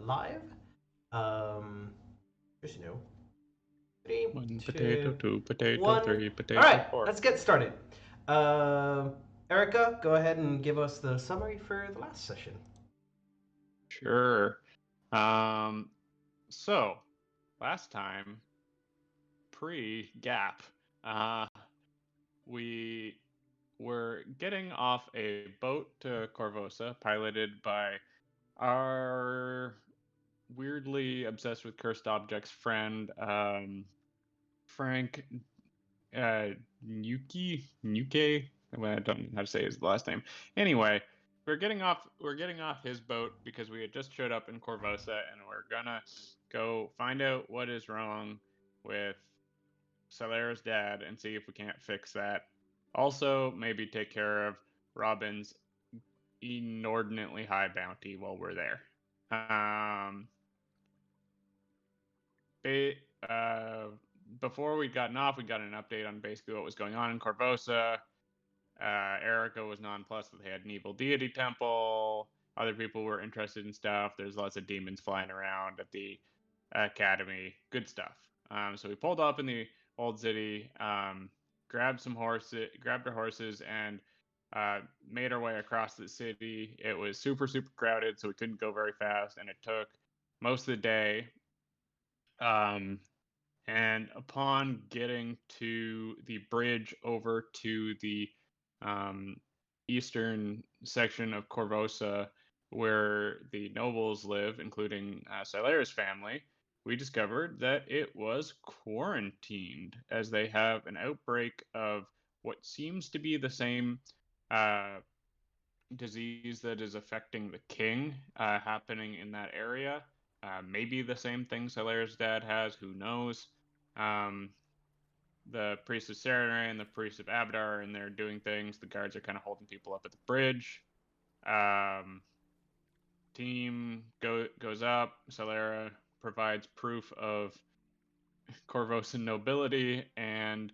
live. Just three, One potato, two, two potato, one. three All potato, right, four. let's get started. Uh, Erica, go ahead and give us the summary for the last session. Sure. So last time, pre-gap, uh, we were getting off a boat to Corvosa, piloted by our weirdly obsessed with cursed objects friend, Frank Nuke. Well, I don't know how to say his last name. Anyway, we're getting off his boat because we had just showed up in Corvosa and we're gonna go find out what is wrong with Solera's dad and see if we can't fix that. Also, maybe take care of Robin's inordinately high bounty while we're there. Ba- uh, Before we'd gotten off, we got an update on basically what was going on in Corvosa. Erica was nonplussed that they had an evil deity temple. Other people were interested in stuff. There's lots of demons flying around at the academy. Good stuff. So we pulled up in the old city, grabbed our horses, and made our way across the city. It was super, super crowded, so we couldn't go very fast, and it took most of the day. Um, and upon getting to the bridge over to the um, eastern section of Corvosa, where the nobles live, including Silera's family, we discovered that it was quarantined as they have an outbreak of what seems to be the same uh, disease that is affecting the king happening in that area. Maybe the same thing Solera's dad has, who knows? Um, the priest of Serenray and the priest of Abadar are in there doing things. The guards are kind of holding people up at the bridge. Um, Team goes up. Solera provides proof of Corvosan nobility, and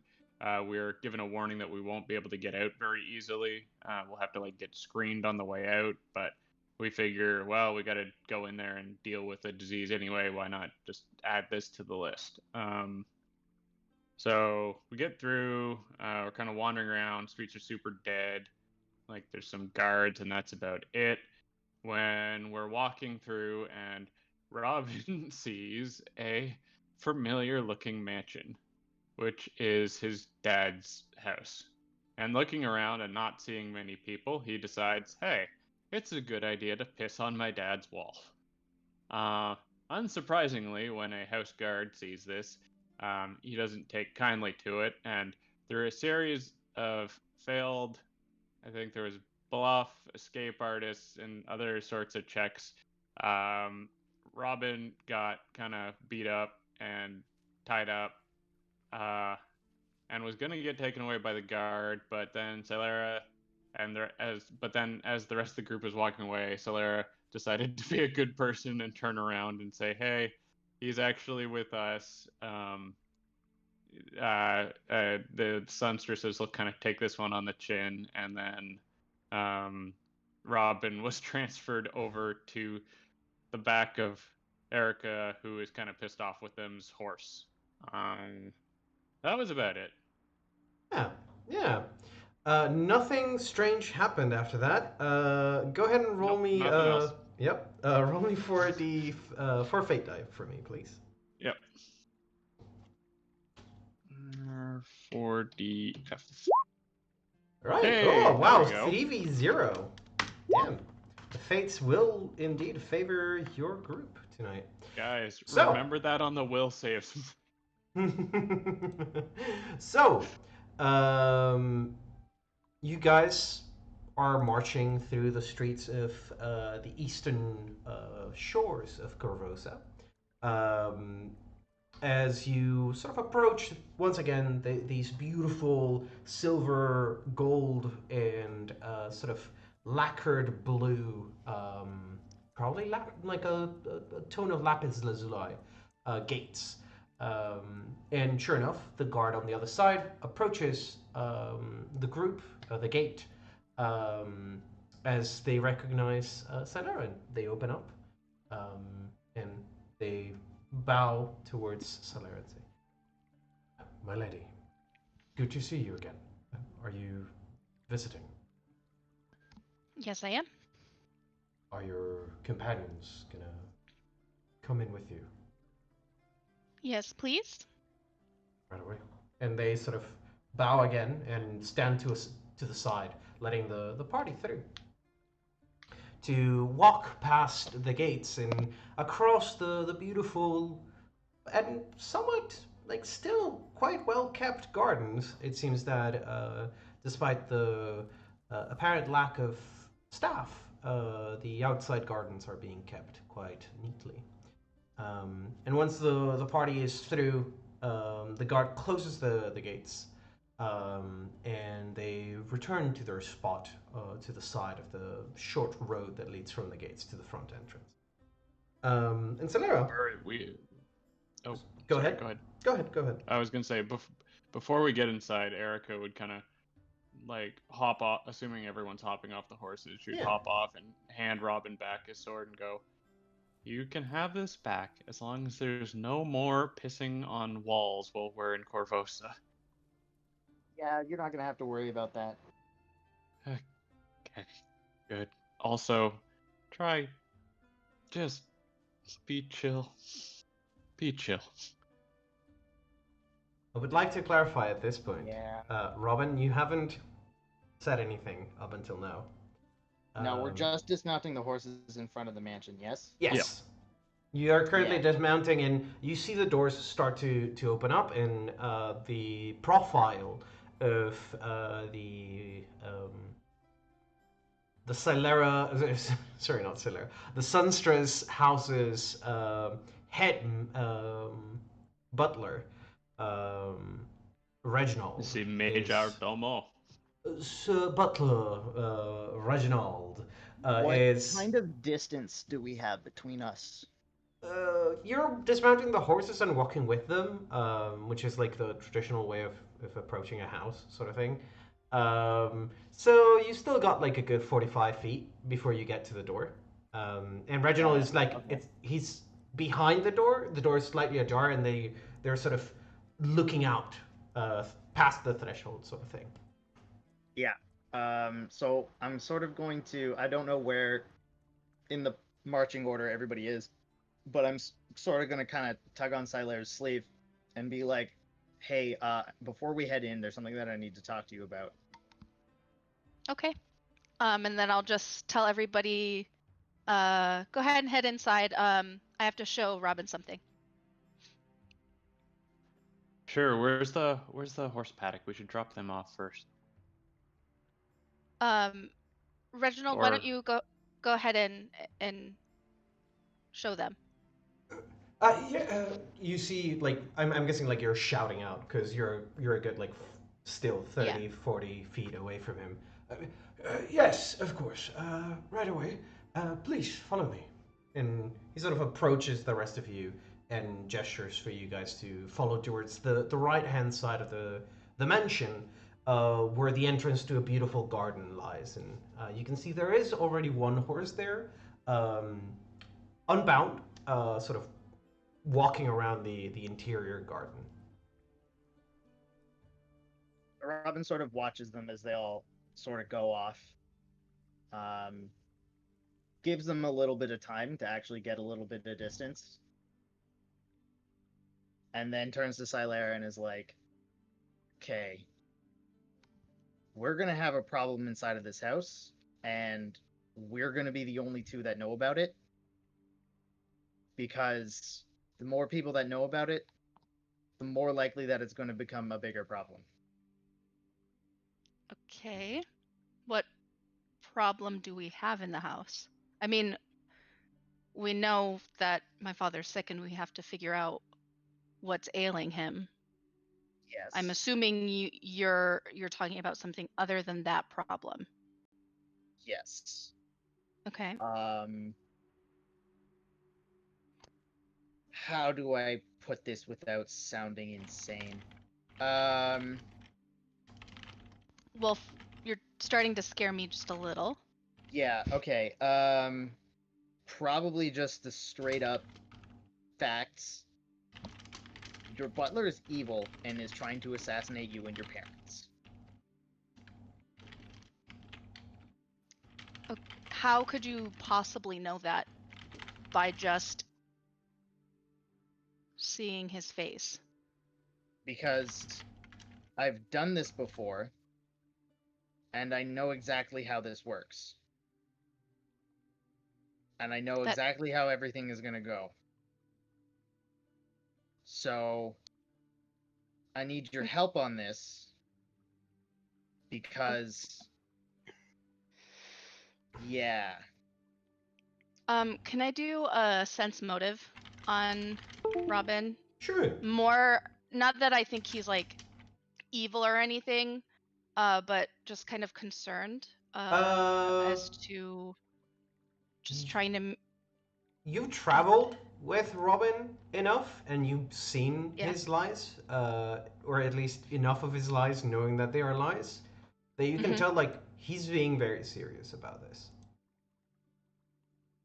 we're given a warning that we won't be able to get out very easily. We'll have to get screened on the way out, but we figure, well, we got to go in there and deal with the disease anyway. Why not just add this to the list? So we get through. We're kind of wandering around. Streets are super dead. There's some guards, and that's about it. When we're walking through, and Robin sees a familiar-looking mansion, which is his dad's house. And looking around and not seeing many people, he decides, hey, it's a good idea to piss on my dad's wall. Uh, Unsurprisingly, when a house guard sees this, he doesn't take kindly to it, and through a series of failed, I think there was bluff, escape artists, and other sorts of checks, Robin got kind of beat up and tied up, uh, and was going to get taken away by the guard, but then Celera as the rest of the group was walking away, Celera decided to be a good person and turn around and say, "Hey, he's actually with us." The sunstresses will kind of take this one on the chin, and then Robin was transferred over to the back of Erica, who is kind of pissed off with them's horse. That was about it. Yeah, yeah. Nothing strange happened after that. Go ahead and roll Nope, me. nothing else. Yep. Roll me for the for fate die for me, please. Yep. 4DF. All right. Oh Hey, there wow, we go. 3v0. Damn. The fates will indeed favor your group tonight. Guys, So, remember that on the will saves. so, um, you guys are marching through the streets of the eastern shores of Corvosa. Um, as you sort of approach once again these beautiful silver, gold, and sort of lacquered blue, probably like a tone of lapis lazuli gates. And sure enough, the guard on the other side approaches the group, the gate, as they recognize Sileran. They open up. Um, bow towards Salera and say, "My lady, good to see you again. Are you visiting? Yes, I am. Are your companions gonna come in with you Yes, please. right away?" And they sort of bow again and stand to the side, letting the party through. To walk past the gates and across the beautiful and somewhat like still quite well kept gardens. It seems that despite the apparent lack of staff, the outside gardens are being kept quite neatly. And once the party is through, the guard closes the gates, and they return to their spot to the side of the short road that leads from the gates to the front entrance. And Solero, We. Oh, go sorry. ahead. Go ahead. Go ahead. Go ahead. I was gonna say before we get inside, Erica would kind of like hop off, assuming everyone's hopping off the horses. She'd Yeah. hop off and hand Robin back his sword and go, "You can have this back as long as there's no more pissing on walls while we're in Corvosa." Yeah, you're not gonna have to worry about that. Okay, good. Also, try just be chill. Be chill. I would like to clarify at this point. Yeah. Robin, you haven't said anything up until now. No, we're just dismounting the horses in front of the mansion, yes? Yes. You are currently Yeah. dismounting, and you see the doors start to open up, and the profile of the Silera, sorry, not Silera, the Sunstress house's head butler, Reginald. Si Major Domo. Sir Butler Reginald What is. kind of distance do we have between us? You're dismounting the horses and walking with them, which is like the traditional way of approaching a house, sort of thing. So you still got like a good 45 feet before you get to the door. And Reginald is like, okay. he's behind the door. The door is slightly ajar, and they're sort of looking out past the threshold, sort of thing. Yeah. So I'm sort of going to, I don't know where in the marching order everybody is, but I'm sort of going to kind of tug on Silaire's sleeve and be like, hey, before we head in, there's something that I need to talk to you about. Okay. And then I'll just tell everybody, go ahead and head inside. I have to show Robin something. Sure. Where's the horse paddock? We should drop them off first. Reginald, Or- why don't you go ahead and show them? You see, like, I'm guessing, like, you're shouting out because you're a good, like, still 30, 40 feet away from him. Yes, of course. Right away. Please follow me. And he sort of approaches the rest of you and gestures for you guys to follow towards the right hand side of the mansion, where the entrance to a beautiful garden lies. And you can see there is already one horse there, unbound, sort of walking around the interior garden. Robin sort of watches them as they all sort of go off. Gives them a little bit of time to actually get a little bit of distance. And then turns to Silaire and is like, okay, we're going to have a problem inside of this house, and we're going to be the only two that know about it. Because the more people that know about it, the more likely that it's going to become a bigger problem. Okay. What problem do we have in the house? I mean, we know that my father's sick and we have to figure out what's ailing him. Yes. I'm assuming you're talking about something other than that problem. Yes. Okay. How do I put this without sounding insane? Well, you're starting to scare me just a little. Yeah, okay. Probably just the straight up facts Your butler is evil and is trying to assassinate you and your parents. How could you possibly know that by just seeing his face? Because I've done this before, and I know exactly how this works. And I know exactly how everything is going to go. So, I need your help on this, because... Yeah. Can I do a sense motive on Robin? Sure. More, not that I think he's like evil or anything, but just kind of concerned as to just trying to. You've traveled with Robin enough, and you've seen Yeah. his lies, or at least enough of his lies, knowing that they are lies, that you can tell like he's being very serious about this.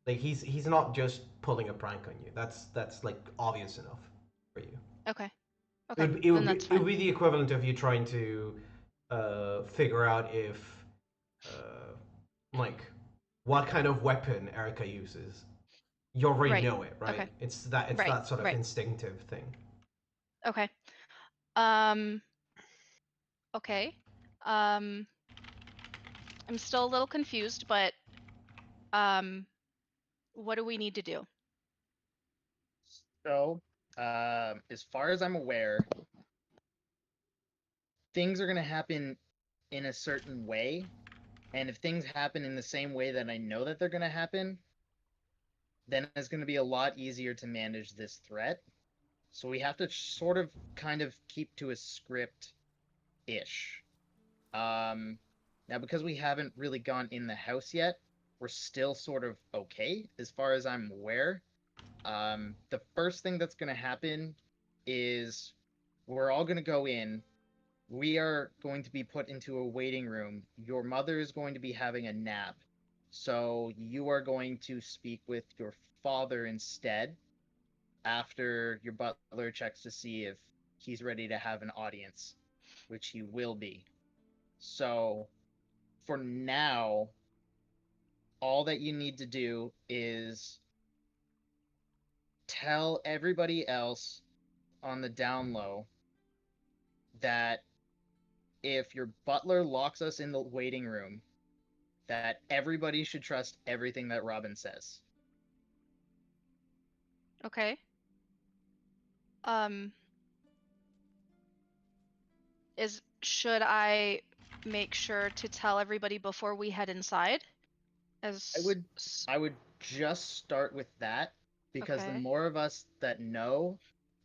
Like he's not just pulling a prank on you. That's like obvious enough for you. Okay. It Okay. would, Then that's it fine. would be the equivalent of you trying to figure out if like what kind of weapon Erica uses. You already Right. know it, right? Okay. It's that Right, sort of right. instinctive thing. Okay. Okay. I'm still a little confused, but what do we need to do? So, as far as I'm aware, things are going to happen in a certain way, and if things happen in the same way that I know that they're going to happen, then it's going to be a lot easier to manage this threat. So we have to sort of kind of keep to a script-ish. Now, because we haven't really gone in the house yet, we're still sort of okay, as far as I'm aware. The first thing that's going to happen is we're all going to go in. We are going to be put into a waiting room. Your mother is going to be having a nap. So you are going to speak with your father instead after your butler checks to see if he's ready to have an audience, which he will be. So for now, all that you need to do is tell everybody else on the down low that if your butler locks us in the waiting room, that everybody should trust everything that Robin says. Okay. Should I make sure to tell everybody before we head inside? I would just start with that, because the more of us that know,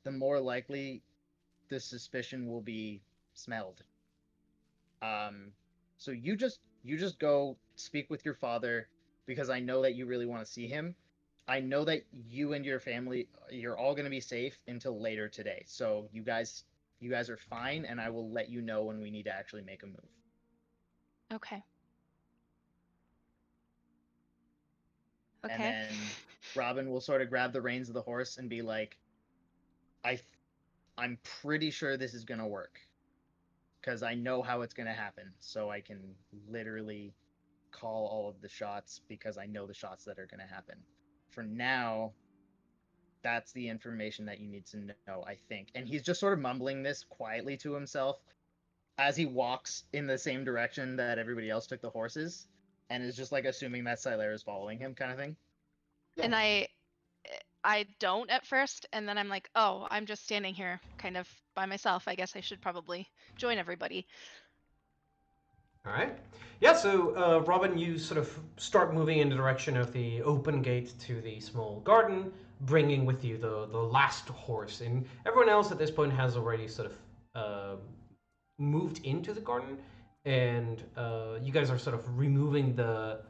the more likely the suspicion will be smelled. So you just go speak with your father, because I know that you really want to see him. I know that you and your family, you're all going to be safe until later today. So you guys are fine, and I will let you know when we need to actually make a move. Okay. And then Robin will sort of grab the reins of the horse and be like, I'm pretty sure this is going to work, because I know how it's going to happen. So I can literally call all of the shots, because I know the shots that are going to happen. For now, that's the information that you need to know, I think. And he's just sort of mumbling this quietly to himself as he walks in the same direction that everybody else took the horses, and is just like assuming that Silaire is following him, kind of thing. Yeah. And I don't at first, and then I'm like, oh, I'm just standing here kind of by myself. I guess I should probably join everybody. All right. Yeah, so Robin, you sort of start moving in the direction of the open gate to the small garden, bringing with you the last horse. And everyone else at this point has already sort of moved into the garden, and you guys are sort of removing the...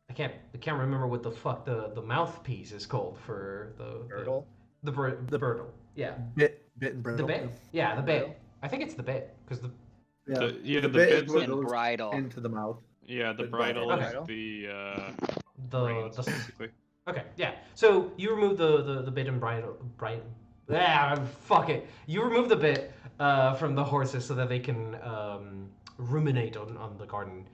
I can't remember what the fuck the mouthpiece is called for the Girdle? The Birdle. Yeah. Bit and brittle. The bit? Yeah, the bit. I think it's the bit, because the... The bit bit is what and goes bridle. into the mouth. Yeah, the The bridle bridle. is the reins, basically. Okay, yeah. So you remove the bit and Fuck it. You remove the bit from the horses so that they can ruminate on the garden.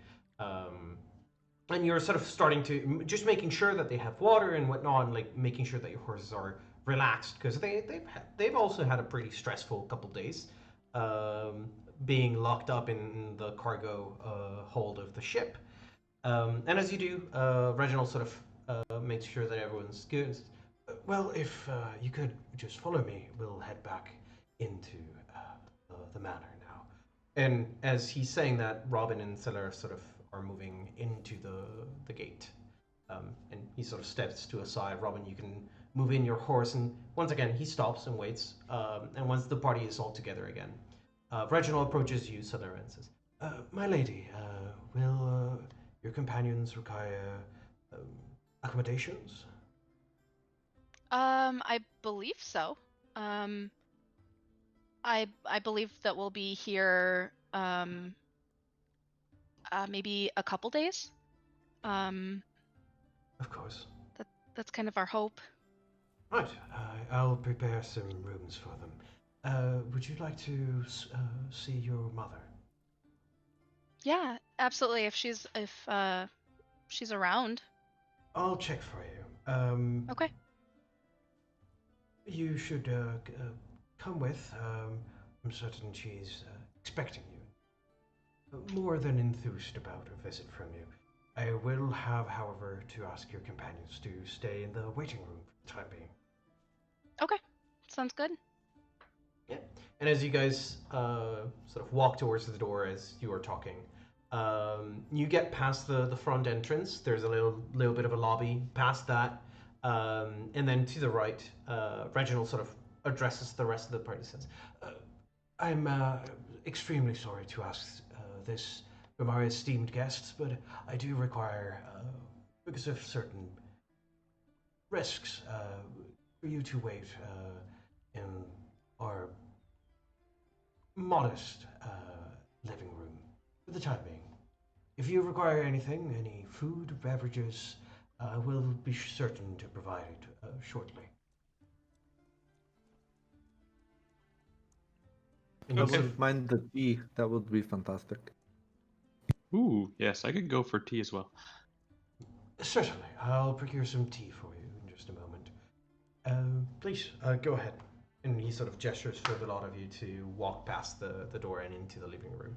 And you're sort of starting to just making sure that they have water and whatnot, and like making sure that your horses are relaxed because they've also had a pretty stressful couple days, being locked up in the cargo hold of the ship. And as you do, Reginald sort of makes sure that everyone's good. Well, if you could just follow me, we'll head back into the manor now. And as he's saying that, Robin and Scylla sort of are moving into the gate. And he sort of steps to a side. Robin, you can move in your horse. And once again, he stops and waits. And once the party is all together again, Reginald approaches you, Scylla, and says, My lady, will your companions require accommodations? I believe so. I believe that we'll be here maybe a couple days. Of course. That's kind of our hope. Right, I'll prepare some rooms for them. Would you like to see your mother? Yeah, absolutely. If she's around. I'll check for you. Okay. You should come with. I'm certain she's expecting you. More than enthused about a visit from you. I will have, however, to ask your companions to stay in the waiting room for the time being. Okay, sounds good. Yeah. And as you guys sort of walk towards the door as you are talking, you get past the front entrance. There's a little bit of a lobby past that. And then to the right, Reginald sort of addresses the rest of the party and says, I'm extremely sorry to ask this from our esteemed guests, but I do require, because of certain risks, for you to wait in our modest living room for the time being. If you require anything, any food, beverages, we'll be certain to provide it shortly. I wouldn't mind the tea. That would be fantastic. Ooh, yes, I could go for tea as well. Certainly. I'll procure some tea for you in just a moment. Please, go ahead. And he sort of gestures for the lot of you to walk past the door and into the living room.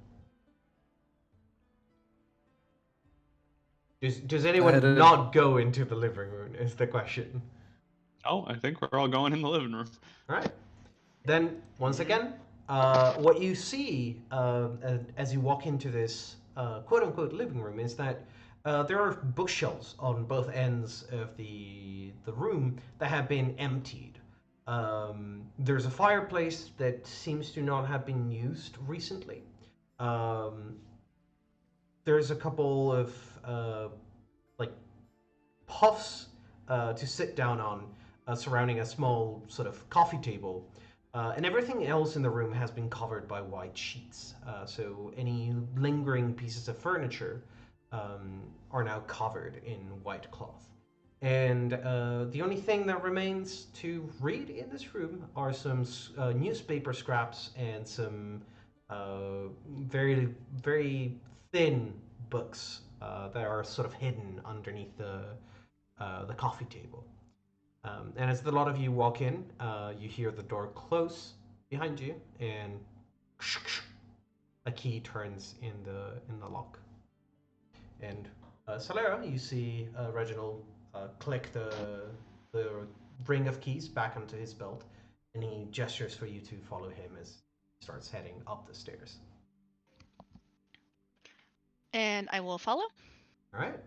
Does anyone not go into the living room is the question. Oh, I think we're all going in the living room. All right. Then, once again, what you see as you walk into this quote-unquote living room is that there are bookshelves on both ends of the room that have been emptied. There's a fireplace that seems to not have been used recently. There's a couple of like puffs to sit down on surrounding a small sort of coffee table. And everything else in the room has been covered by white sheets. So any lingering pieces of furniture are now covered in white cloth. And the only thing that remains to read in this room are some newspaper scraps and some very, very thin books that are sort of hidden underneath the coffee table. And as the lot of you walk in, you hear the door close behind you, and a key turns in the lock. And Solera, you see Reginald click the ring of keys back onto his belt, and he gestures for you to follow him as he starts heading up the stairs. And I will follow. All right.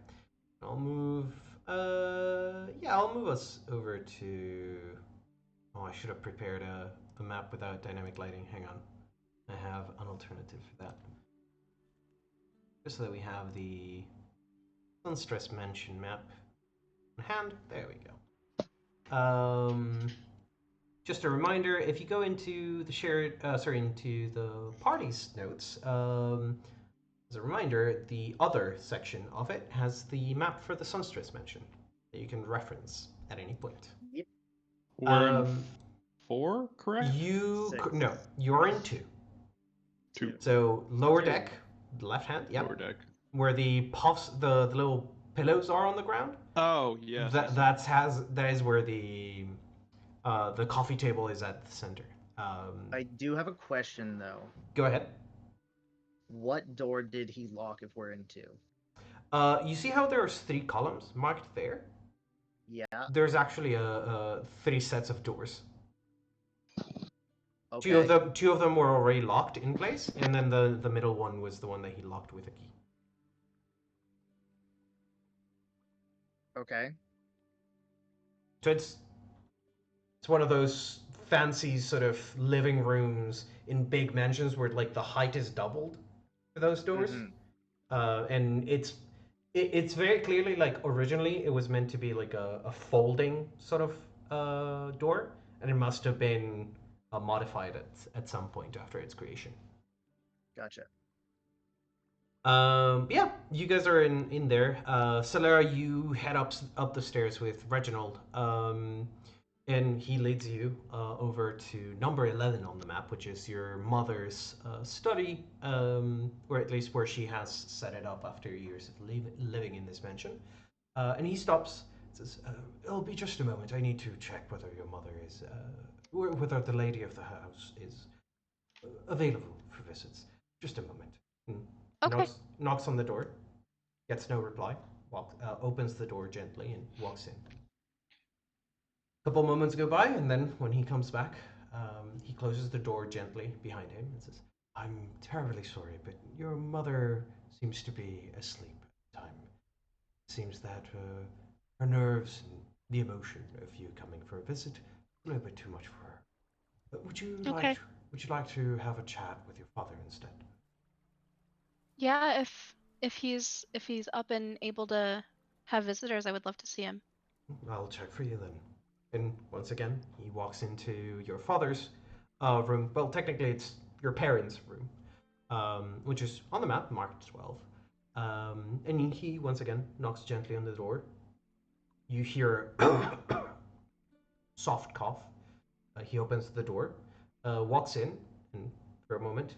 I'll move. I'll move us over to. Oh, I should have prepared a map without dynamic lighting. Hang on. I have an alternative for that. Just so that we have the Sunstress Mansion map in hand. There we go. Just a reminder: if you go into the into the party's notes, as a reminder, the other section of it has the map for the Sunstress Mansion that you can reference at any point. We're in 4, correct? No, you're in 2. 2. So lower Two. deck, left hand, yep. Lower deck. Where the little pillows are on the ground. Oh, yes. I see. That is where the coffee table is at the center. I do have a question though. Go ahead. What door did he lock if we're in 2? You see how there's 3 columns marked there? Yeah. There's actually 3 sets of doors. Okay. Two of them were already locked in place, and then the middle one was the one that he locked with a key. Okay. So it's one of those fancy sort of living rooms in big mansions where like the height is doubled for those doors. And it's very clearly like originally it was meant to be like a folding sort of door, and it must have been modified at some point after its creation. Gotcha. Yeah, you guys are in there. Celera, you head up the stairs with Reginald, and he leads you over to number 11 on the map, which is your mother's study, or at least where she has set it up after years of living in this mansion. And he stops, says, "It'll be just a moment. I need to check whether your mother is, whether the lady of the house is available for visits. Just a moment." Okay. Knocks on the door, gets no reply, opens the door gently and walks in. A couple moments go by, and then when he comes back, he closes the door gently behind him and says, "I'm terribly sorry, but your mother seems to be asleep at the time. It seems that her nerves and the emotion of you coming for a visit a little bit too much for her. But would you like to have a chat with your father instead?" Yeah, if he's up and able to have visitors, I would love to see him. "I'll check for you then." And once again, he walks into your father's room. Well, technically, it's your parents' room, which is on the map marked 12. And he once again knocks gently on the door. You hear a soft cough. He opens the door, walks in, and for a moment,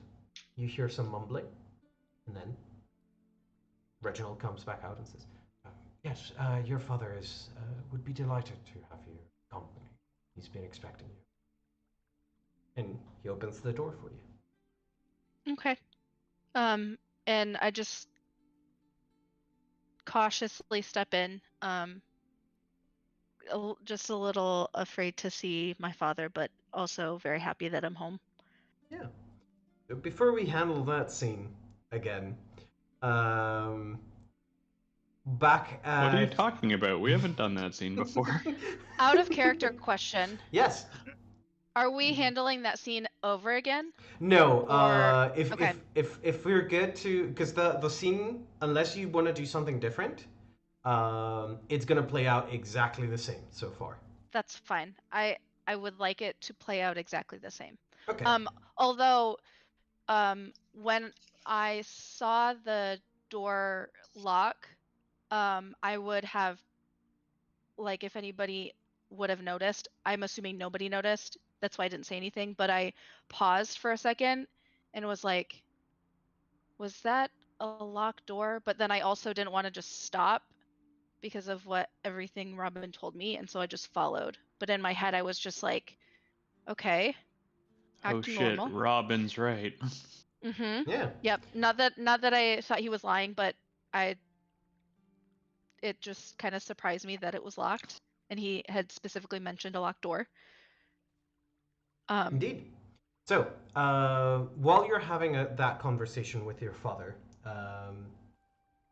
you hear some mumbling, and then Reginald comes back out and says, "Yes, your father would be delighted to have you company. He's been expecting you." And he opens the door for you. Okay. And I just cautiously step in. Just a little afraid to see my father, but also very happy that I'm home. Yeah. Before we handle that scene again, back at... What are you talking about? We haven't done that scene before. Out of character question. Yes. Are we handling that scene over again? No. Or... If we're good to, because the scene, unless you want to do something different, it's gonna play out exactly the same so far. That's fine. I would like it to play out exactly the same. Okay. Although, when I saw the door lock, I would have, like, if anybody would have noticed, I'm assuming nobody noticed. That's why I didn't say anything, but I paused for a second and was like, was that a locked door? But then I also didn't want to just stop because of what everything Robin told me, and so I just followed. But in my head, I was just like, okay, Oh acting shit, normal. Robin's right. Mm-hmm. Yeah. Yep. Not that I thought he was lying, but it just kind of surprised me that it was locked, and he had specifically mentioned a locked door. Indeed. So, while you're having that conversation with your father,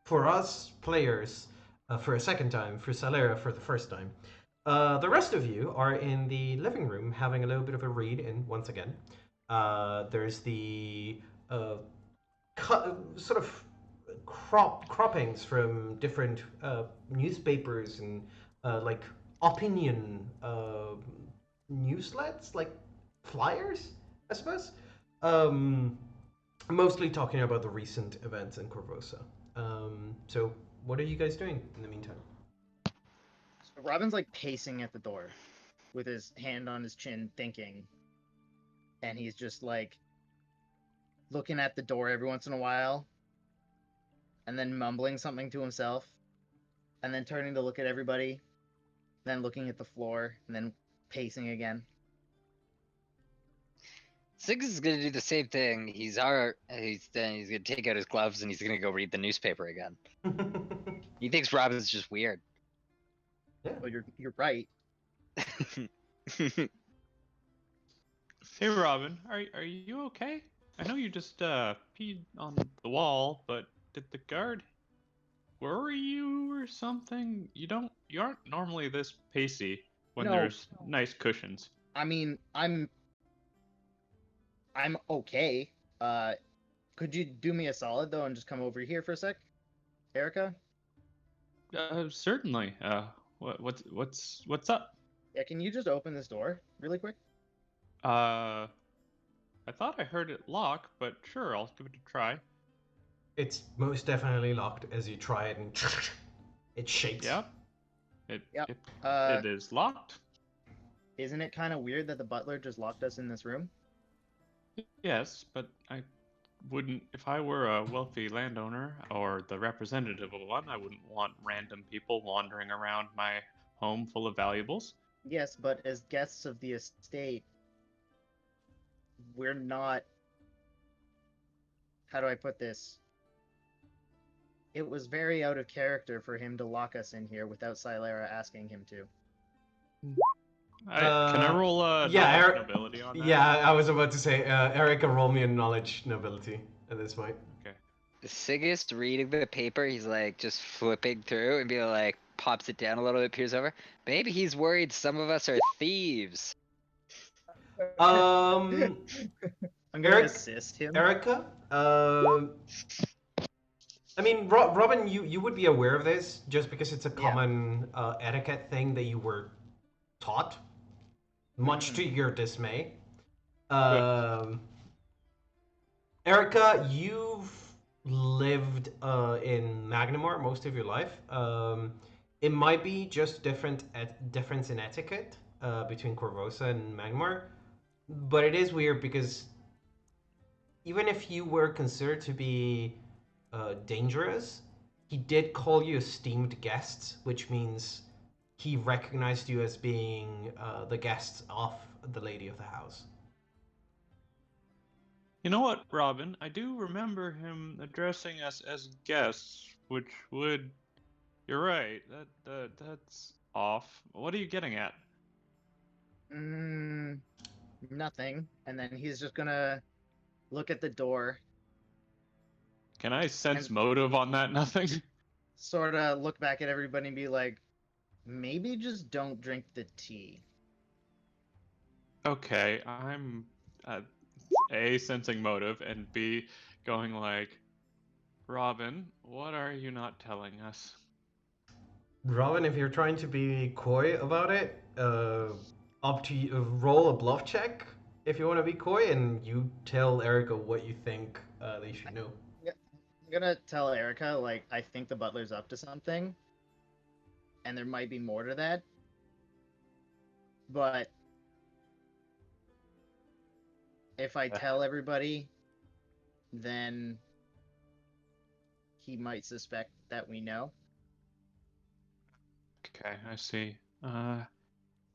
for us players, for a second time, for Celera for the first time, the rest of you are in the living room having a little bit of a read, and once again, there's the sort of croppings from different newspapers and like opinion newsletters, like flyers, I suppose. Mostly talking about the recent events in Corvosa. So, what are you guys doing in the meantime? So Robin's like pacing at the door. with his hand on his chin, thinking. And he's just like looking at the door every once in a while, and then mumbling something to himself, and then turning to look at everybody, then looking at the floor, and then pacing again. Six is gonna do the same thing. He's gonna take out his gloves and he's gonna go read the newspaper again. He thinks Robin's just weird. Well, you're right. Hey, Robin, are you okay? I know you just peed on the wall, but did the guard worry you or something? You aren't normally this pacey when No. there's nice cushions. I mean, I'm okay. Could you do me a solid though and just come over here for a sec, Erica? Certainly. What's up? Yeah, can you just open this door really quick? I thought I heard it lock, but sure, I'll give it a try. It's most definitely locked as you try it, and it shakes. Yep. Yep. It is locked. Isn't it kind of weird that the butler just locked us in this room? Yes, but I wouldn't, if I were a wealthy landowner or the representative of one, I wouldn't want random people wandering around my home full of valuables. Yes, but as guests of the estate, we're not... How do I put this? It was very out of character for him to lock us in here without Silera asking him to. Can I roll a yeah, knowledge nobility on that? Yeah, I was about to say, Erica, roll me a knowledge nobility at this point. Okay. Siggest reading the paper, he's like just flipping through and being like, pops it down a little bit, peers over. Maybe he's worried some of us are thieves. I'm gonna assist him. Erica, I mean, Robin, you would be aware of this just because it's a common etiquette thing that you were taught, much to your dismay. Erica, you've lived in Magnamar most of your life. It might be just difference in etiquette between Corvosa and Magnamar, but it is weird because even if you were considered to be dangerous, he did call you esteemed guests, which means he recognized you as being the guests of the lady of the house. You know what, Robin? I do remember him addressing us as guests, which would... You're right. That's off. What are you getting at? Nothing. And then he's just gonna look at the door. Can I sense motive on that? Nothing? Sort of look back at everybody and be like, maybe just don't drink the tea. Okay, I'm A, sensing motive, and B, going like, Robin, what are you not telling us? Robin, if you're trying to be coy about it, up to you, roll a bluff check if you want to be coy, and you tell Erica what you think they should know. I'm gonna tell Erica, like, I think the butler's up to something, and there might be more to that, but if I tell everybody, then he might suspect that we know. Okay, I see.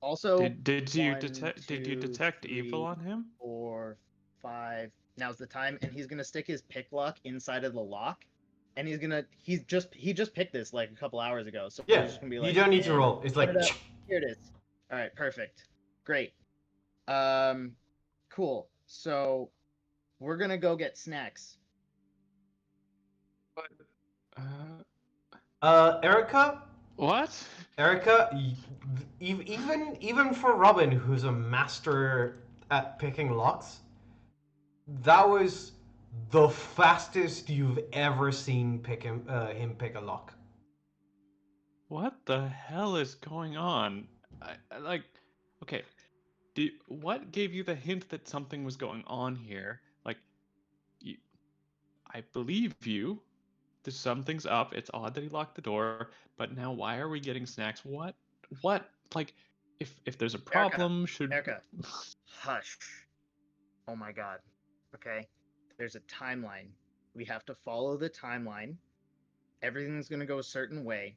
Also, did you 1, detect 2, evil 3, on him? 4, 5. Now's the time, and he's gonna stick his pick lock inside of the lock, and he just picked this like a couple hours ago. So Yeah, he's just gonna be like, you don't need to roll. It's like, here it is. All right, perfect, great. Cool. So we're gonna go get snacks. Erica. What? Erica, even for Robin, who's a master at picking locks, that was the fastest you've ever seen him pick a lock. What the hell is going on? I like, okay, what gave you the hint that something was going on here? Like, I believe you. Something's up. It's odd that he locked the door, but now why are we getting snacks? What? Like, if there's a problem, should Erica, hush. Oh my god. Okay? There's a timeline. We have to follow the timeline. Everything's going to go a certain way.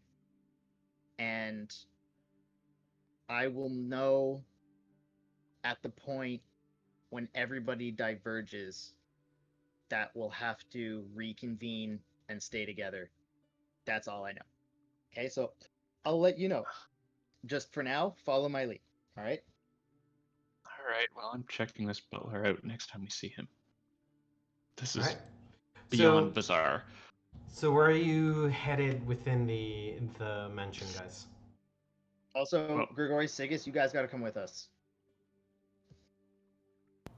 And I will know at the point when everybody diverges that we'll have to reconvene and stay together. That's all I know. Okay, so I'll let you know. Just for now, follow my lead. All right? All right. Well, I'm checking this butler out next time we see him. This is All right. beyond bizarre. So where are you headed within the mansion, guys? Also, Well- Grigori, Sigis, you guys got to come with us.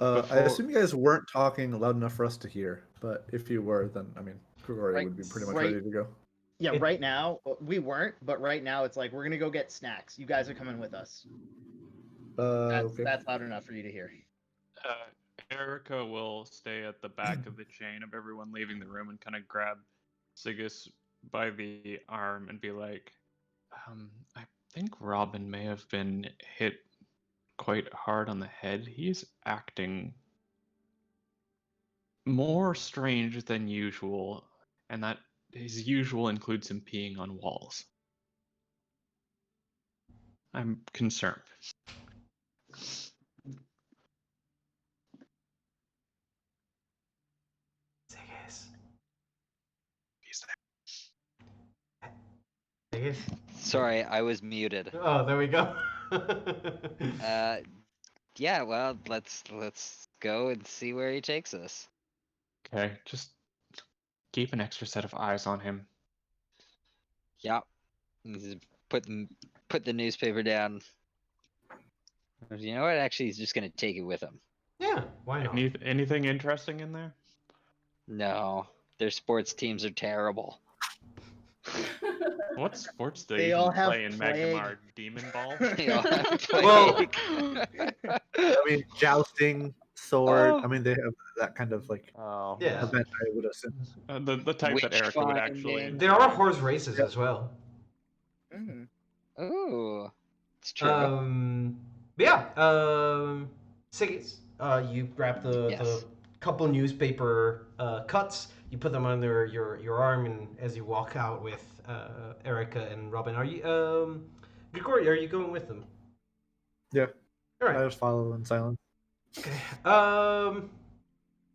I Before- assume you guys weren't talking loud enough for us to hear, but if you were, then I mean, Grigori Right- would be pretty much right- ready to go. Yeah, It- right now we weren't, but right now it's like we're gonna go get snacks. You guys are coming with us. Okay. That's loud enough for you to hear. Erica will stay at the back of the chain of everyone leaving the room and kind of grab Sigus by the arm and be like, I think Robin may have been hit quite hard on the head. He's acting more strange than usual, and that his usual includes him peeing on walls. I'm concerned. Sigis. He's Sigis. Sorry, I was muted. Oh, there we go. Yeah, well, let's go and see where he takes us. okay. Just keep an extra set of eyes on him. Yep. Put the newspaper down. You know what? Actually, he's just gonna take it with him. Yeah, why not? Anything interesting in there? No, their sports teams are terrible. What sports do They you all even have play in plague. Magnemar? Demon Ball? They all have Well- plague. I mean, jousting, sword. Oh. I mean, they have that kind of like Oh. Yeah. event, I would assume. The type that Witch Erica would finding. actually. There are horse races as well. Mhm. Ooh, it's true. But yeah, Sigis, you grab the Yes. couple newspaper cuts, you put them under your arm, and as you walk out with Erica and Robin, are you Grigori, are you going with them? Yeah. All right. I just follow in silence. Okay.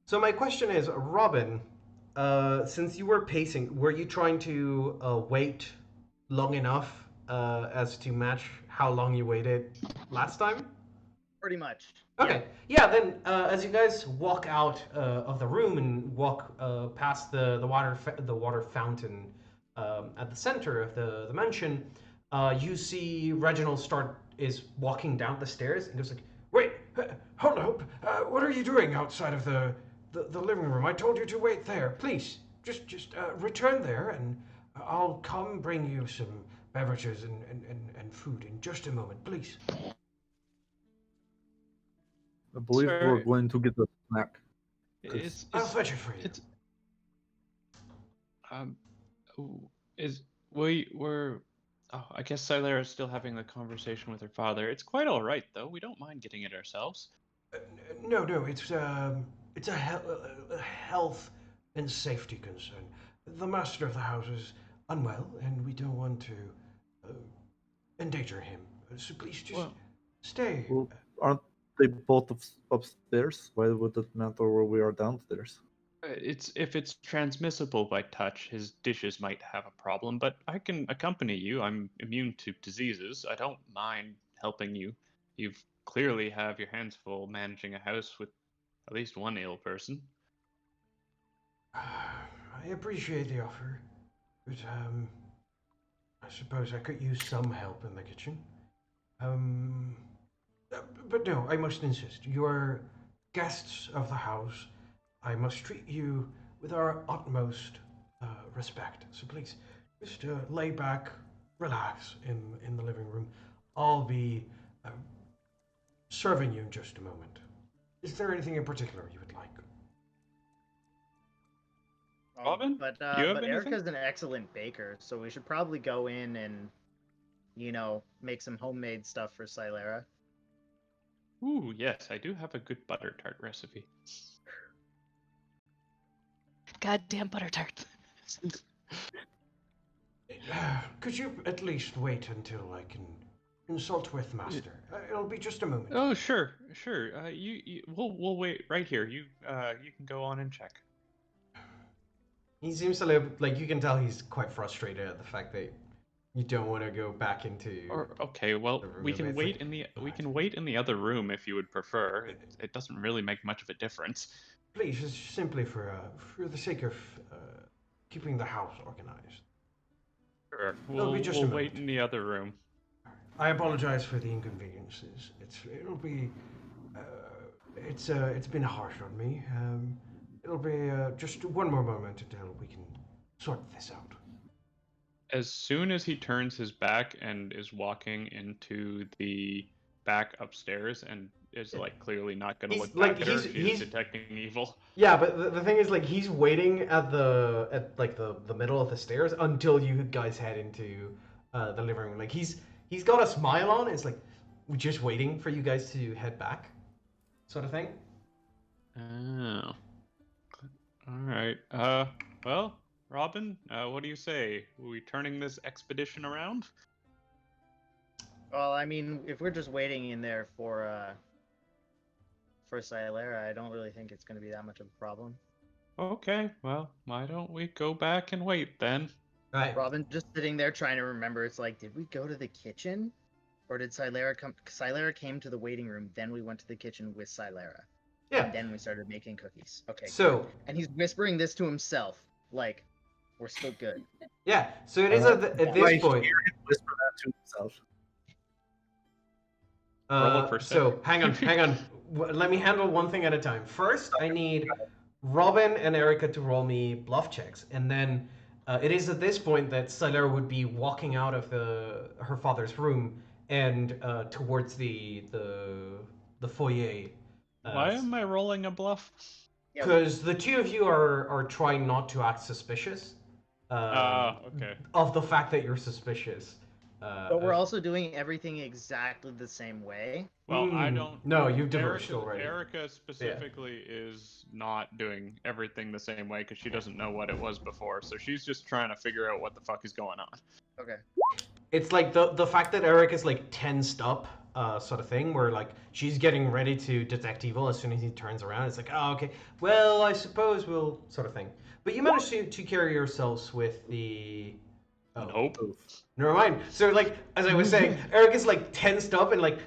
So my question is, Robin, since you were pacing, were you trying to wait long enough as to match how long you waited last time? Pretty much. Okay. Yeah. Then, as you guys walk out of the room and walk past the water fountain at the center of the mansion, you see Reginald is walking down the stairs and goes like, "Wait, hold up! What are you doing outside of the living room? I told you to wait there. Please, just return there, and I'll come bring you some beverages and food in just a moment, please." I believe Sir, we're going to get the snack. I'll fetch it for you. It's ooh, is we were. Oh, I guess Silara is still having the conversation with her father. It's quite all right, though. We don't mind getting it ourselves. No, it's a health and safety concern. The master of the house is unwell, and we don't want to endanger him. So please just Well- stay. Well, aren't they both upstairs? Why would it matter where we are downstairs? If it's transmissible by touch, his dishes might have a problem. But I can accompany you. I'm immune to diseases. I don't mind helping you. You've clearly have your hands full managing a house with at least one ill person. I appreciate the offer, but I suppose I could use some help in the kitchen. But no, I must insist. You are guests of the house. I must treat you with our utmost respect. So please, just lay back, relax in the living room. I'll be serving you in just a moment. Is there anything in particular you would like? Robin, But do you have but anything? Erica's an excellent baker, so we should probably go in and make some homemade stuff for Silera. Ooh, yes, I do have a good butter tart recipe. Goddamn butter tarts. Could you at least wait until I can consult with Master? It'll be just a moment. Oh, sure. We'll wait right here. You can go on and check. He seems a little like you can tell he's quite frustrated at the fact that you don't want to go back into. Or okay, well, the room. we can It's wait like, in the we right. can wait in the other room if you would prefer. It doesn't really make much of a difference. Please, it's simply for the sake of keeping the house organized. Sure. It'll be just a We'll wait moment. in the other room. I apologize for the inconveniences. It'll be it's been harsh on me. It'll be just one more moment until we can sort this out. As soon as he turns his back and is walking into the back upstairs and is like clearly not going to He's- look like, back at her, he's- she's he's- detecting evil. Yeah, but the thing is, like, he's waiting at the middle of the stairs until you guys head into the living room. Like he's got a smile on. It's like we're just waiting for you guys to head back, sort of thing. Oh. All right. Well, Robin, what do you say? Are we turning this expedition around? Well, I mean, if we're just waiting in there for Silera, I don't really think it's going to be that much of a problem. Okay, well, why don't we go back and wait then? Right. Robin just sitting there trying to remember. It's like, did we go to the kitchen, or did Silera come? Silera came to the waiting room, then we went to the kitchen with Silera. Yeah. And then we started making cookies. Okay. So good. And he's whispering this to himself, like, we're still good. yeah. So it is at I this point. hear him whisper that to himself. Roll a So hang on. Let me handle one thing at a time. First, I need Robin and Erica to roll me bluff checks, and then it is at this point that Silera would be walking out of her father's room and towards the foyer. Why am I rolling a bluff? Because the two of you are trying not to act suspicious. Okay. Of the fact that you're suspicious. But we're also doing everything exactly the same way. Well, I don't. No, you've diverged Erica, already. Erica specifically is not doing everything the same way because she doesn't know what it was before, so she's just trying to figure out what the fuck is going on. Okay. It's like the fact that Eric is like tensed up, sort of thing, where like she's getting ready to detect evil as soon as he turns around. It's like, oh, okay, well, I suppose we'll sort of thing. But you managed to carry yourselves with the. Oh, Nope. never mind. So like as I was saying, Eric is like tensed up, and like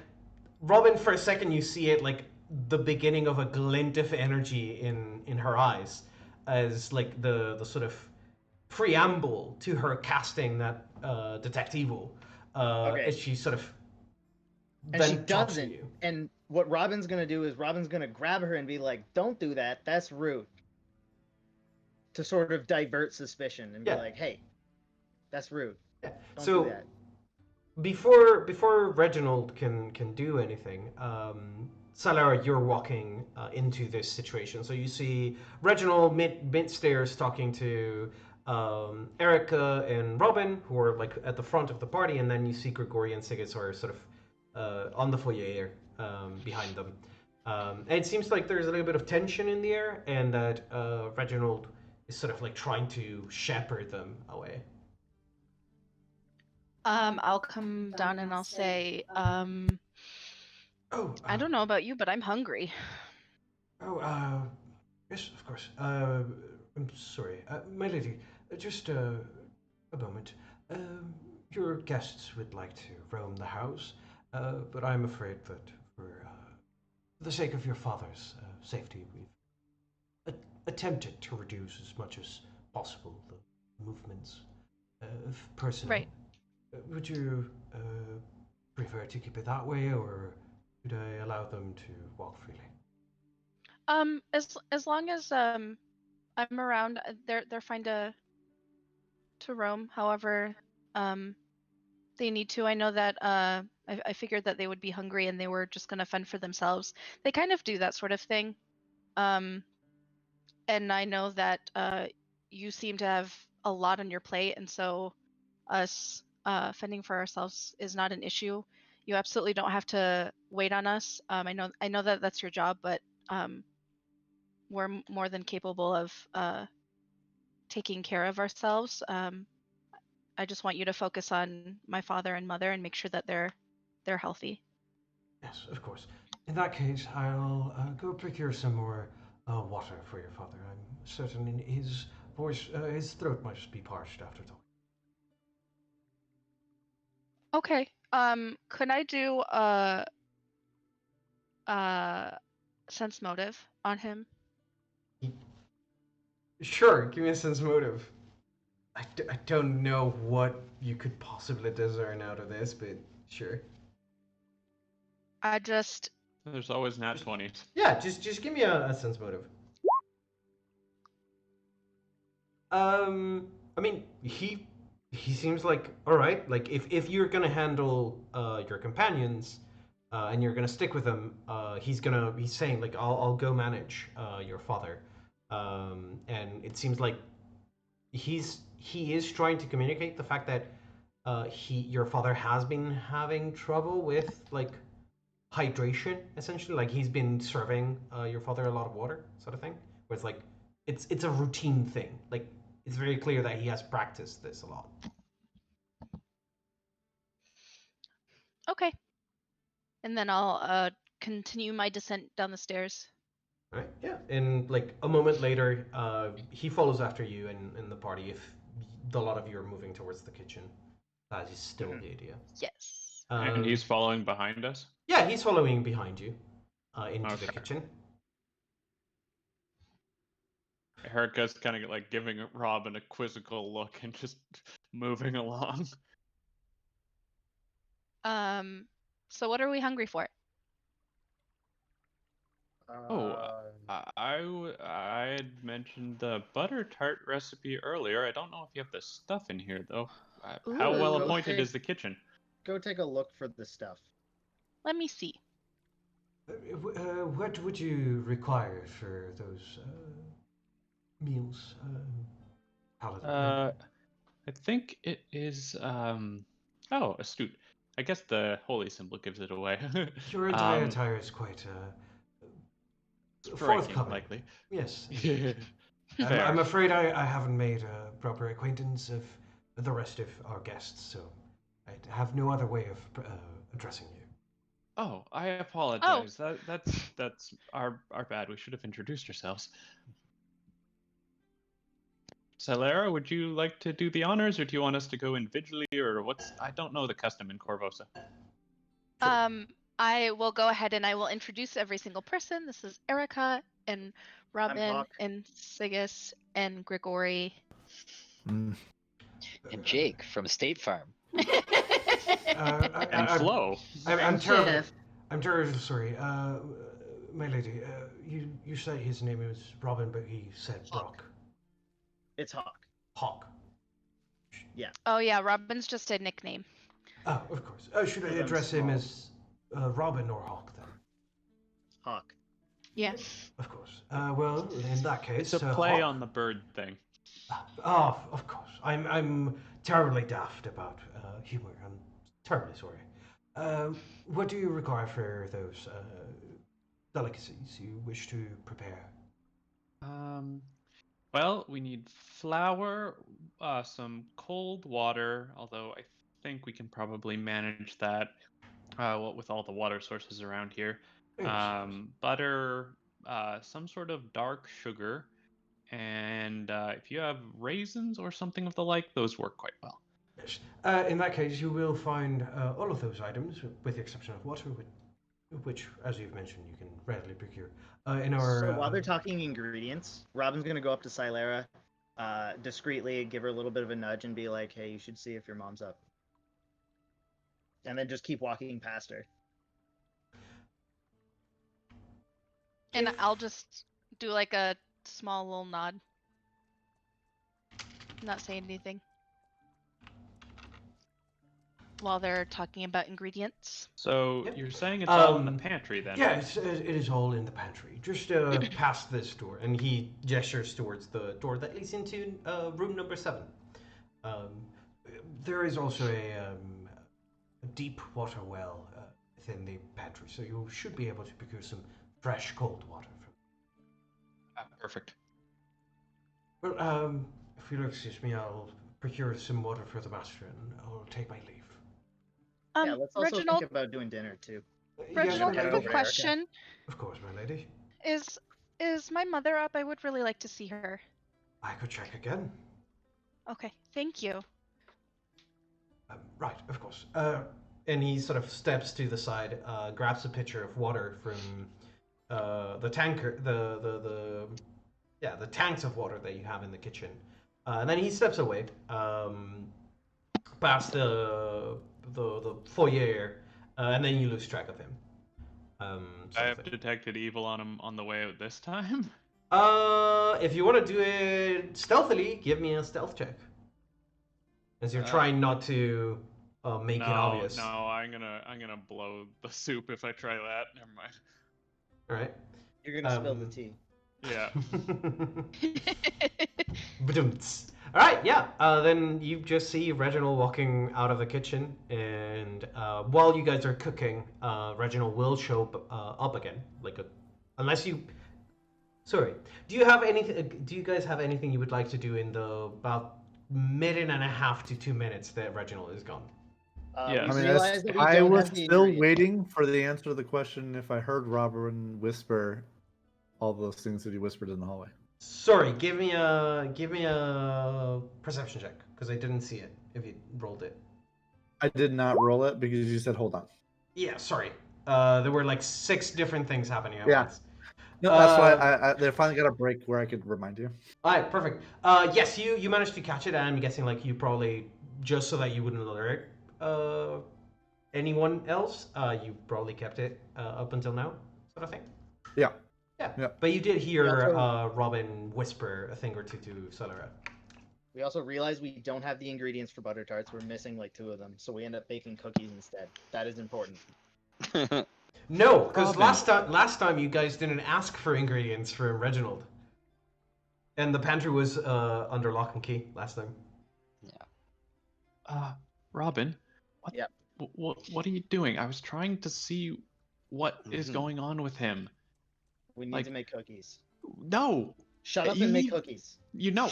Robin, for a second, you see it like the beginning of a glint of energy in her eyes, as like the sort of preamble to her casting that detect evil. Okay. As she sort of And she then talks to doesn't. you. And what Robin's gonna do is Robin's gonna grab her and be like, "Don't do that. That's rude." To sort of divert suspicion and Yeah. be like, "Hey, that's rude. Yeah. Don't So do that." before Reginald can do anything, Salara, you're walking into this situation. So you see Reginald mid stairs talking to Erica and Robin, who are like at the front of the party, and then you see Gregory and Sigis are sort of on the foyer behind them. And it seems like there's a little bit of tension in the air, and that Reginald is sort of like trying to shepherd them away. I'll come down and I'll say, Oh, I don't know about you, but I'm hungry. Oh, yes, of course. I'm sorry. My lady, just a moment. Your guests would like to roam the house, but I'm afraid that for the sake of your father's safety, we've attempted to reduce as much as possible the movements of personnel. Right. Would you prefer to keep it that way, or should I allow them to walk freely? As long as I'm around, they're fine to roam. However, they need to. I know that I figured that they would be hungry and they were just gonna fend for themselves. They kind of do that sort of thing. And I know that you seem to have a lot on your plate, and so us fending for ourselves is not an issue. You absolutely don't have to wait on us. I know that that's your job, but we're more than capable of taking care of ourselves. I just want you to focus on my father and mother and make sure that they're healthy. Yes, of course. In that case, I'll go procure some more water for your father. I'm certain his voice, his throat might just be parched after talking. Okay. Could I do a sense motive on him? Sure, give me a sense motive. I don't know what you could possibly discern out of this, but sure. I just There's always nat 20s. Yeah, just give me a sense motive. I mean, he seems like all right. Like if you're gonna handle your companions, and you're gonna stick with them, he's saying like I'll go manage your father, and it seems like he is trying to communicate the fact that your father has been having trouble with like hydration essentially, like he's been serving your father a lot of water sort of thing, where it's like it's a routine thing, like it's very clear that he has practiced this a lot. okay. And then I'll continue my descent down the stairs. Right, yeah, and like a moment later he follows after you and the party, if a lot of you are moving towards the kitchen. That is still the idea. Yes. And he's following behind us? Yeah, he's following behind you into the Okay. kitchen. Erica's kind of like giving Robin a quizzical look and just moving along. So what are we hungry for? I had mentioned the butter tart recipe earlier. I don't know if you have the stuff in here though. How well Ooh. appointed is the kitchen? Go take a look for the stuff. Let me see. What would you require for those meals? Paladin? I think it is oh, astute. I guess the holy symbol gives it away. Your entire attire is quite striking, forthcoming. likely. Yes. Fair. I'm afraid I haven't made a proper acquaintance of the rest of our guests, so I have no other way of addressing you. Oh, I apologize. That's our bad. We should have introduced ourselves. Celera, would you like to do the honors, or do you want us to go individually, or what's? I don't know the custom in Corvosa. I will go ahead and I will introduce every single person. This is Erica and Robin Hawk. and Sigus and Grigori. And Jake from State Farm. And Flo. I'm terribly, Jeff. I'm terribly sorry. My lady, you said his name was Robin, but he said Brock. It's Hawk. Hawk. Oh yeah, Robin's just a nickname. Oh, of course. Should I Because I'm address him small. as Robin or Hawk then? Hawk. Yeah. Of course. Well, in that case, It's a play Hawk. on the bird thing. Oh, of course. I'm terribly daft about humor. I'm terribly sorry. What do you require for those delicacies you wish to prepare? Well, we need flour, some cold water, although I think we can probably manage that with all the water sources around here. Yes. Butter, some sort of dark sugar, and if you have raisins or something of the like, those work quite well. Yes. In that case, you will find all of those items, with the exception of water, which, as you've mentioned, you can readily procure. In our So while they're talking ingredients, Robin's gonna go up to Silera, discreetly give her a little bit of a nudge and be like, "Hey, you should see if your mom's up," and then just keep walking past her. And I'll just do like a small little nod. Not saying anything. While they're talking about ingredients. So Yep. you're saying it's all in the Um, pantry then? Yeah, it is all in the pantry. Just past this door, and he gestures towards the door that leads into room number 7. There is also a deep water well within the pantry, so you should be able to procure some fresh cold water. Perfect. Well, if you'll excuse me, I'll procure some water for the master, and I'll take my leave. Yeah, let's also Reginald, think about doing dinner too. Reginald, get a it quick over, Erica. question. Of course, my lady. Is my mother up? I would really like to see her. I could check again. Okay, thank you. Right, of course. And he sort of steps to the side, grabs a pitcher of water from the tanker, the tanks of water that you have in the kitchen, and then he steps away, past the foyer, and then you lose track of him. I have detected evil on him on the way out this time. If you want to do it stealthily, give me a stealth check. As you're trying not to make it obvious. No, I'm gonna blow the soup if I try that. Never mind. All right. You're gonna spill the tea. Yeah. Badumts. All right, yeah. Then you just see Reginald walking out of the kitchen, and while you guys are cooking, Reginald will show up again. Unless you. Sorry. Do you have anything? Do you guys have anything you would like to do in the about minute and a half to 2 minutes that Reginald is gone? Yeah. I mean, I was still waiting for the answer to the question if I heard Robin whisper all those things that he whispered in the hallway. Sorry, give me a perception check because I didn't see it. If you rolled it, I did not roll it because you said hold on. Yeah, sorry. There were like 6 different things happening at once. No, that's why they finally got a break where I could remind you. All right, perfect. Yes, you managed to catch it, and I'm guessing like you probably just so that you wouldn't alert anyone else. You probably kept it up until now, sort of thing. Yeah. Yeah. But you did hear Robin whisper a thing or two to Solera. We also realized we don't have the ingredients for butter tarts. We're missing like 2 of them, so we end up baking cookies instead. That is important. No, because last time you guys didn't ask for ingredients from Reginald, and the pantry was under lock and key last time. Yeah. Robin, what are you doing? I was trying to see what is going on with him. We need to make cookies. No. Shut up and make cookies.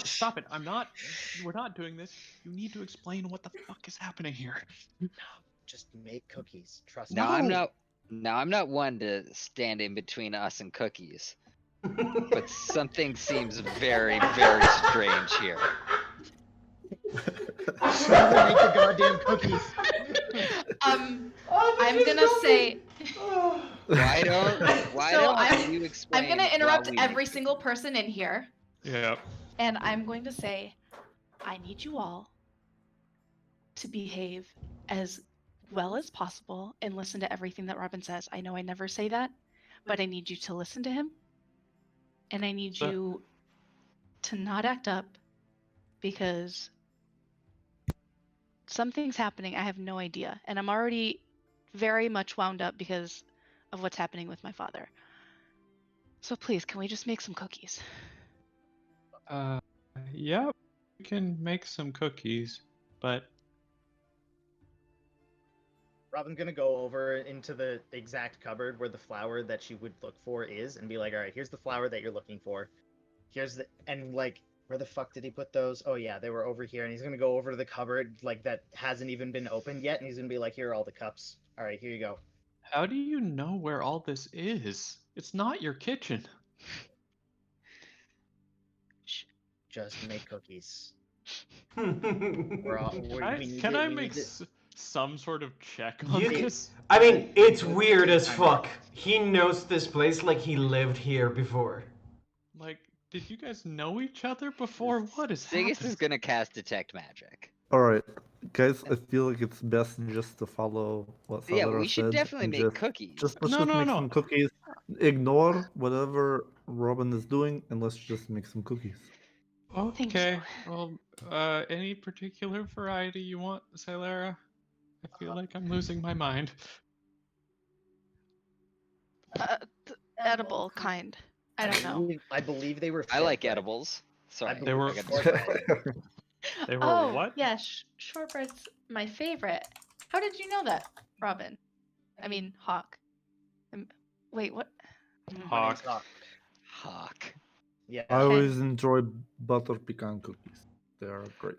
Stop it. We're not doing this. You need to explain what the fuck is happening here. Just make cookies. Trust me. No, I'm not one to stand in between us and cookies. But something seems very, very strange here. Make the goddamn cookies. I'm gonna say. Why don't you explain? I'm gonna interrupt every single person in here. Yeah. And I'm going to say, I need you all to behave as well as possible and listen to everything that Robin says. I know I never say that, but I need you to listen to him. And I need you to not act up because something's happening. I have no idea. And I'm already very much wound up because of what's happening with my father. So please, can we just make some cookies? Yeah, we can make some cookies, but Robin's gonna go over into the exact cupboard where the flour that she would look for is and be like, all right, here's the flour that you're looking for. And like, where the fuck did he put those? Oh yeah, they were over here. And he's gonna go over to the cupboard like that hasn't even been opened yet. And he's gonna be like, here are all the cups. All right, here you go. How do you know where all this is? It's not your kitchen. Just make cookies. Can I make some sort of check on this? I mean, it's weird as fuck. He knows this place like he lived here before. Like, did you guys know each other before? What is happening? Sigus is gonna cast Detect Magic. Alright, guys, I feel like it's best just to follow what Salvador said. Yeah, we should definitely make cookies. Let's just make some cookies. Ignore whatever Robin is doing, and let's just make some cookies. Okay, well, any particular variety you want, Sailera? I feel like I'm losing my mind. Edible kind. I don't know. I believe they were. I like edibles. Sorry. They were. They were Oh, what? yeah, shortbread's my favorite. How did you know that, Robin? I mean, Hawk. Wait, what? My name's Hawk. Hawk. Yeah. I always enjoy butter pecan cookies. They are great.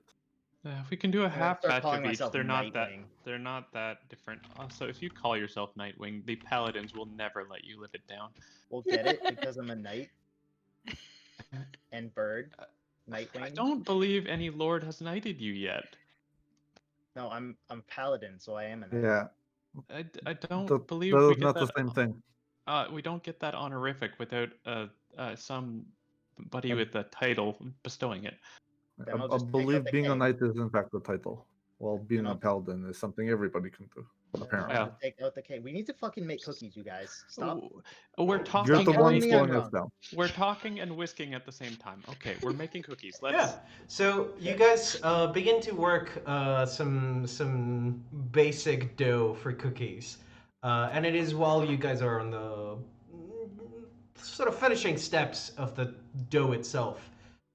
We can do a I'm gonna half start batch calling of each. myself They're not that. Nightwing. They're not that different. Also, if you call yourself Nightwing, the Paladins will never let you live it down. We'll get it because I'm a knight and bird. Nightwing. I don't believe any lord has knighted you yet. No, I'm paladin, so I am a knight. Yeah. I don't That believe is we get not that. the same thing. We don't get that honorific without somebody I- with a title bestowing it. Then I'll I just take out believe the being a cane. knight is in fact the title, while being I'll a paladin is something everybody can do. Then I'll Apparently, Yeah. just take out the cane. We need to fucking make cookies, you guys. Stop. Ooh, we're talking. you're the and one telling me I'm slowing us wrong. down. We're talking and whisking at the same time. Okay, we're making cookies. Let's. Yeah. So you guys begin to work some basic dough for cookies, and it is while you guys are on the sort of finishing steps of the dough itself.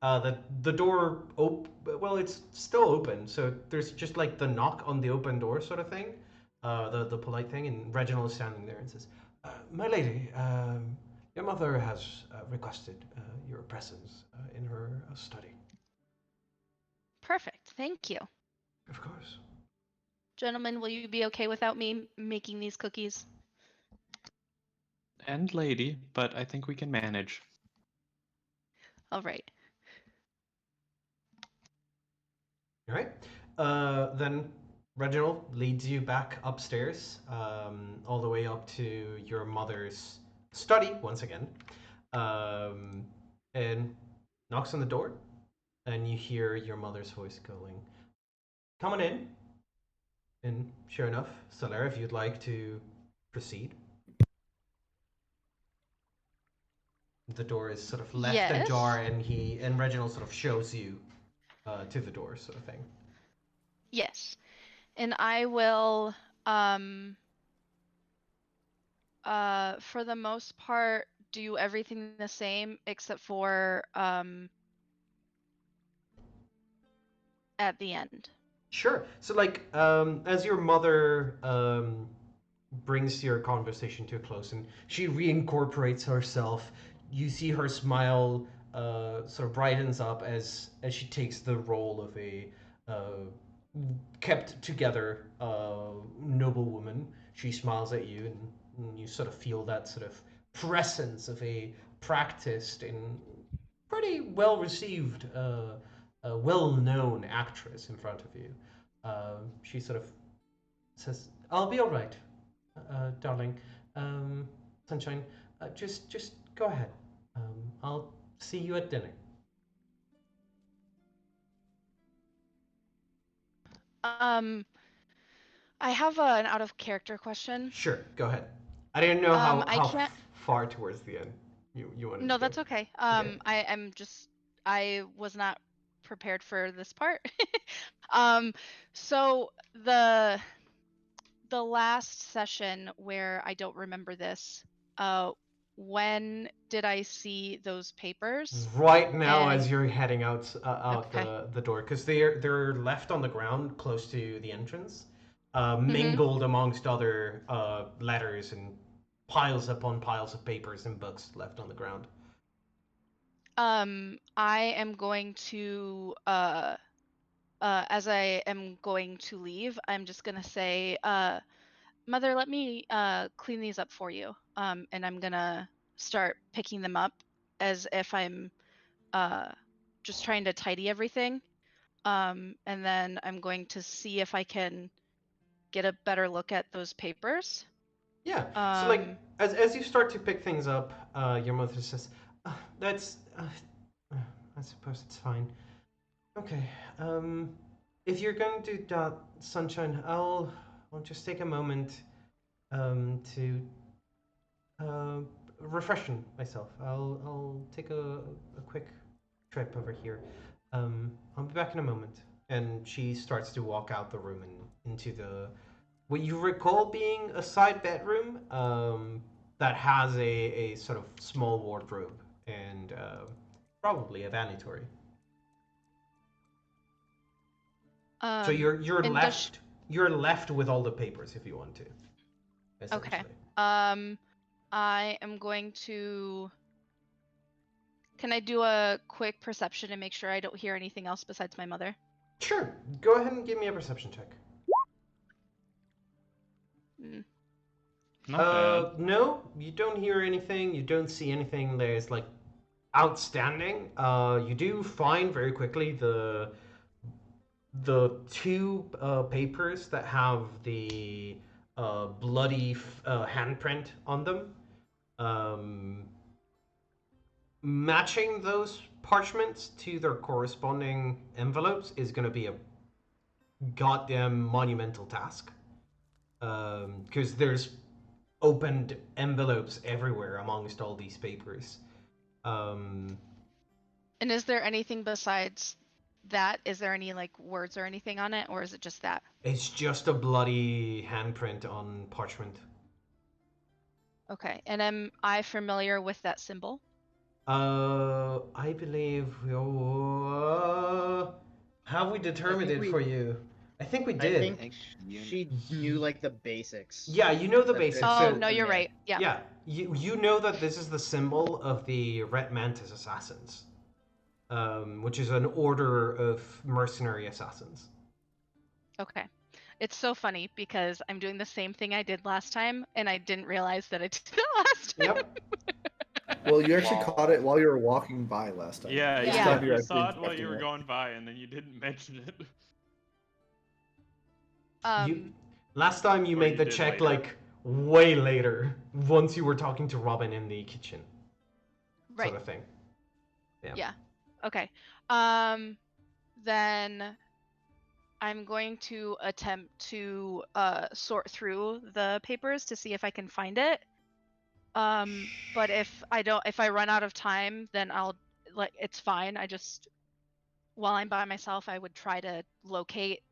The door well, it's still open, so there's just like the knock on the open door sort of thing, the polite thing, and Reginald is standing there and says, "My lady, your mother has requested your presence in her study." Perfect. Thank you. Of course. Gentlemen, will you be okay without me making these cookies? And lady, but I think we can manage. All right. All right. Then Reginald leads you back upstairs, all the way up to your mother's study once again, and knocks on the door, and you hear your mother's voice going, "Coming in." And sure enough, Solara, if you'd like to proceed. The door is sort of left Yes. ajar, and Reginald sort of shows you to the door, sort of thing. Yes. And I will for the most part do everything the same except for at the end. Sure. So, like, as your mother brings your conversation to a close and she reincorporates herself, you see her smile sort of brightens up as she takes the role of a kept together noble woman. She smiles at you, and you sort of feel that sort of presence of a practiced and pretty well received, well known actress in front of you. She sort of says, "I'll be all right, darling. Sunshine, just go ahead. I'll see you at dinner." I have an out of character question. Sure, go ahead. I didn't know how I can't. far towards the end you wanted No, to go. that's okay. Okay. I was not prepared for this part. So the last session where I don't remember this, when did I see those papers? Right now, And as you're heading out okay. the door, because they're left on the ground close to the entrance, Mm-hmm. mingled amongst other letters and piles upon piles of papers and books left on the ground. I am going to as I am going to leave, I'm just gonna say, Mother, let me clean these up for you. And I'm gonna start picking them up as if I'm just trying to tidy everything. And then I'm going to see if I can get a better look at those papers. Yeah. So like as you start to pick things up, your mother says, "That's I suppose it's fine. Okay. If you're going to do that, Sunshine, I'll just take a moment to refreshen myself. I'll take a quick trip over here. I'll be back in a moment." And she starts to walk out the room and into the what you recall being a side bedroom that has a sort of small wardrobe and probably a vanitory. So you're and does you're left with all the papers if you want to. Okay. Essentially. I am going to. Can I do a quick perception and make sure I don't hear anything else besides my mother? Sure. Go ahead and give me a perception check. Not bad. No, you don't hear anything. You don't see anything that is like outstanding. You do find very quickly the two papers that have the bloody handprint on them. Matching those parchments to their corresponding envelopes is going to be a goddamn monumental task. Because there's opened envelopes everywhere amongst all these papers. And is there anything besides that? Is there any like words or anything on it, or is it just that? It's just a bloody handprint on parchment. Okay, and am I familiar with that symbol? I believe have we determined it for you? I think we did. I think she knew like the basics. Yeah, you know the basics. Oh, So, no, you're right. Yeah. yeah, you know that this is the symbol of the Red Mantis Assassins, which is an order of mercenary assassins. Okay. It's so funny because I'm doing the same thing I did last time, and I didn't realize that I did it last time. Yep. Well, you actually caught it while you were walking by last time. Yeah, Yeah. you This time you're you actually saw it while you expecting were it. going by, and then you didn't mention it. Last time you Or made you the did check later. like way later, once you were talking to Robin in the kitchen, Right. sort of thing. Yeah. Okay. Then I'm going to attempt to sort through the papers to see if I can find it. But if I run out of time, then it's fine. While I'm by myself, I would try to locate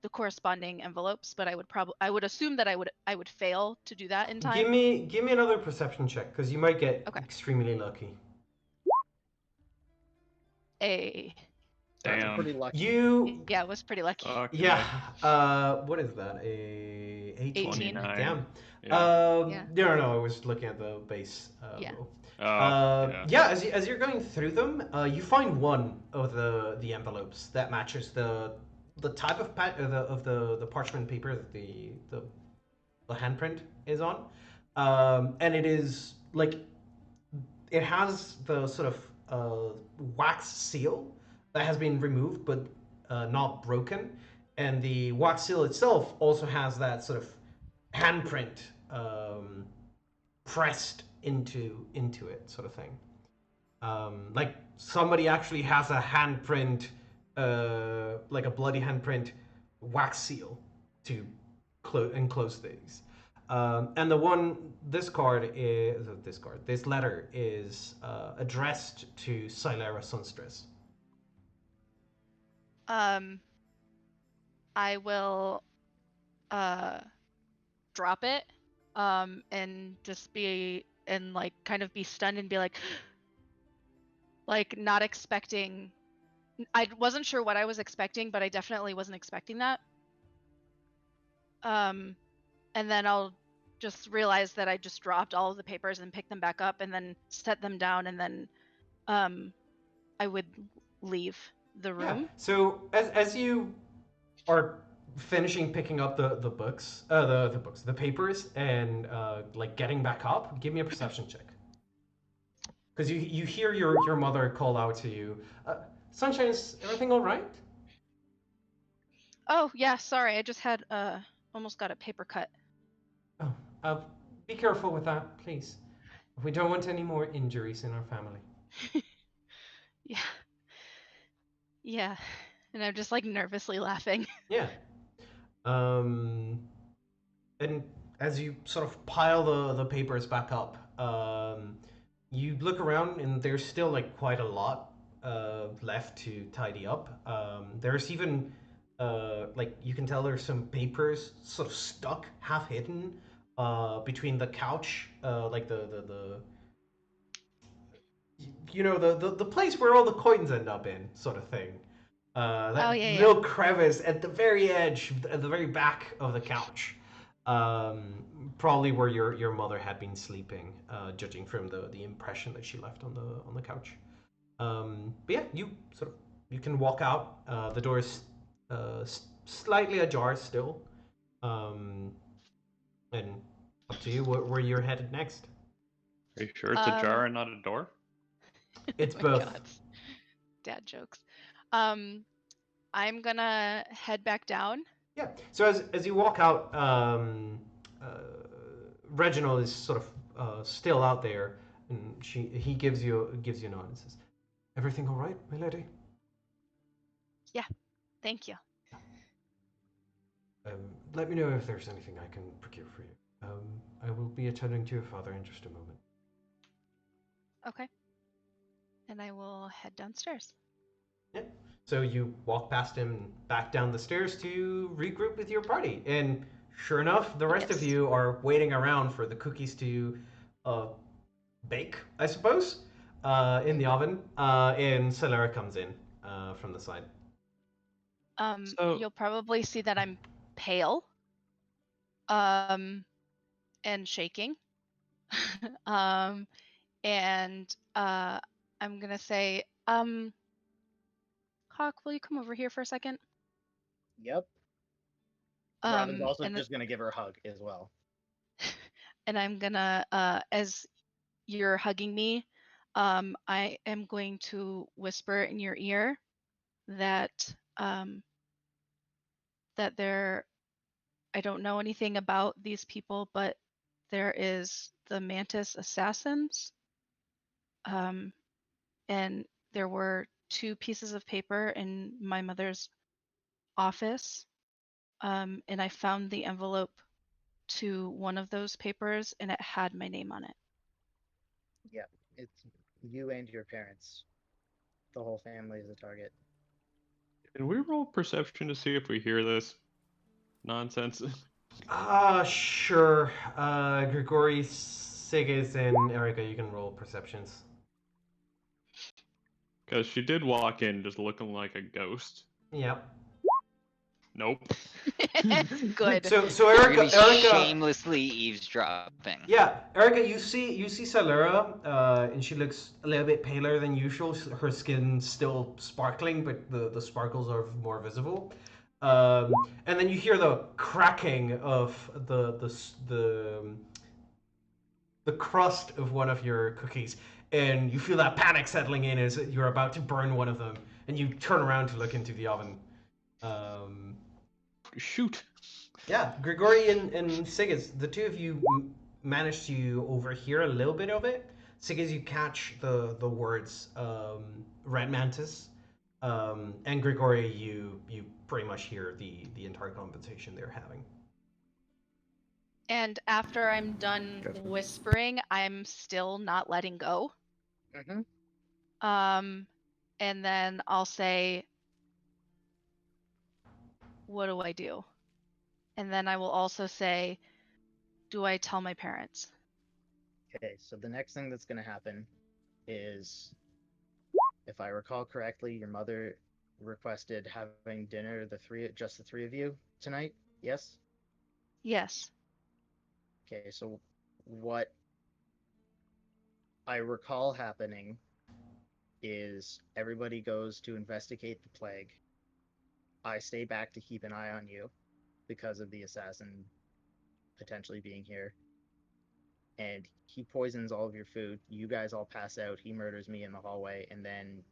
the corresponding envelopes, but I would assume that I would fail to do that in time. Give me another perception check, because you might get Okay. extremely lucky. That's Damn. pretty lucky. Yeah, it was pretty lucky. Okay. Yeah. What is that? A 18. 29. Damn. Yeah. No. I was looking at the base. Yeah. Roll. Yeah. Yeah. As you're going through them, you find one of the envelopes that matches the type of the parchment paper that the handprint is on, and it is like it has the sort of wax seal that has been removed but not broken, and the wax seal itself also has that sort of handprint pressed into it, sort of thing. Like somebody actually has a handprint, like a bloody handprint wax seal to enclose things. And this letter is addressed to Silera Sunstress. I will drop it and just be and like kind of be stunned and be like not expecting. I wasn't sure what I was expecting, but I definitely wasn't expecting that. And then I'll just realize that I just dropped all of the papers and pick them back up and then set them down, and then I would leave the room. Yeah. So as you are finishing picking up the papers and like getting back up, give me a perception check. Because you hear your mother call out to you, Sunshine, is everything all right? Oh yeah, sorry, I just had almost got a paper cut. Oh, be careful with that, please. We don't want any more injuries in our family. Yeah, and I'm just like nervously laughing. Yeah. And as you sort of pile the papers back up, you look around and there's still like quite a lot left to tidy up. There's even like you can tell there's some papers sort of stuck, half hidden, between the couch, like the you know the place where all the coins end up in, sort of thing. That yeah. little crevice at the very edge, at the very back of the couch. Probably where your mother had been sleeping, judging from the impression that she left on the couch. But yeah, you can walk out. The door is slightly ajar still, and up to you where you're headed next. Are you sure it's a jar and not a door? It's Oh my both. God. Dad jokes. I'm gonna head back down. Yeah. So as you walk out, Reginald is sort of still out there, and he gives you a nod and says, "Everything all right, my lady?" Thank you. Let me know if there's anything I can procure for you. I will be attending to your father in just a moment. Okay. And I will head downstairs. Yeah. So you walk past him back down the stairs to regroup with your party, and sure enough, the rest of Yes. you are waiting around for the cookies to bake, I suppose, in the oven. And Celera comes in from the side. So- You'll probably see that I'm pale, and shaking. And I'm gonna say, Hawk, will you come over here for a second? Yep. Robin's also and just gonna give her a hug as well. and I'm gonna, as you're hugging me, I am going to whisper in your ear that that I don't know anything about these people, but there is the Mantis assassins. And there were 2 pieces of paper in my mother's office. And I found the envelope to one of those papers, and it had my name on it. Yeah, it's you and your parents. The whole family is a target. Can we roll perception to see if we hear this nonsense? Sure. Grigori, Sigis, and Erica, you can roll perceptions. Because she did walk in just looking like a ghost. Yep. Nope. Good. So We're Erica, gonna be Erica, shamelessly eavesdropping. yeah, Erica, you see Celera, and she looks a little bit paler than usual. Her skin's still sparkling, but the sparkles are more visible. And then you hear the cracking of the crust of one of your cookies, and you feel that panic settling in as you're about to burn one of them, and you turn around to look into the oven. Shoot. Yeah, Grigori and Sigis, the two of you manage to overhear a little bit of it. Sigis, you catch the words Red Mantis, and Grigori, you pretty much hear the entire conversation they're having. And after I'm done Gotcha. whispering, I'm still not letting go. Mm-hmm. And then I'll say, what do I do? And then I will also say, do I tell my parents? Okay, so the next thing that's gonna happen is, if I recall correctly, your mother requested having dinner just the three of you tonight. Yes. Yes. Okay, so what I recall happening is everybody goes to investigate the plague. I stay back to keep an eye on you because of the assassin potentially being here. And he poisons all of your food. You guys all pass out. He murders me in the hallway. And then,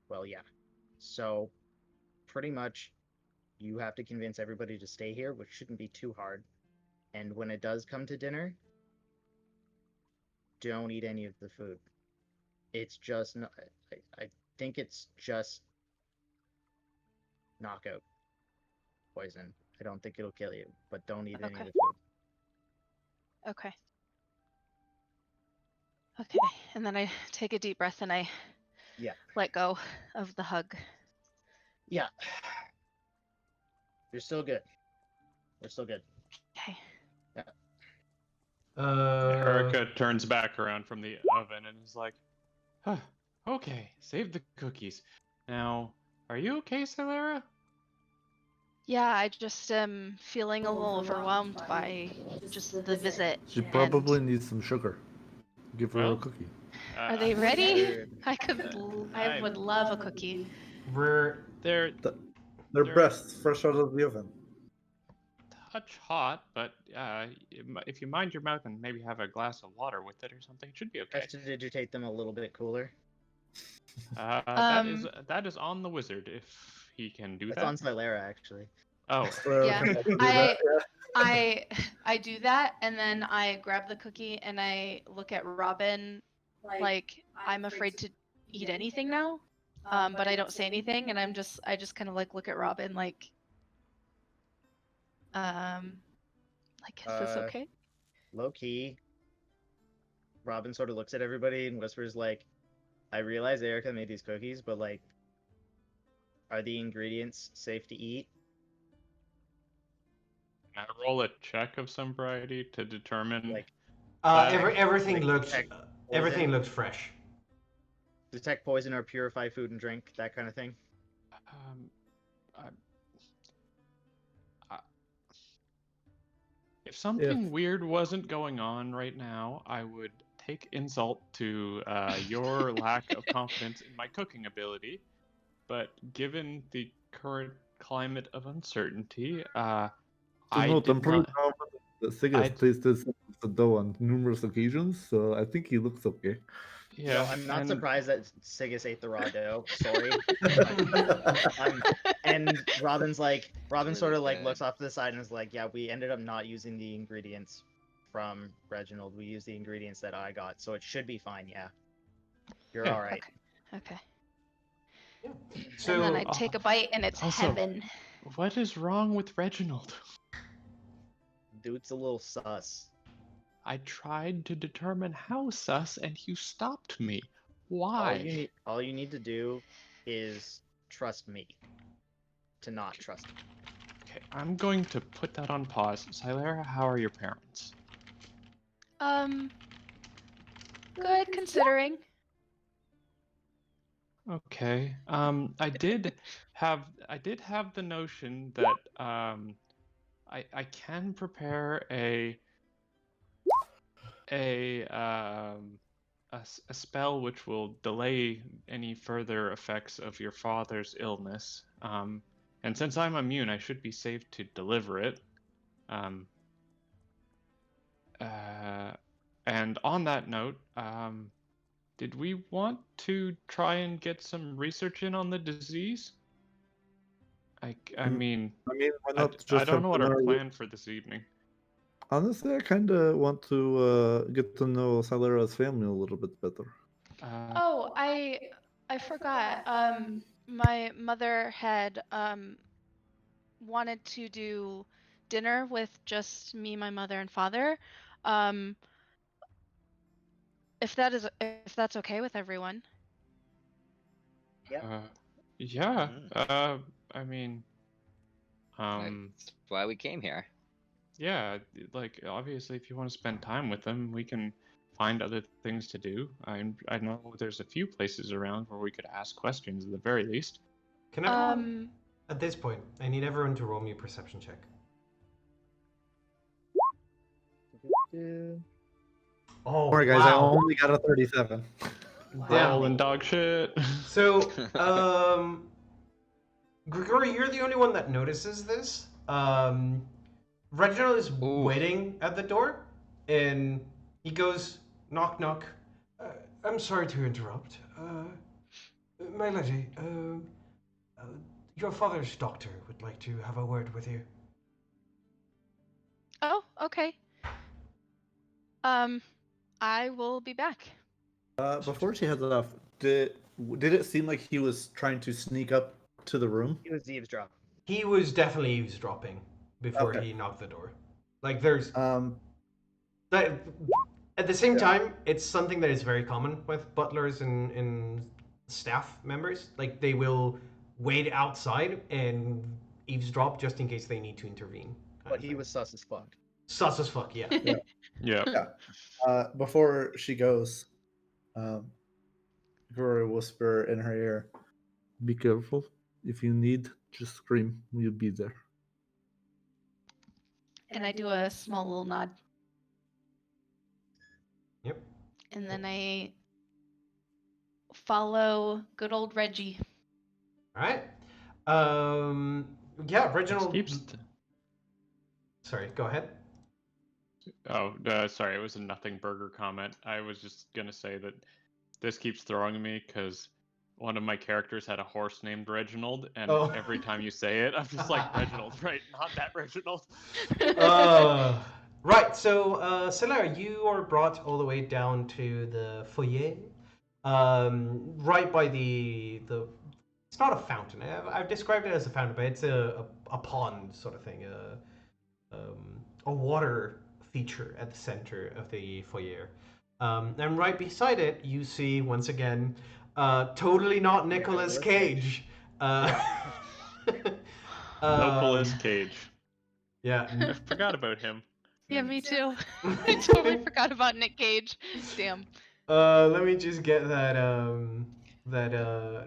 well, yeah. So, pretty much, you have to convince everybody to stay here, which shouldn't be too hard. And when it does come to dinner, don't eat any of the food. It's just, I think it's just knockout poison. I don't think it'll kill you, but don't eat any of the food. Okay. Okay. And then I take a deep breath and I let go of the hug. Yeah. You're still good. We're still good. Okay. Erica turns back around from the oven and is like, huh, okay, save the cookies. Now, Are you okay, Celera? Yeah, I just am feeling a little overwhelmed by just the visit. She and- probably needs some sugar. Give her a Well, cookie. Are they ready? Weird. I would love a cookie. We're They're They're They're- breasts, fresh out of the oven. touch hot, but if you mind your mouth and maybe have a glass of water with it or something, it should be okay. Prestidigitate them a little bit cooler. That is on the wizard if he can do It's that. on Silera, actually. Oh, Celera Yeah. can do that, I do that, and then I grab the cookie and I look at Robin like I'm afraid to eat anything now. But I don't say anything, and I just kind of like look at Robin like is this okay? Low key. Robin sort of looks at everybody and whispers like, I realize Erica made these cookies, but like, are the ingredients safe to eat? can I roll a check of some variety to determine? Like, everything like looks detect everything poison? looks fresh. Detect poison or purify food and drink, that kind of thing. If something weird wasn't going on right now, I would take insult to your lack of confidence in my cooking ability. But given the current climate of uncertainty, I note, did I'm pretty not. confident that Sig I- has placed this in the dough on numerous occasions, so I think he looks okay. Yeah, No, I'm not and surprised that Sigus ate the raw dough. Sorry. And Robin sort of like bad. looks off to the side and is like, yeah, we ended up not using the ingredients from Reginald. We used the ingredients that I got, so it should be fine. Yeah, you're Yeah. all right. Okay. So And then I take a bite, and it's also- heaven. What is wrong with Reginald? Dude's a little sus. I tried to determine how sus, and you stopped me. All Why? you need to do is trust me. To not trust me. Okay, I'm going to put that on pause. Silera, how are your parents? Good considering. Okay. I did have the notion that I can prepare a spell which will delay any further effects of your father's illness. And since I'm immune, I should be safe to deliver it. And on that note, did we want to try and get some research in on the disease? I mean, why I not just don't have know what our dinner with- plan for this evening. Honestly, I kind of want to get to know Salera's family a little bit better. Oh, I forgot. My mother had wanted to do dinner with just me, my mother, and father. If that's okay with everyone. Yeah. I mean, That's why we came here. yeah. Like, obviously, if you want to spend time with them, we can find other things to do. I know there's a few places around where we could ask questions at the very least. can everyone, at this point, I need everyone to roll me a perception check. Oh, Alright, guys, I wow. only got a 37. Damn. Rolling dog shit. So, Grigori, you're the only one that notices this. Reginald is Ooh. waiting at the door, and he goes, knock, knock. I'm sorry to interrupt. My lady, your father's doctor would like to have a word with you. Oh, okay. I will be back. Before she heads off, did it seem like he was trying to sneak up to the room? He was eavesdropping. He was definitely eavesdropping before Okay. he knocked the door. Like, there's... Um, That, at the same Yeah. time, it's something that is very common with butlers and staff members. Like, they will wait outside and eavesdrop just in case they need to intervene. kind But of he thing. was sus as fuck. Sus as fuck, yeah. Yeah. before she goes, Glory whisper in her ear, "Be careful. If you need, just scream. We'll be there. And I do a small little nod. Yep. And then I follow good old Reggie. All right. Yeah, Reginald. Sorry, go ahead. Oh, sorry, it was a nothing burger comment. I was just gonna say that this keeps throwing me because one of my characters had a horse named Reginald, and every time you say it, I'm just like, Reginald, right? Not that Reginald. Right, so, Celera, you are brought all the way down to the foyer, right by the it's not a fountain. I've described it as a fountain, but it's a pond sort of thing, a water feature at the center of the foyer. And right beside it, you see, once again, totally not Nicolas Cage. Nicolas Cage. Yeah. I forgot about him. Yeah, me too. I totally forgot about Nick Cage. Damn. Let me just get that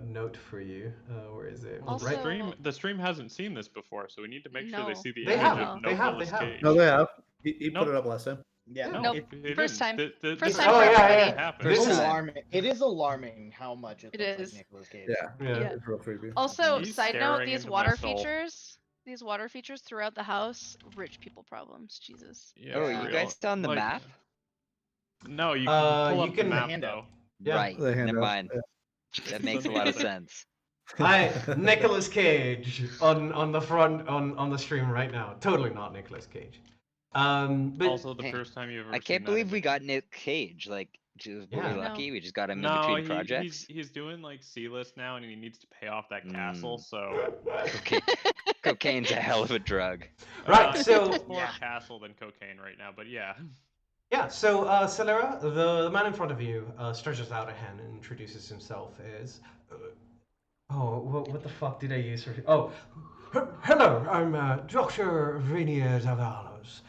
note for you. Where is it? Well, Also, the stream hasn't seen this before, so we need to make sure they see the They image have. of They have. Nicolas They have. Cage. No, they have. He put it up last time. Yeah. No, Nope. he First didn't. time. This First time for is everybody. what happened. It's First time. alarming. It is alarming how much it looks is. like Nicolas Cage. Yeah. Yeah. It's real creepy. Also, He's side note, staring these into my water soul. features throughout the house, rich people problems. Jesus. Yeah, Oh, for you real. guys on the Like, map? No, you can pull you up can- the map handout. though. Yeah. Right. The handout, Never mind. yeah. That makes a lot of sense. Hi, Nicolas Cage on the front on the stream right now. Totally not Nicolas Cage. But Also, the Hey, first time you've ever I can't seen believe that we image. got Nick Cage. Like, just were Yeah. we I know. lucky? We just got him in No, between projects. he's doing like C-list now, and he needs to pay off that Mm. castle. So Cocaine's a hell of a drug. Right, so- it's more Yeah. castle than cocaine right now. But yeah, yeah, so Celera, the man in front of you, stretches out a hand and introduces himself as. What the fuck did I use for? Oh, hello, I'm Dr. Rainier Zavalos.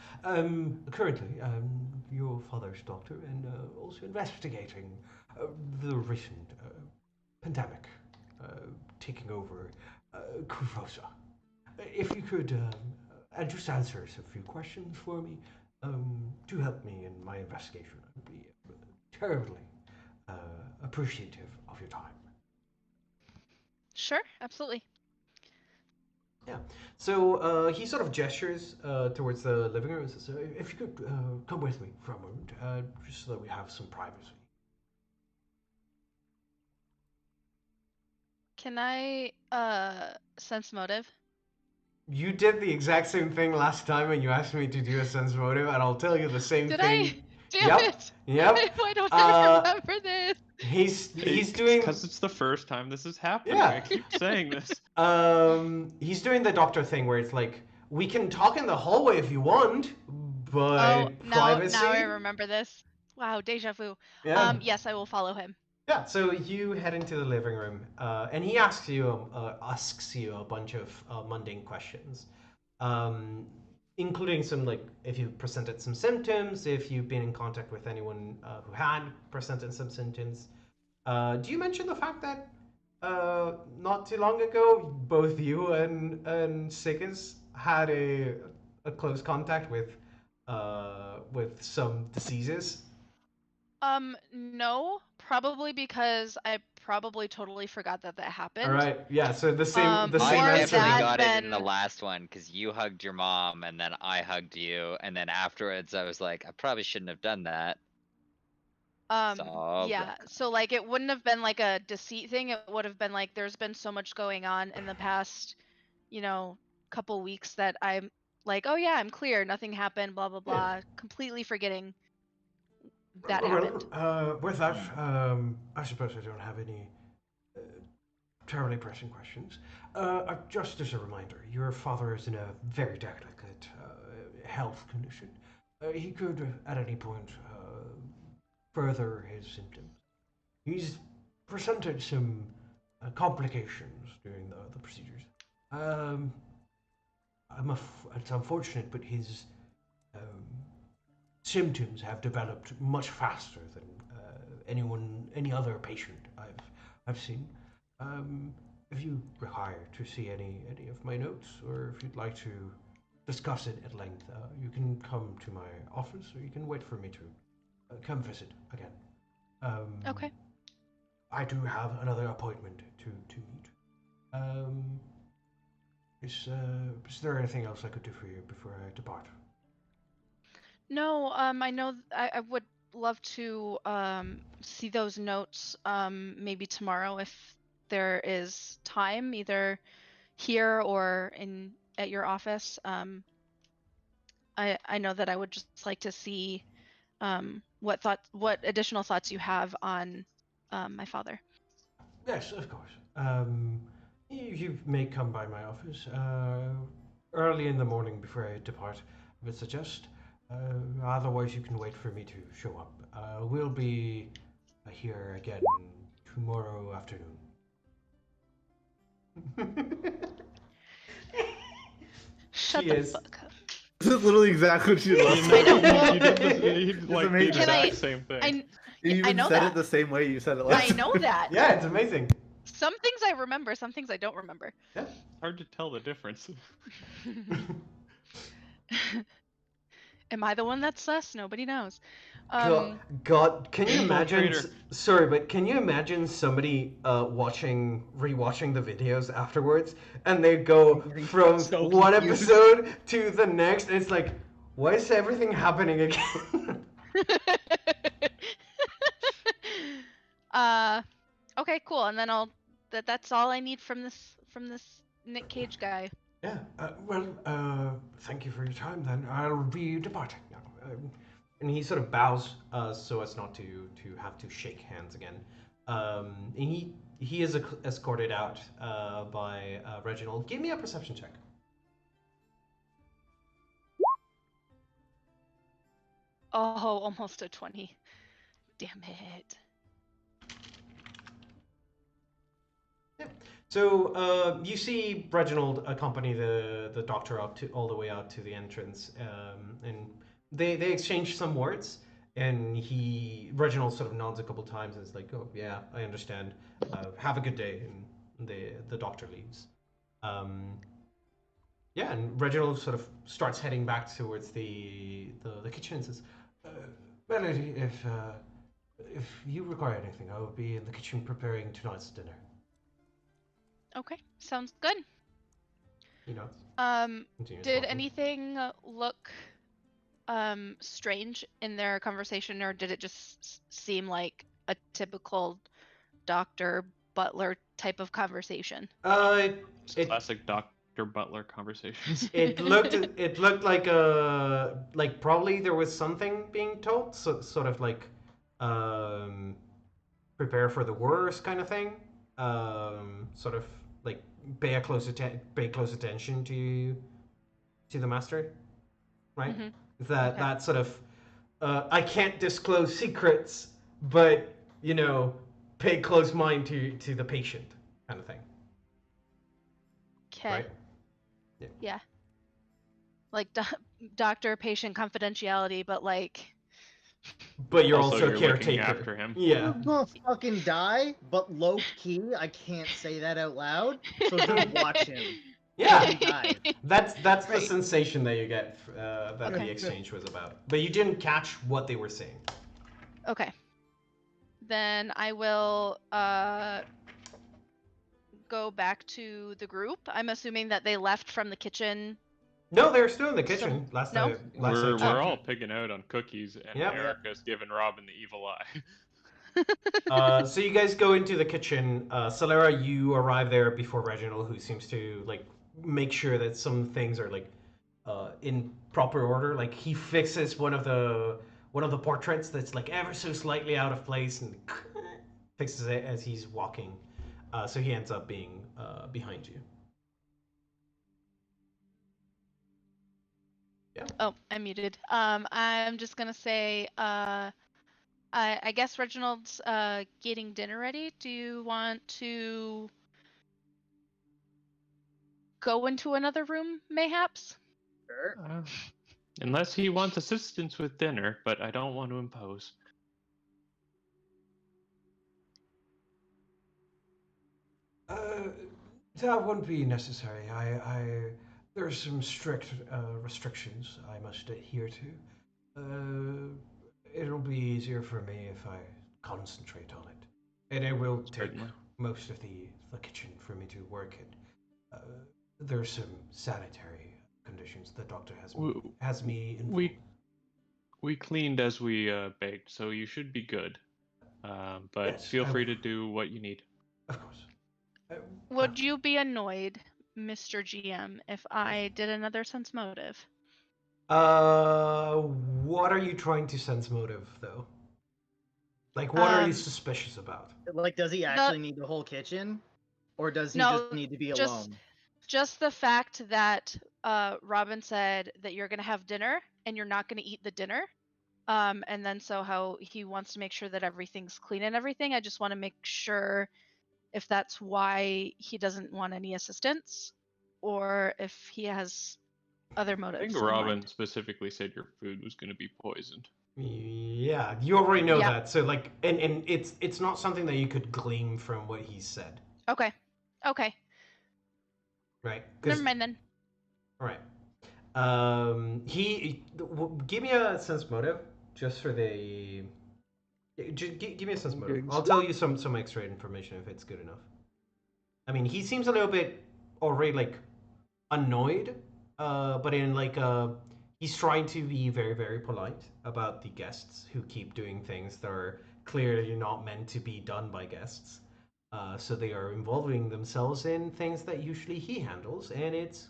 Currently, I'm your father's doctor and also investigating the recent pandemic taking over Corvosa. If you could just answer a few questions for me to help me in my investigation, I'd be terribly appreciative of your time. Sure, absolutely. Yeah. So he sort of gestures towards the living room and says, if you could come with me for a moment, just so that we have some privacy. Can I sense motive? You did the exact same thing last time when you asked me to do a sense motive, and I'll tell you the same Did thing. I? Damn Yep. it! Yep. Why don't I remember this? He's doing because it's the first time this is happening. Yeah. I keep saying this. he's doing the doctor thing where it's like, we can talk in the hallway if you want, but Oh, privacy. now I remember this. Wow, deja vu. Yeah. Yes, I will follow him. Yeah, so you head into the living room, and he asks you a bunch of mundane questions, including some, like, if you've presented some symptoms, if you've been in contact with anyone who had presented some symptoms. Do you mention the fact that not too long ago, both you and Siggins had a close contact with some diseases? No, probably because I probably totally forgot that happened. All right, yeah. So the same More I answer. definitely that got it in the than- last one because you hugged your mom and then I hugged you, and then afterwards I was like, I probably shouldn't have done that. So, Yeah, so like it wouldn't have been like a deceit thing. It would have been like there's been so much going on in the past, couple weeks that I'm like, oh yeah, I'm clear, nothing happened, blah blah blah, completely forgetting that happened. With that, I suppose I don't have any terribly pressing questions. Just as a reminder, your father is in a very delicate health condition. He could, at any point, further his symptoms. He's presented some complications during the procedures. It's unfortunate, but his symptoms have developed much faster than any other patient I've seen. if you require to see any of my notes, or if you'd like to discuss it at length, you can come to my office, or you can wait for me to come visit again. Okay. I do have another appointment to meet. Um, is there anything else I could do for you before I depart? No, I know I would love to see those notes maybe tomorrow if there is time, either here or at your office. I know that I would just like to see what additional thoughts you have on my father. Yes, of course. You may come by my office early in the morning before I depart, I would suggest. Otherwise, you can wait for me to show up. We'll be here again tomorrow afternoon. Shut She the is. fuck up. This is literally exactly what she was. I know. He did he like the amazing. exact same thing. You I even know said that. it the same way you said it last I know that. Yeah, it's amazing. Some things I remember, some things I don't remember. Yeah. It's hard to tell the difference. Am I the one that's sus? Nobody knows. God, can you imagine? Traitor. Sorry, but can you imagine somebody rewatching the videos afterwards, and they go from So one confused. episode to the next, and it's like, why is everything happening again? Okay, cool. And then that's all I need from this Nick Cage guy. Yeah. Thank you for your time. Then I'll be departing now. And he sort of bows so as not to have to shake hands again. And he is escorted out by Reginald. Give me a perception check. Oh, almost a 20. Damn it. So you see Reginald accompany the doctor up to all the way out to the entrance, and they exchange some words. And Reginald sort of nods a couple times and is like, "Oh yeah, I understand. Have a good day." And the doctor leaves. Yeah, and Reginald sort of starts heading back towards the kitchen and says, "Melody, if you require anything, I will be in the kitchen preparing tonight's dinner." Okay, sounds good. You know. Did anything look strange in their conversation, or did it just seem like a typical doctor butler type of conversation? Classic Dr. Butler conversations. It looked like probably there was something being told, so sort of like prepare for the worst kind of thing. Sort of like pay close attention to the master, right? Mm-hmm. That sort of I can't disclose secrets, but pay close mind to the patient kind of thing. Okay. Right? Yeah. Like doctor-patient confidentiality, but like. But you're Also, also you're a looking caretaker. after him. Yeah. You're gonna fucking die, but low key, I can't say that out loud. So just watch him. Yeah. He dies. That's the Right. sensation that you get that the Okay. exchange was about. But you didn't catch what they were saying. Okay. Then I will go back to the group. I'm assuming that they left from the kitchen. No, they're still in the kitchen. Last no? I We're checked. all pigging out on cookies, and Yep. Erica's giving Robin the evil eye. So you guys go into the kitchen. Solera, you arrive there before Reginald, who seems to like make sure that some things are like in proper order. Like he fixes one of the portraits that's like ever so slightly out of place and fixes it as he's walking. So he ends up being behind you. Yeah. Oh, I'm muted. I'm just gonna say, I guess Reginald's getting dinner ready. Do you want to go into another room, mayhaps? Sure. Unless he wants assistance with dinner, but I don't want to impose. That wouldn't be necessary. There's some strict restrictions I must adhere to. It'll be easier for me if I concentrate on it, and it will take Certainly. most of the kitchen for me to work in. There's some sanitary conditions the doctor has me informed. We cleaned as we baked, so you should be good. But Yes, feel free to do what you need. Of course. Would you be annoyed, Mr. GM, if I did another sense motive? What are you trying to sense motive though? Like, what are you suspicious about? Like, does he actually need the whole kitchen, or does he No, just need to be just- alone? Just the fact that Robin said that you're gonna have dinner and you're not gonna eat the dinner. And then so how he wants to make sure that everything's clean and everything. I just want to make sure if that's why he doesn't want any assistance, or if he has other I motives. think in Robin mind. specifically said your food was going to be poisoned. Yeah, you already know Yeah. that. So like, and it's not something that you could glean from what he said, Okay. Okay. right? Never mind then. All right. Give me a sense motive just for the. Give me a sense motive. I'll tell you some extra information if it's good enough. I mean, he seems a little bit already like annoyed, but in like he's trying to be very very polite about the guests who keep doing things that are clearly not meant to be done by guests. So they are involving themselves in things that usually he handles, and it's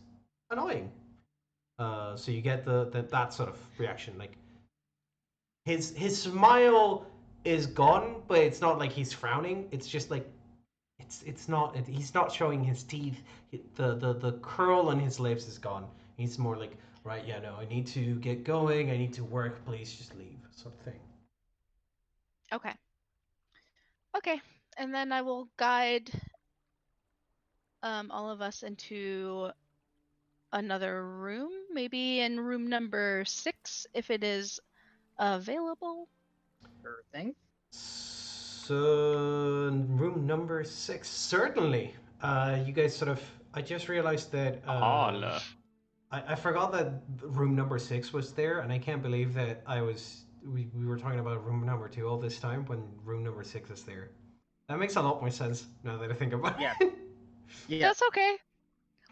annoying. So you get that sort of reaction. Like his smile is gone, but it's not like he's frowning. It's just like it's not. He's not showing his teeth. The curl on his lips is gone. He's more like, right, yeah, no, I need to get going. I need to work. Please just leave, sort of thing. Okay. Okay. And then I will guide all of us into another room, maybe in room number 6 if it is available. Sure thing. So room number 6, certainly. You guys sort of. I just realized that. Holla. I forgot that room number 6 was there, and I can't believe that we were talking about room number 2 all this time when room number 6 is there. That makes a lot more sense now that I think about Yeah. it. Yeah. That's okay.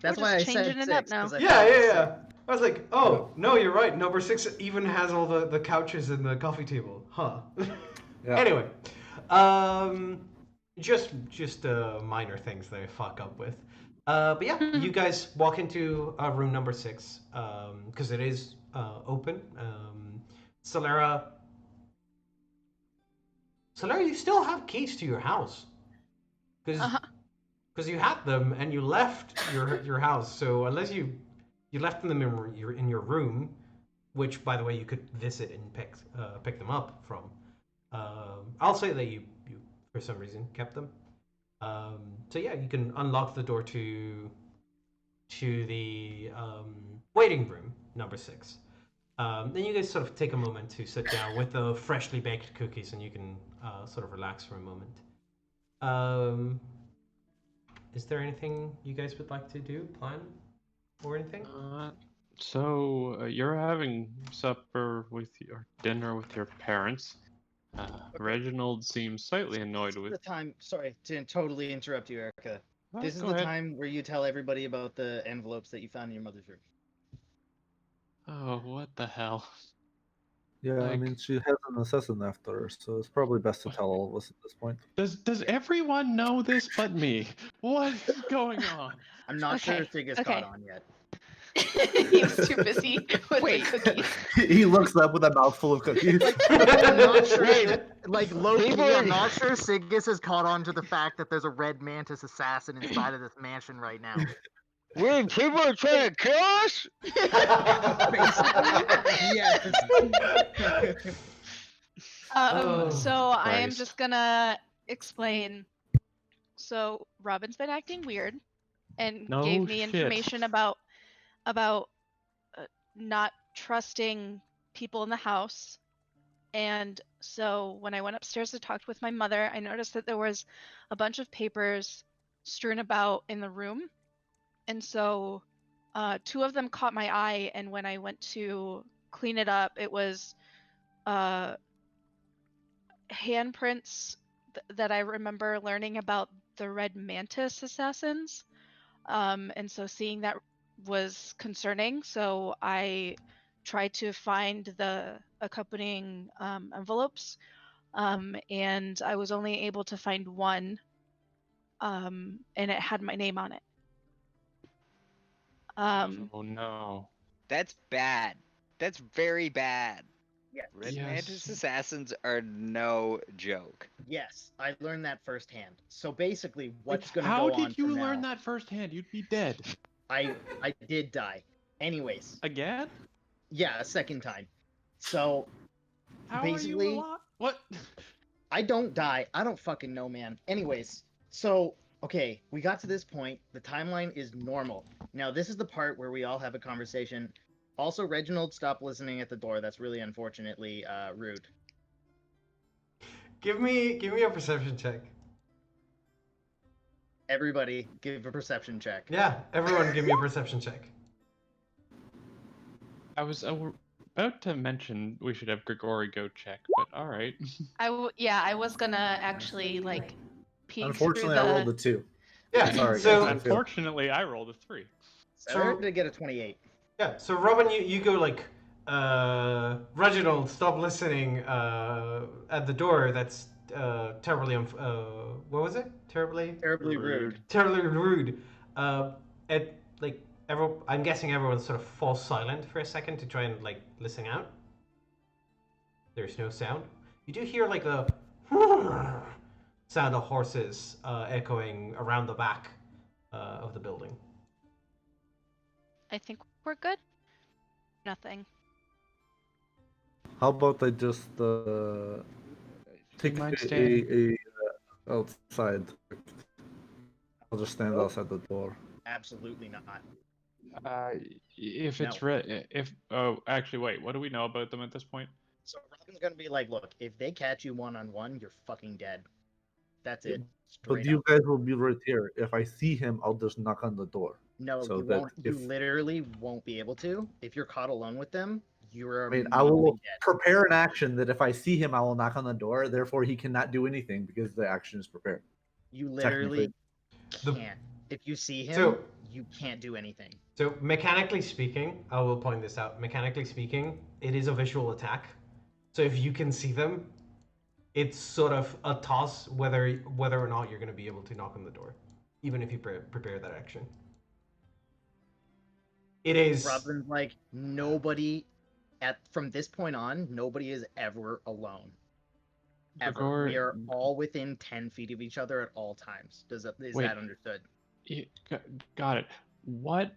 That's We're why I just said changing it 6. up now. 'cause I Yeah, thought it was yeah. 6. I was like, oh, no, you're right. Number 6 even has all the couches and the coffee table. Huh. Yeah. Anyway, just minor things that I fuck up with. But yeah, you guys walk into room number 6 because it is open. Solera, you still have keys to your house because you had them and you left your house. So unless you left them in your room, which by the way you could visit and pick them up from. I'll say that you for some reason kept them. So yeah, you can unlock the door to the waiting room number 6. Then you guys sort of take a moment to sit down with the freshly baked cookies, and you can sort of relax for a moment. Is there anything you guys would like to do, plan, or anything? So you're having supper with your dinner with your parents. Reginald seems slightly annoyed with. The time. Sorry to totally interrupt you, Erica. This is Go the ahead. time where you tell everybody about the envelopes that you found in your mother's room. Oh, what the hell? Yeah, I Like- mean, she has an assassin after her, so it's probably best to tell all of us at this point. Does everyone know this but me? What is going on? I'm not sure Okay, if Sig has okay. caught on yet. He was too busy with Wait. the cookies. He looks up with a mouthful of cookies. I'm not sure. Wait. Like low-key, People I'm are- not sure Sigus has caught on to the fact that there's a red mantis assassin inside of this mansion right now. Wait, people are trying to kill us? Yes. Oh, So I am Christ. just gonna explain. So Robin's been acting weird and No gave me shit. information about not trusting people in the house. And so when I went upstairs to talk with my mother, I noticed that there was a bunch of papers strewn about in the room. And so 2 of them caught my eye, and when I went to clean it up, it was handprints that I remember learning about the Red Mantis assassins. And so seeing that was concerning. So I tried to find the accompanying envelopes, and I was only able to find one, and it had my name on it. Oh no. That's bad. That's very bad. Yes. Red Yes. Mantis assassins are no joke. Yes, I learned that firsthand. So basically, what's going to How go on did you from learn now, that firsthand? You'd be dead. I did die. Anyways, Again? yeah, a second time. So How basically, are you alive? What? I don't die. I don't fucking know, man. Anyways, so okay, we got to this point. The timeline is normal. Now this is the part where we all have a conversation. Also, Reginald, stop listening at the door. That's really unfortunately rude. Give me a perception check. Everybody, give a perception check. Yeah, everyone, give me a perception check. I was about to mention we should have Grigori go check, but all right. I was gonna actually like peek Unfortunately, through I the... rolled a 2. Yeah. Sorry, So guys. Unfortunately, I rolled a 3. Sarah did get a 28. yeah. So Robin, you go like, Reginald, stop listening. At the door. That's terribly. What was it? Terribly rude. terribly rude. It like I'm guessing everyone sort of falls silent for a second to try and like listen out. There's no sound. You do hear like a sound of horses echoing around the back of the building. I think we're good. Nothing. How about I just take mind a standing? outside? I'll just stand Nope. outside the door. Absolutely not. If it's No. actually, wait. What do we know about them at this point? So Robin's gonna be like, look, if they catch you one-on-one, you're fucking dead. That's it. But Straight you up. guys will be right here. If I see him, I'll just knock on the door. No, so you that won't. You if- literally won't be able to. If you're caught alone with them, you're I mean, I will immediately dead. prepare an action that if I see him, I will knock on the door. Therefore, he cannot do anything because the action is prepared. You literally The- can't. If you see him, So- you can't do anything. So mechanically speaking, I will point this out. Mechanically speaking, it is a visual attack. So if you can see them, it's sort of a toss whether or not you're going to be able to knock on the door, even if you prepare that action. It is. Robin's like, nobody from this point on, nobody is ever alone. Ever. Gregor- We are all within 10 feet of each other at all times. Is Wait. that understood? Got it. What?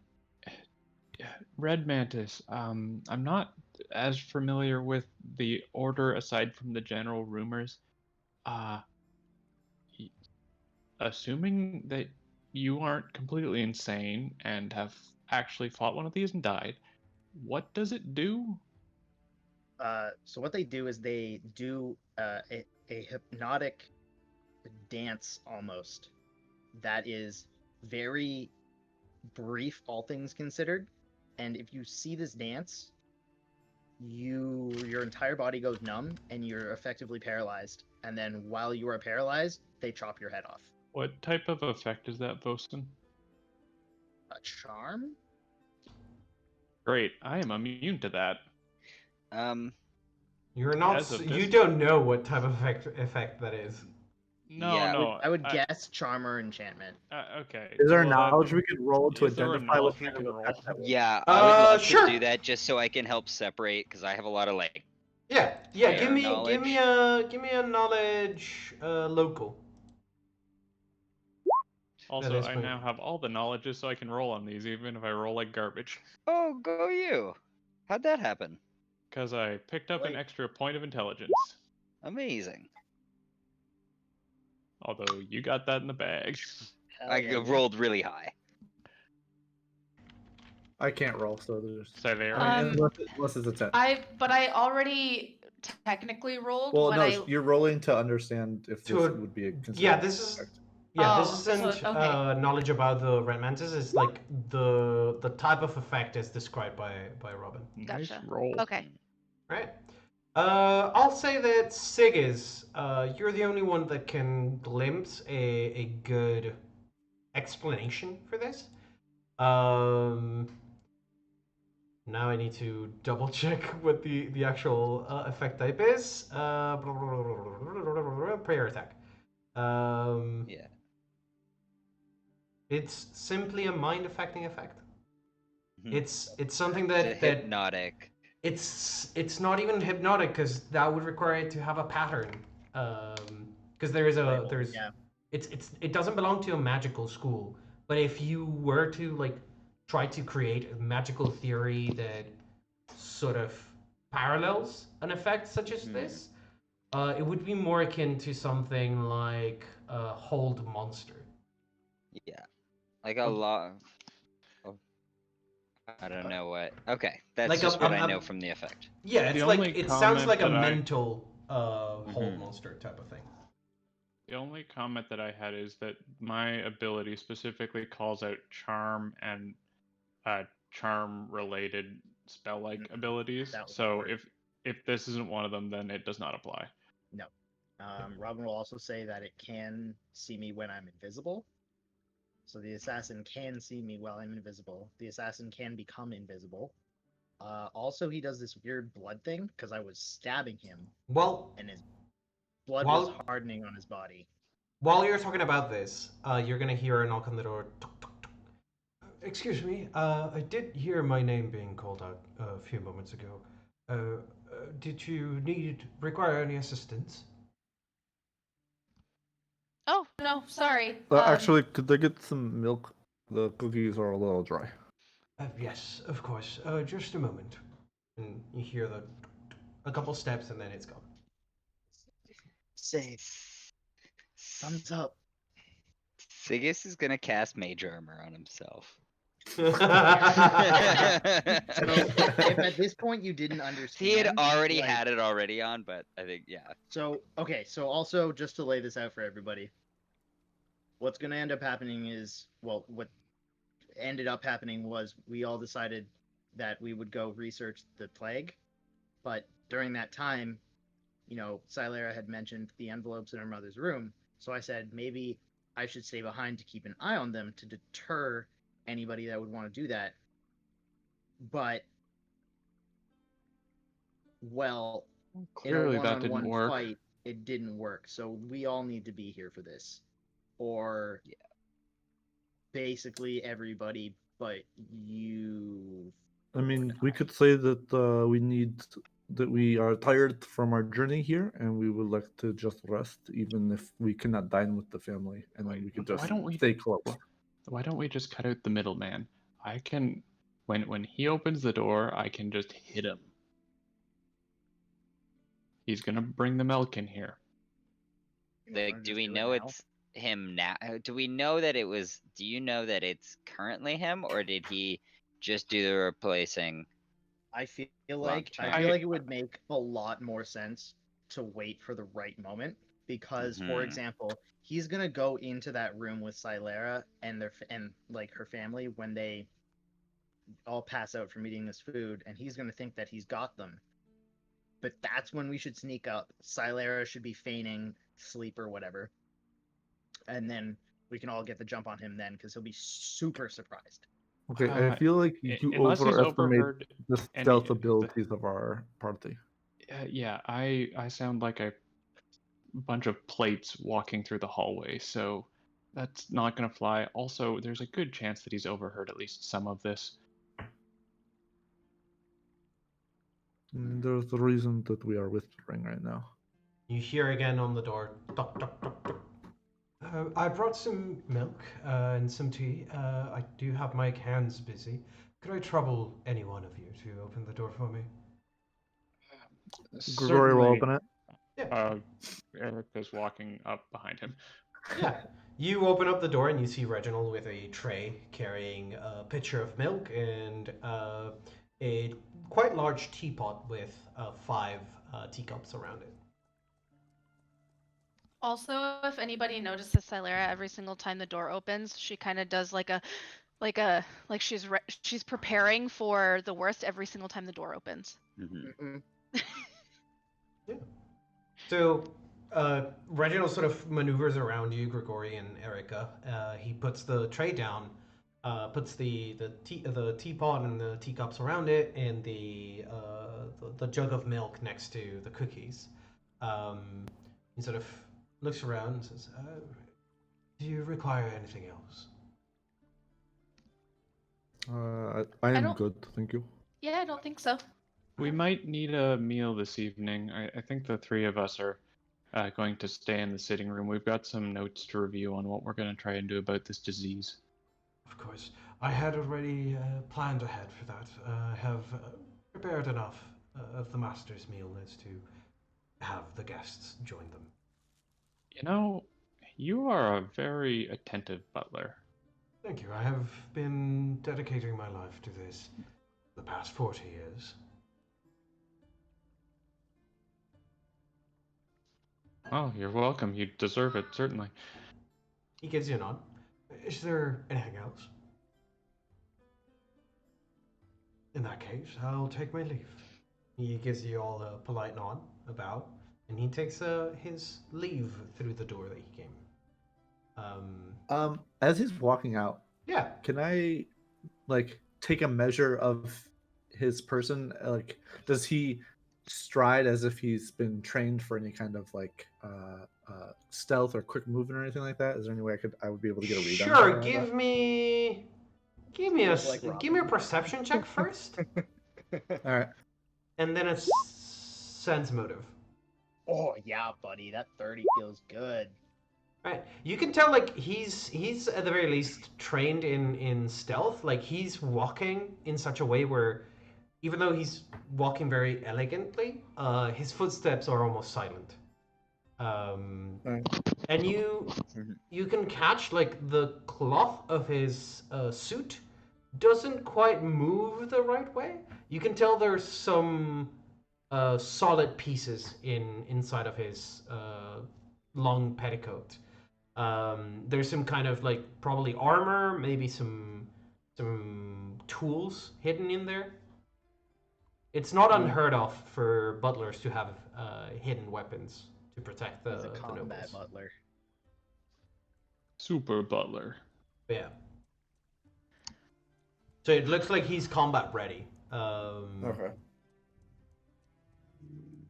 Red Mantis. I'm not as familiar with the order aside from the general rumors. Assuming that you aren't completely insane and have actually fought one of these and died, what does it do? So what they do is they do a hypnotic dance almost that is very brief, all things considered. And if you see this dance, your entire body goes numb and you're effectively paralyzed. And then while you are paralyzed, they chop your head off. What type of effect is that, Vosen? A charm? Great, I am immune to that. You're not. As of You this- don't know what type of effect that is. No, Yeah, no. I would guess charm or enchantment. Okay. Is there a well, that- knowledge we could roll to is there a identify what knowledge we kind can of roll? effect that was? Yeah, I would love Sure. to do that just so I can help separate because I have a lot of like. Yeah. Fire Give me a knowledge local. Also, That is I fine. now have all the knowledges so I can roll on these, even if I roll like garbage. Oh, go you! How'd that happen? Because I picked up an Wait. extra point of intelligence. Amazing. Although you got that in the bag. Hell I yeah. rolled really high. I can't roll, so there's. So there. I mean, Um, unless it's a 10. But I already technically rolled Well, when no, I... you're rolling to understand if To this a- would be a considered Yeah, this is. effect. Yeah, Oh, this so- isn't okay. knowledge about the red mantis. It's like the type of effect as described by Robin. Nice Gotcha. roll. Okay. Right. I'll say that Sigis, you're the only one that can glimpse a good explanation for this. Now I need to double check what the actual effect type is. Prayer attack. Yeah. It's simply a mind affecting effect. Mhm. It's something It's a that hypnotic. it's not even hypnotic because that would require it to have a pattern. Because Label, there's yeah. it doesn't belong to a magical school. But if you were to like try to create a magical theory that sort of parallels an effect such as this, it would be more akin to something like hold monster. Yeah. Like a lot. Oh, I don't know what. Okay, that's Like just what I know from the effect. yeah, it's The like only it sounds like a comment that I- mental hold Mhm. monster type of thing. The only comment that I had is that my ability specifically calls out charm and charm related spell like abilities. That was So important. if this isn't one of them, then it does not apply. No. Robin will also say that it can see me when I'm invisible. So the assassin can see me while I'm invisible. The assassin can become invisible. Also, he does this weird blood thing because I was stabbing him Well, and his blood was while hardening on his body. while you're talking about this, you're gonna hear a knock on the door. Tuk, tuk, tuk. Excuse me, I did hear my name being called out a few moments ago. Did you require any assistance? Oh, no, sorry. Actually, could I get some milk? The cookies are a little dry. Yes, of course. Just a moment. And you hear a couple steps, and then it's gone. Say, thumbs up. Sigis is gonna cast mage armor on himself. So if at this point you didn't understand, He had already like- had it already on, but I think yeah. So okay, so also just to lay this out for everybody, what's going to end up happening is, well, what ended up happening was we all decided that we would go research the plague, but during that time, you know, Silera had mentioned the envelopes in her mother's room, so I said maybe I should stay behind to keep an eye on them to deter anybody that would want to do that. But well, Clearly in a that didn't one-on-one work. fight, it didn't work. So we all need to be here for this, or Yeah. basically everybody but you. I mean, we could say that we are tired from our journey here, and we would like to just rest, even if we cannot dine with the family, and then we could Why just don't we- stay close. Why don't we just cut out the middleman? I can, when he opens the door, I can just hit him. He's gonna bring the milk in here. Like, do we know it's him now? Do we know that it was? Do you know that it's currently him, or did he just do the replacing? I feel Long like term. I feel like it would make a lot more sense to wait for the right moment because, for Mhm. example, he's gonna go into that room with Silera and like her family when they all pass out from eating this food, and he's gonna think that he's got them. But that's when we should sneak up. Silera should be feigning sleep or whatever, and then we can all get the jump on him then because he'll be super surprised. Okay, I feel like you Unless he's overestimate overheard the any- stealth abilities of our party. Yeah, I sound like a bunch of plates walking through the hallway, so that's not gonna fly. Also, there's a good chance that he's overheard at least some of this. There's a reason that we are whispering right now. You hear again on the door. Tuk, tuk, tuk, tuk. I brought some milk and some tea. I do have my hands busy. Could I trouble any one of you to open the door for me? Gregory will open it. Yeah. Erica's walking up behind him. Yeah. You open up the door and you see Reginald with a tray carrying a pitcher of milk and a quite large teapot with 5 teacups around it. Also, if anybody notices Silera every single time the door opens, she kind of does like she's preparing for the worst every single time the door opens. Mm-hmm. Yeah. So Reginald sort of maneuvers around you, Grigori and Erica. He puts the tray down, puts the teapot and the teacups around it, and the jug of milk next to the cookies. He sort of looks around and says, "Do you require anything else?" I am don't- good, thank you. Yeah, I don't think so. We might need a meal this evening. I think the three of us are going to stay in the sitting room. We've got some notes to review on what we're going to try and do about this disease. Of course. I had already planned ahead for that. I have prepared enough of the master's meal as to have the guests join them. You know, you are a very attentive butler. Thank you. I have been dedicating my life to this the past 40 years. Oh, you're welcome. You deserve it, certainly. He gives you a nod. Is there anything else? In that case, I'll take my leave. He gives you all a polite nod, a bow, and he takes his leave through the door that he came. As he's walking out, Yeah. can I like take a measure of his person? Like, does he stride as if he's been trained for any kind of like stealth or quick movement or anything like that? Is there any way I would be able to get a read on Sure. that? Give me a perception check first, All right. and then a sense motive. Oh yeah, buddy, that 30 feels good. Right. You can tell like he's at the very least trained in stealth. Like he's walking in such a way where even though he's walking very elegantly, his footsteps are almost silent. And you can catch like the cloth of his suit doesn't quite move the right way. You can tell there's some solid pieces inside of his long petticoat. There's some kind of like probably armor, maybe some tools hidden in there. It's not unheard of for butlers to have hidden weapons to protect the He's a combat nobles. butler. Super butler. Yeah. So it looks like he's combat ready. Okay.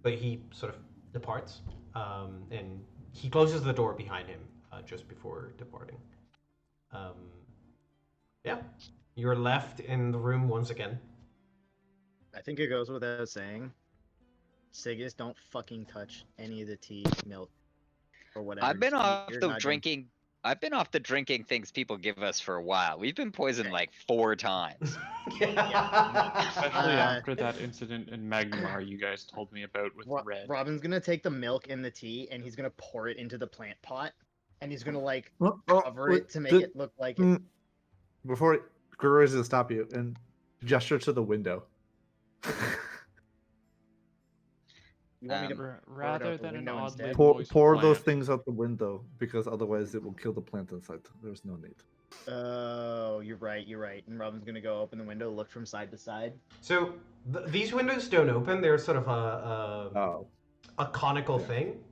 But he sort of departs, and he closes the door behind him just before departing. Yeah, you're left in the room once again. I think it goes without saying. Sigus, don't fucking touch any of the tea, milk, or whatever. I've been Just eat off your the goddamn- drinking. I've been off the drinking things people give us for a while. We've been poisoned like 4 times. Especially after that incident in Magmar you guys told me about with Red. Robin's gonna take the milk and the tea, and he's gonna pour it into the plant pot, and he's gonna like Oh, cover it to make it look like it. Before Guru is gonna stop you and gesture to the window. You want me to pour it Rather out the than an window oddly instead? moist Pour those plant. things out the window because otherwise it will kill the plant inside. There's no need. Oh, you're right. And Robin's gonna go open the window, look from side to side. So these windows don't open. They're sort of a conical thing.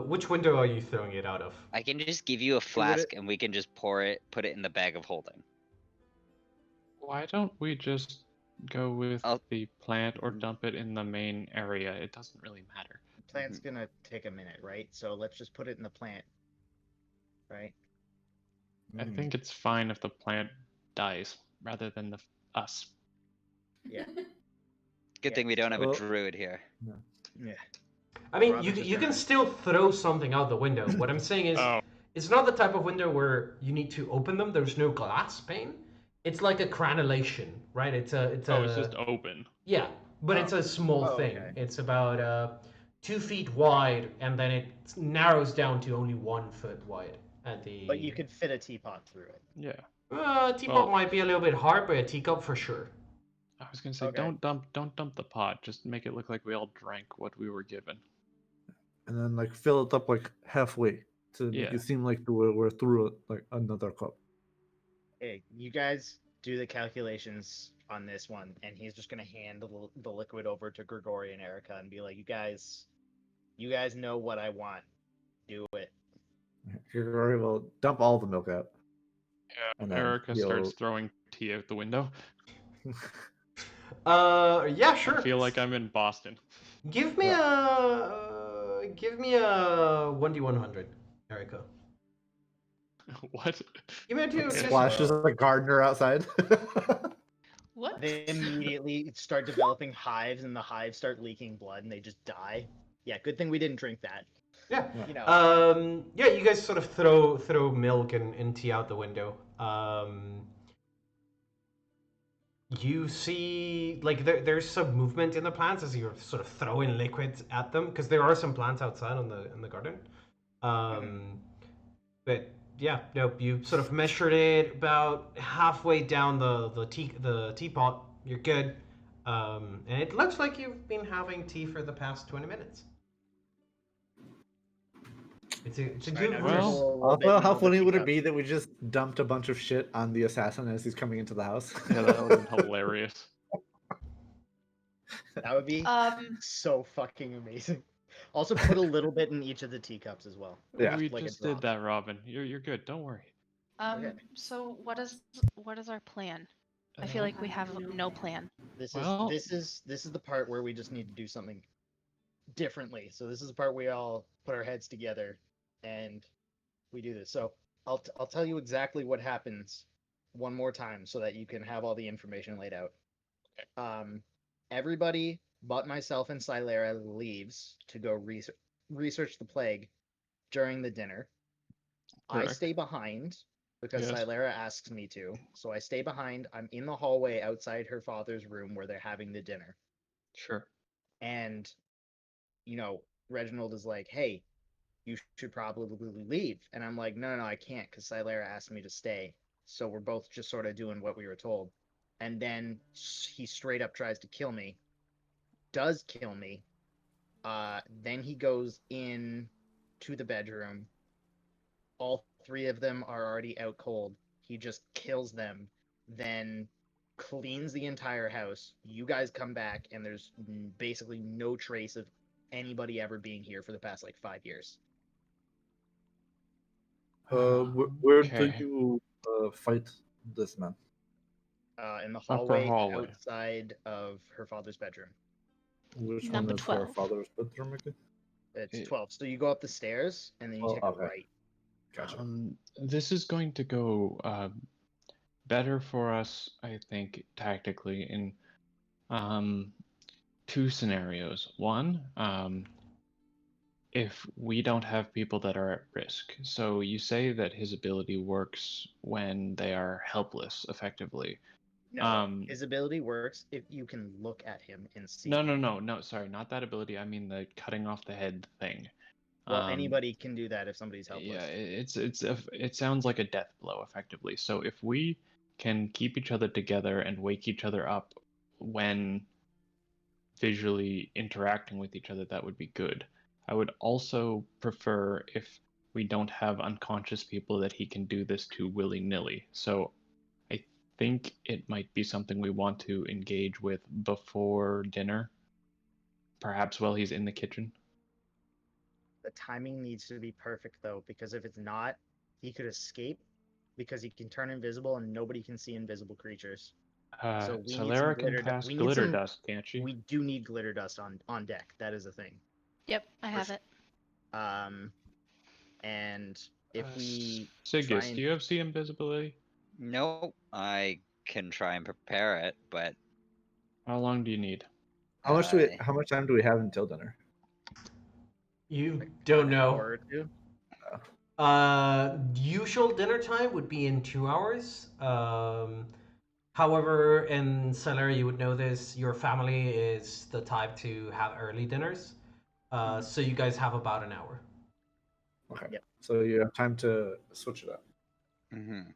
Which window are you throwing it out of? I can just give you a flask and we can just put it in the bag of holding. Why don't we just go with the plant or dump it in the main area? It doesn't really matter. The plant's gonna take a minute, right? So let's just put it in the plant, right? I think it's fine if the plant dies rather than us. Yeah. Good thing we don't have a druid here. Yeah. I mean, Robin's you just can still throw something out the window. What I'm saying is, it's not the type of window where you need to open them. There's no glass pane. It's like a crenellation, right? It's It's just open. Yeah, but it's a small thing. Okay. It's about 2 feet wide, and then it narrows down to only 1 foot wide at the. But you could fit a teapot through it. Yeah. Teapot might be a little bit hard, but a teacup for sure. I was gonna say Okay. don't dump the pot. Just make it look like we all drank what we were given. and then like fill it up like halfway to make Yeah. it seem like we're through like another cup. Hey, you guys do the calculations on this one, and he's just gonna hand the liquid over to Grigori and Erica and be like, you guys know what I want. Do it. Grigori will dump all the milk out. Yeah, And then Erica he'll- starts throwing tea out the window. Yeah, sure. I feel like I'm in Boston. Give me a 1d100, Erica. What? Give me a two. Okay. Splashes a gardener outside. What? They immediately start developing hives, and the hives start leaking blood, and they just die. Yeah, good thing we didn't drink that. Yeah. You know. Yeah, you guys sort of throw milk and tea out the window. You see, like there's some movement in the plants as you're sort of throwing liquids at them because there are some plants outside in the garden. But yeah, no, you sort of measured it about halfway down the teapot. You're good, and it looks like you've been having tea for the past 20 minutes. It's a Sorry, good now Well, dribble a little bit Also, in how all the funny would it teacups. be that we just dumped a bunch of shit on the assassin as he's coming into the house? Yeah, that would have been hilarious. That would be so fucking amazing. Also, put a little bit in each of the teacups as well. Yeah. We Like a just did drop. that, Robin. You're good. Don't worry. Okay. So what is our plan? I feel like we have no plan. Well- This is the part where we just need to do something differently. So this is the part we all put our heads together and we do this. So I'll tell you exactly what happens one more time so that you can have all the information laid out. Everybody but myself and Silera leaves to go research the plague during the dinner. I Correct. stay behind because Yes. Silera asks me to. So I stay behind. I'm in the hallway outside her father's room where they're having the dinner. Sure. And, Reginald is like, hey, you should probably leave. And I'm like, no, I can't because Silera asked me to stay. So we're both just sort of doing what we were told. And then he straight up tries to kill me. Does kill me. Then he goes in to the bedroom. All three of them are already out cold. He just kills them, then cleans the entire house. You guys come back, and there's basically no trace of anybody ever being here for the past 5 years. Where do Okay. you fight this man? In the Upper hallway, hallway. outside of her father's bedroom. Which Number one is your 12. father's bedroom again? It's It- 12. So you go up the stairs, and then you Oh, take okay. a right. Gotcha. This is going to go better for us, I think, tactically in two scenarios. One, if we don't have people that are at risk. So you say that his ability works when they are helpless, effectively. No, his ability works if you can look at him and see. No. Sorry, not that ability. I mean the cutting off the head thing. Well, anybody can do that if somebody's helpless. Yeah, it sounds like a death blow, effectively. So if we can keep each other together and wake each other up when visually interacting with each other, that would be good. I would also prefer if we don't have unconscious people that he can do this to willy-nilly. So I think it might be something we want to engage with before dinner, perhaps while he's in the kitchen. The timing needs to be perfect, though, because if it's not, he could escape because he can turn invisible and nobody can see invisible creatures. So we need some Solera can glitter cast we need glitter some- dust, can't she? We do need glitter dust on deck. That is a thing. Yep, I have it. And if we Sigus, try and- do you have see invisibility? Nope. I can try and prepare it, but How long do you need? How much time do we have until dinner? You don't an know. hour or two? Usual dinner time would be in 2 hours. However, in Celera, you would know this. Your family is the type to have early dinners, so you guys have about an hour. Okay. Yep. So you have time to switch it up. mhm.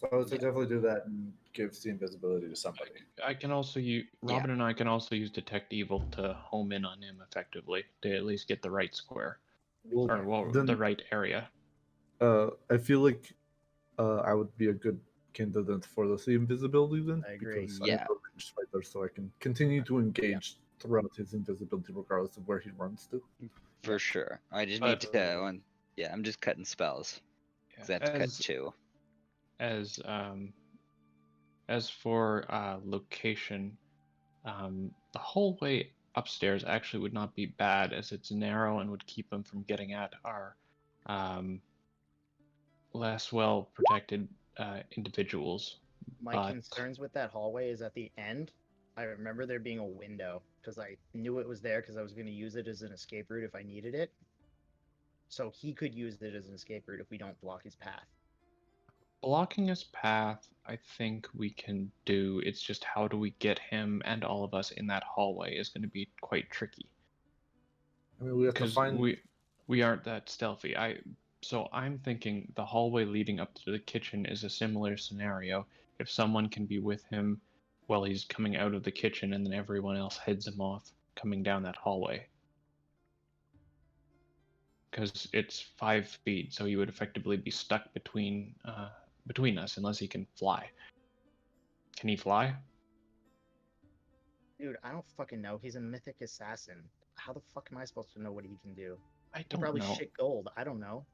So I would say definitely do that and give the invisibility to somebody. I can also use Robin and I can also use detect evil to home in on him effectively to at least get the right square Then, the right area. I feel like I would be a good candidate for the invisibility then. I agree. Because Yeah. I'm a ranged fighter, so I can continue to engage throughout his invisibility regardless of where he runs to. For sure. I just But- need to. Yeah, I'm just cutting spells. 'Cause I have to cut 2. As for location, the hallway upstairs actually would not be bad as it's narrow and would keep them from getting at our less well protected individuals. My But- concerns with that hallway is at the end. I remember there being a window because I knew it was there because I was going to use it as an escape route if I needed it. So he could use it as an escape route if we don't block his path. Blocking his path, I think we can do. It's just how do we get him and all of us in that hallway is going to be quite tricky. I mean, we have to Because find. we aren't that stealthy. So I'm thinking the hallway leading up to the kitchen is a similar scenario. If someone can be with him while he's coming out of the kitchen, and then everyone else heads him off coming down that hallway. Because it's 5 feet, so he would effectively be stuck between us unless he can fly. Can he fly? Dude, I don't fucking know. He's a mythic assassin. How the fuck am I supposed to know what he can do? I He don't probably know. shit gold. I don't know.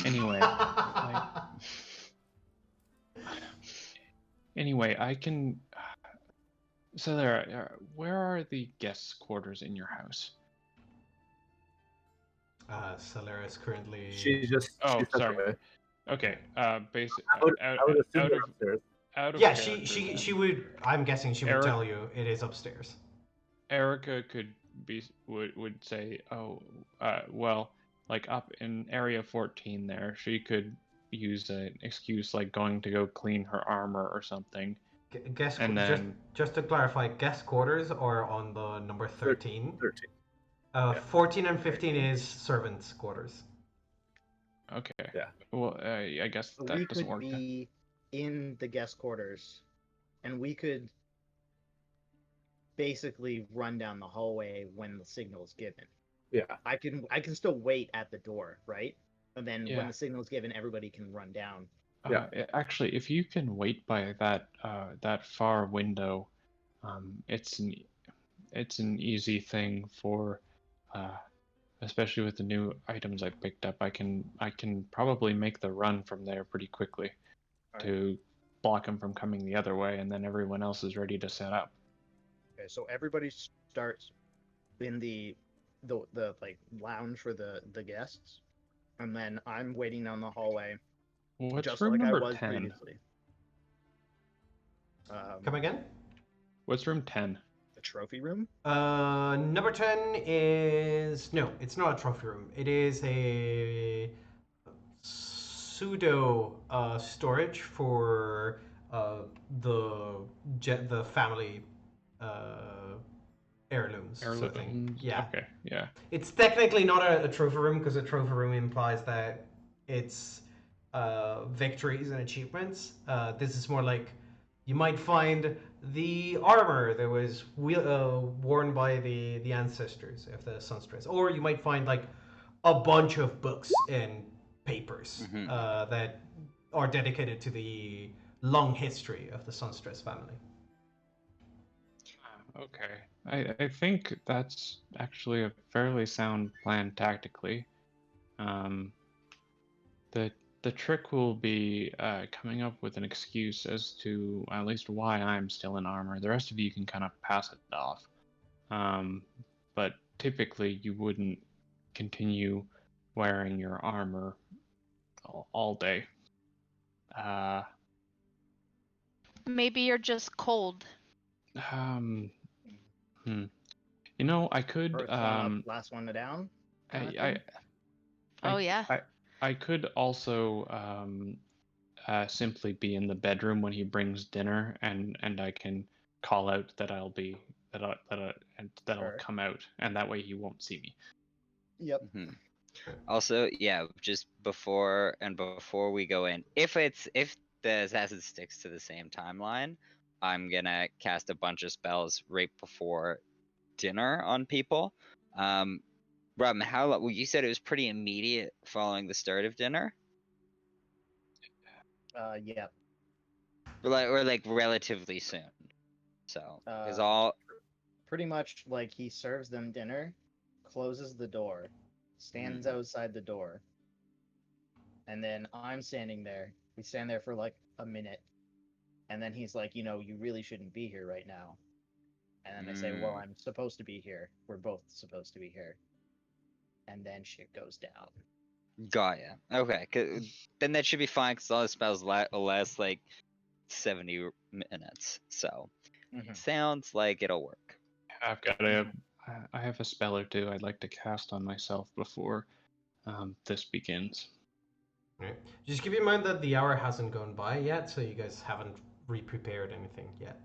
Anyway, Anyway, I can. So where are the guests' quarters in your house? Celera is currently. She's just. Oh, she's sorry. away. Okay. Basic. I would assume out they're of upstairs. out of Yeah, character she then. would. I'm guessing she would Eric- tell you it is upstairs. Erica would say, oh, well, like up in area 14 there, she could use an excuse like going to go clean her armor or something. Guest And then- just to clarify, guest quarters are on the number 13. 13. 14 and 15 is servants' quarters. Okay. Yeah. Well, I guess So that we doesn't could work. be in the guest quarters, and we could basically run down the hallway when the signal is given. Yeah. I can still wait at the door, right? And then Yeah. when the signal is given, everybody can run down. Yeah. Actually, if you can wait by that far window, it's an easy thing for, especially with the new items I picked up. I can probably make the run from there pretty quickly, to block them from coming the other way, and then everyone else is ready to set up. Okay, so everybody starts in the like lounge for the guests, and then I'm waiting down the hallway What's just room like I number was 10? previously. Come again? What's room 10? The trophy room. Number 10 is no, it's not a trophy room. It is a pseudo storage for the family heirlooms. Sort of thing. Heirlooms? Yeah. Okay. Yeah. It's technically not a trophy room because a trophy room implies that it's victories and achievements. This is more like you might find the armor that was worn by the ancestors of the Sunstress, or you might find like a bunch of books and papers that are dedicated to the long history of the Sunstress family. Okay. I think that's actually a fairly sound plan tactically. The trick will be coming up with an excuse as to at least why I'm still in armor. The rest of you can kind of pass it off. But typically you wouldn't continue wearing your armor all day. Maybe you're just cold. You know, I could First one up, last one down. Oh yeah. I could also simply be in the bedroom when he brings dinner, and I can call out that I'll Sure. come out, and that way he won't see me. Yep. Also, yeah, just before we go in, if the assassin sticks to the same timeline, I'm gonna cast a bunch of spells right before dinner on people. Rob, well, you said it was pretty immediate following the start of dinner, Yeah. or like relatively soon. So is Uh, all. Pretty much like he serves them dinner, closes the door, stands Mm. outside the door, and then I'm standing there. We stand there for like a minute, and then he's like, you really shouldn't be here right now. And then I say, well, Mm. I'm supposed to be here. We're both supposed to be here. And then shit goes down. Got ya. Okay, then that should be fine because all the spells last like 70 minutes. So sounds like it'll work. I've got I have a spell or two I'd like to cast on myself before this begins. Right. Just keep in mind that the hour hasn't gone by yet, so you guys haven't re-prepared anything yet.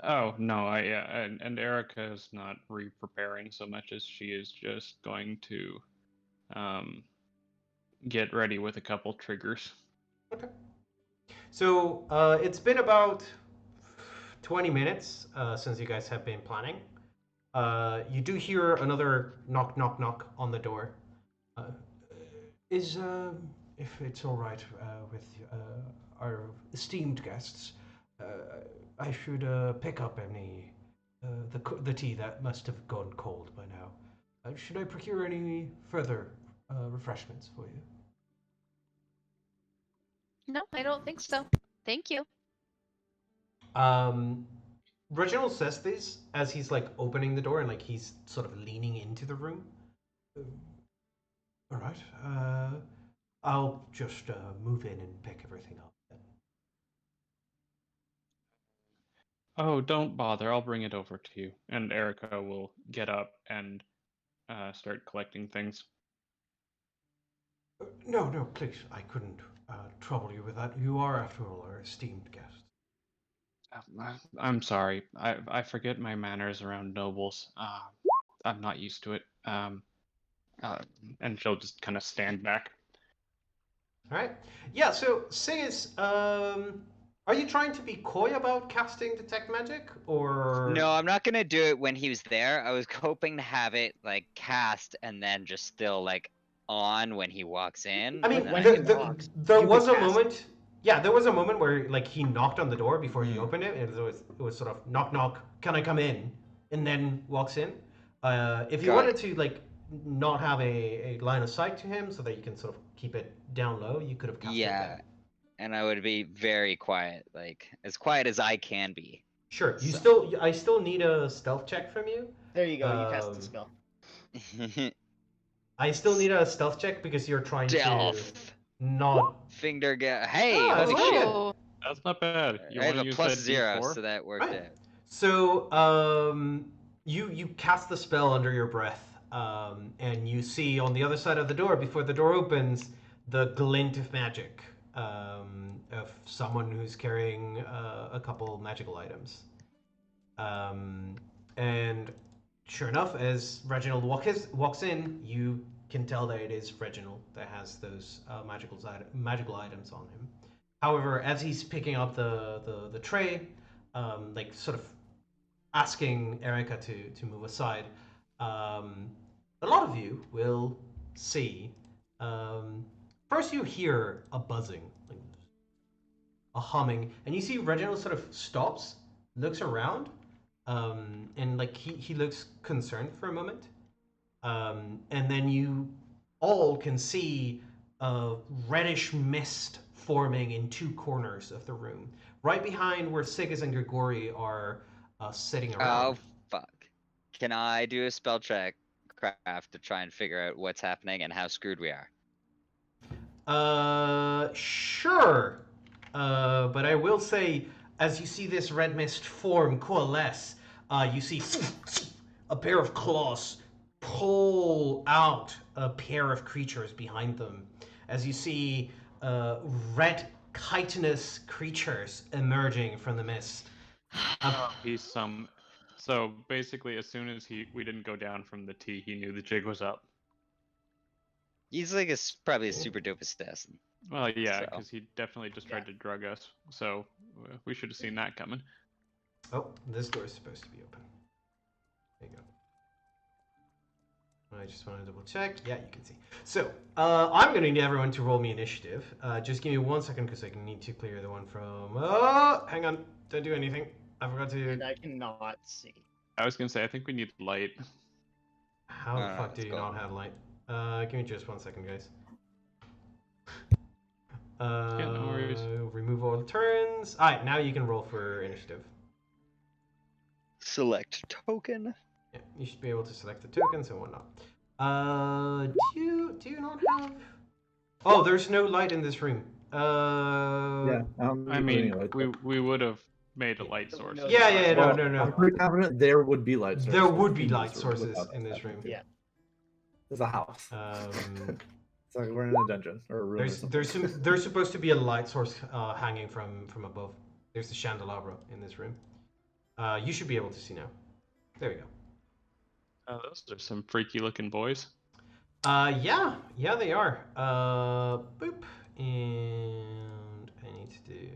Oh no, and Erica is not re-preparing so much as she is just going to get ready with a couple triggers. Okay. So it's been about 20 minutes since you guys have been planning. You do hear another knock, knock, knock on the door. Is if it's all right with our esteemed guests, I should pick up any the tea that must have gone cold by now. Should I procure any further refreshments for you? No, I don't think so. Thank you. Reginald says this as he's like opening the door and like he's sort of leaning into the room. All right. I'll just move in and pick everything up. Oh, don't bother. I'll bring it over to you. And Erica will get up and start collecting things. No, no, please. I couldn't trouble you with that. You are, after all, our esteemed guest. I'm sorry. I forget my manners around nobles. I'm not used to it. And she'll just kind of stand back. All right. Yeah. So, Sigus, are you trying to be coy about casting detect magic, or No, I'm not gonna do it when he was there. I was hoping to have it like cast and then just still like on when he walks in. I mean, and when then I he can- walks, there you was could a cast- moment. Yeah, there was a moment where like he knocked on the door before he Mhm. opened it, and it was sort of knock knock. Can I come in? And then walks in. If you Got wanted to like not have a line of sight to him, so that you can sort of keep it down low, you could have cast it Yeah, then. and I would be very quiet, like as quiet as I can be. Sure. So- I still need a stealth check from you. There you go. You cast the spell. I still need a stealth check because you're trying to Stealth. not. Finger get. Hey, Ah, holy that's shit! good. Ooh. That's not bad. You I have want to a use plus that 0, D4? so that worked Right. out. So you cast the spell under your breath, and you see on the other side of the door, before the door opens, the glint of magic of someone who's carrying a couple magical items. And sure enough, as Reginald walks in, you can tell that it is Reginald that has those magical items on him. However, as he's picking up the tray, like sort of asking Erica to move aside, a lot of you will see. First, you hear a buzzing, like a humming, and you see Reginald sort of stops, looks around, and like he looks concerned for a moment, and then you all can see a reddish mist forming in two corners of the room, right behind where Sigas and Grigori are sitting around. Oh fuck! Can I do a spell check craft to try and figure out what's happening and how screwed we are? Sure. But I will say, as you see this red mist form coalesce, you see a pair of claws pull out a pair of creatures behind them. As you see red chitinous creatures emerging from the mist. He's some. So basically, as soon as we didn't go down from the T, he knew the jig was up. He's like probably a super dope assassin. Well, yeah, So. because he definitely just tried to drug us, so we should have seen that coming. Oh, this door is supposed to be open. There you go. I just want to double check. Yeah, you can see. So, I'm going to need everyone to roll me initiative. Just give me 1 second because I need to clear the one from... hang on. Don't do anything. I forgot to... And I cannot see. I was gonna say, I think we need light. How the No, fuck do it's you cool. not have light? Give me just 1 second, guys. Yeah, no worries. Remove all turns. Alright, now you can roll for initiative. Select token. Yeah, you should be able to select the tokens and whatnot. Do you not have... Oh, there's no light in this room. Yeah. I mean, we would have made a light source. No, Yeah, no, Well, no, no. I'm pretty confident there would be light sources. There would be in light this room sources without in this that. room. Yeah. There's a house. It's like we're in a dungeon or a room. There's supposed to be a light source hanging from above. There's the chandelabra in this room. You should be able to see now. There we go. Those are some freaky looking boys. Yeah, they are. Boop, and I need to do.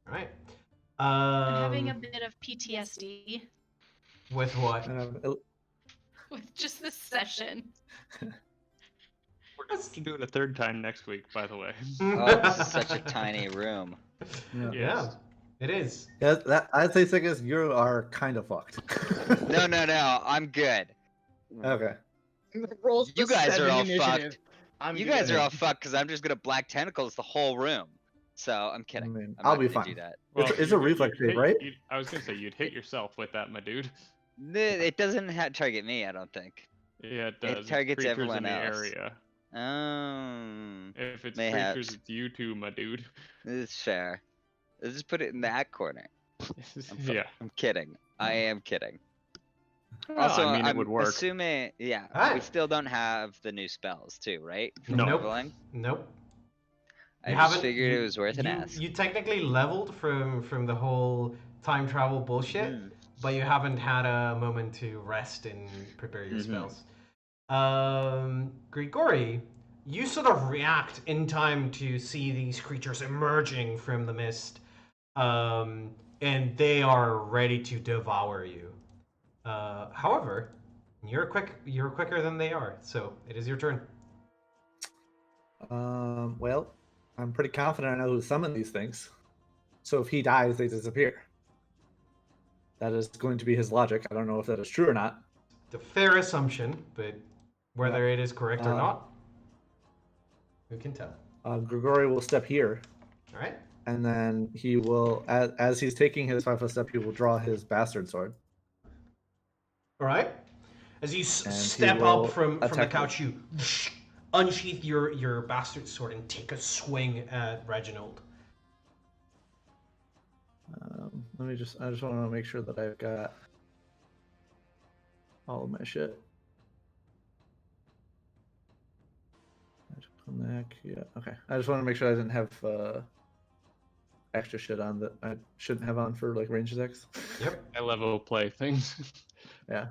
All right. I'm having a bit of PTSD With what? with just this session. We're going to do it a third time next week, by the way. Oh, this is such a tiny room. Yeah. Yeah, it is. Yeah, I'd say, Sigus, you are kind of fucked. No, I'm good. Okay. Rolls You the guys are 7 all initiative. fucked. You guys are all fucked because I'm just gonna black tentacles the whole room. So I'm kidding. I mean, I'm I'll not be gonna fine. do that. It's a reflex save, right? I was going to say, you'd hit yourself with that, my dude. It doesn't target me, I don't think. Yeah, it It does. It's targets creatures everyone in the else. area. If it's Mayhaps. creatures, it's you too, my dude. It's fair. Let's just put it in that corner. Yeah. I'm kidding. I am kidding. Well, Also, I mean, it I'm would work. assuming, yeah, we Alright. still don't have the new spells too, right? From No. leveling? Nope. I You just haven't- figured you- it was worth an you, ask. You technically leveled from the whole time travel bullshit, but you haven't had a moment to rest and prepare your spells. Grigori, you sort of react in time to see these creatures emerging from the mist, and they are ready to devour you. However, you're quicker than they are, so it is your turn. Well, I'm pretty confident I know who summoned these things. So if he dies, they disappear. That is going to be his logic. I don't know if that is true or not. The fair assumption, but whether it is correct or not, who can tell? Grigori will step here, All right. and then he will, as he's taking his 5-foot step, he will draw his bastard sword. All right. As you he step will up from the attack couch, you unsheath your bastard sword and take a swing at Reginald. I just want to make sure that I've got all of my shit. Yeah, okay. I just want to make sure I didn't have extra shit on that I shouldn't have on for like range attacks. Yep. I level play things. Yeah.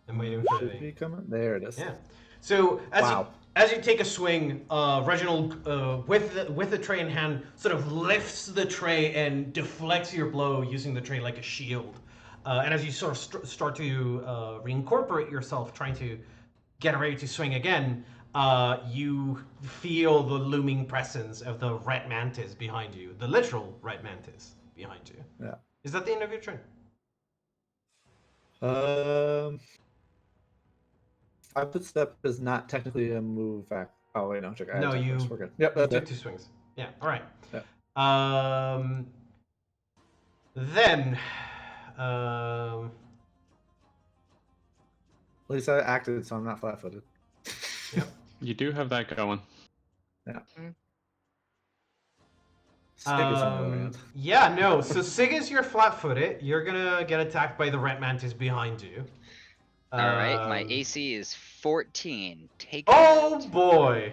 I'm waiting for Should be coming. There it is. Yeah. So Wow. as you take a swing, Reginald, with the tray in hand, sort of lifts the tray and deflects your blow using the tray like a shield. And as you sort of start to reincorporate yourself, trying to get ready to swing again, you feel the looming presence of the red mantis behind you, the literal red mantis behind you. Yeah. Is that the end of your turn? 5-foot step is not technically a move back. Oh wait, no, check. No, you. We're good. Yep, that's Took it. 2 swings. Yeah. All right. Yeah. Then. At least I acted, so I'm not flat-footed. You do have that going. Yeah. Sig is on the other hand. Yeah, no. So Sig is you're flat-footed. You're gonna get attacked by the red mantis behind you. All right, my AC is 14. Take Oh it. boy.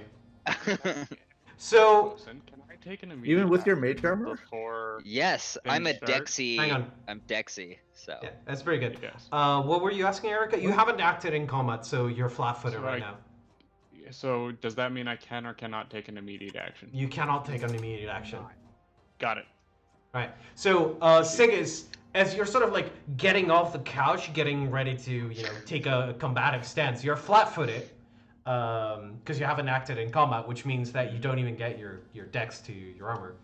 So Listen, can I take an immediate Even with your action mage armor? before Yes, I'm a things start? Dexy. Hang on. I'm Dexy. So Yeah, that's very good. Yes. What were you asking, Erica? You haven't acted in combat, so you're flat-footed So right I- now. So does that mean I can or cannot take an immediate action? You cannot take an immediate action. Got it. Right. So, Siggis, as you're sort of like getting off the couch, getting ready to, take a combative stance, you're flat-footed, because you haven't acted in combat, which means that you don't even get your dex to your armor.